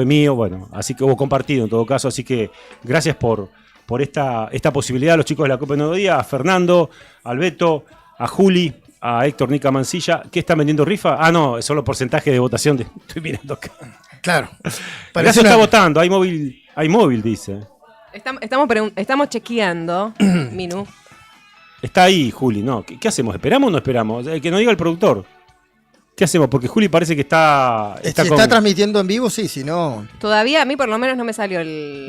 Speaker 2: mío, bueno, así que hubo compartido en todo caso. Así que gracias por esta posibilidad a los chicos de la Copa de Nuevo Día, a Fernando, al Beto, a Juli, a Héctor Nica Mancilla. ¿Qué están vendiendo rifa? Ah, no, es solo porcentaje de votación. Estoy mirando acá.
Speaker 3: Claro.
Speaker 2: Gracias, está votando, hay móvil, dice.
Speaker 4: Estamos chequeando, Minu.
Speaker 2: Está ahí, Juli, ¿no? ¿Qué hacemos? ¿Esperamos o no esperamos? Que nos diga el productor. ¿Qué hacemos? Porque Juli parece que está
Speaker 3: Si está transmitiendo en vivo, sí, si no...
Speaker 4: Todavía a mí por lo menos no me salió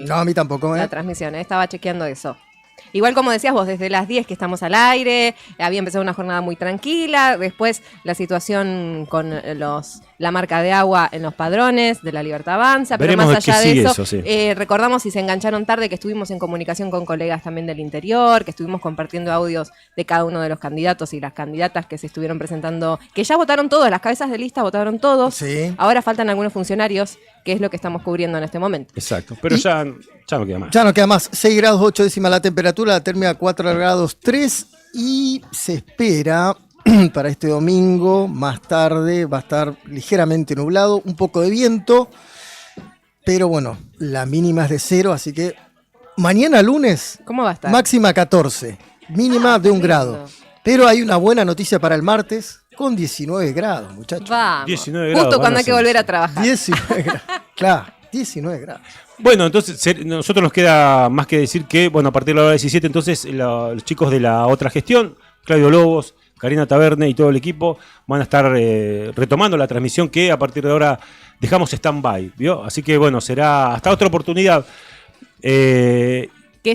Speaker 3: No, a mí tampoco.
Speaker 4: la transmisión, estaba chequeando eso. Igual como decías vos, desde las 10 que estamos al aire, había empezado una jornada muy tranquila, después la situación con la marca de agua en los padrones de la Libertad Avanza, pero
Speaker 2: Veremos
Speaker 4: más allá
Speaker 2: qué
Speaker 4: de
Speaker 2: sigue
Speaker 4: eso,
Speaker 2: sí.
Speaker 4: Recordamos si se engancharon tarde que estuvimos en comunicación con colegas también del interior, que estuvimos compartiendo audios de cada uno de los candidatos y las candidatas que se estuvieron presentando, que ya votaron todos, las cabezas de lista votaron todos,
Speaker 3: Sí.
Speaker 4: ahora faltan algunos funcionarios, que es lo que estamos cubriendo en este momento.
Speaker 2: Exacto, pero ya no queda más.
Speaker 3: Ya no queda más. 6 grados 8 décimas la temperatura, la térmica 4 grados 3 y se espera para este domingo, más tarde, va a estar ligeramente nublado, un poco de viento, pero bueno, la mínima es de 0, así que mañana lunes,
Speaker 4: ¿Cómo va a estar?
Speaker 3: máxima 14, mínima de 1 grado. Pero hay una buena noticia para el martes, con 19 grados, muchachos.
Speaker 4: Vamos.
Speaker 2: 19 grados,
Speaker 4: Justo
Speaker 2: van
Speaker 4: cuando
Speaker 2: a
Speaker 4: hay que
Speaker 2: ser.
Speaker 4: volver a trabajar.
Speaker 3: 19 grados, claro, 19 grados.
Speaker 2: Bueno, entonces nosotros nos queda más que decir que, bueno, a partir de la hora 17, entonces los chicos de la otra gestión, Claudio Lobos, Karina Taverne y todo el equipo van a estar retomando la transmisión que a partir de ahora dejamos stand-by, ¿vio? Así que bueno, será hasta otra oportunidad.
Speaker 4: Que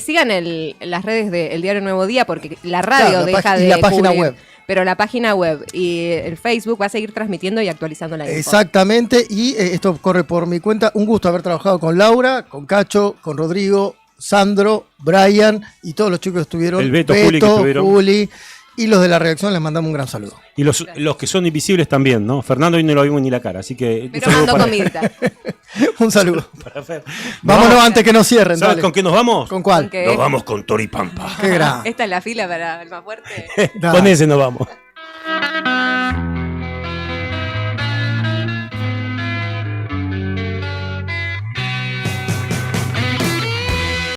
Speaker 4: sigan las redes del Diario Nuevo Día, porque la radio
Speaker 3: Claro,
Speaker 4: deja de
Speaker 3: y la página
Speaker 4: cubrir,
Speaker 3: web.
Speaker 4: pero la página web y el Facebook va a seguir transmitiendo y actualizando la info.
Speaker 3: Exactamente, y esto corre por mi cuenta. Un gusto haber trabajado con Laura, con Cacho, con Rodrigo, Sandro, Brian y todos los chicos que estuvieron.
Speaker 2: El Beto, Juli, que estuvieron.
Speaker 3: Juli, y los de la redacción les mandamos un gran saludo.
Speaker 2: Y los que son invisibles también, ¿no? Fernando hoy no lo vimos ni la cara, así que...
Speaker 4: Pero mandó comidita.
Speaker 3: Un salulo.
Speaker 2: Para Fer.
Speaker 3: Vámonos antes que nos cierren.
Speaker 2: ¿Sabes
Speaker 3: dale.
Speaker 2: con qué nos vamos?
Speaker 3: ¿Con cuál?
Speaker 4: ¿Con qué?
Speaker 2: Nos vamos con Tori Pampa.
Speaker 3: Qué grande.
Speaker 4: Esta es la fila para el más fuerte.
Speaker 2: Con ese nos vamos.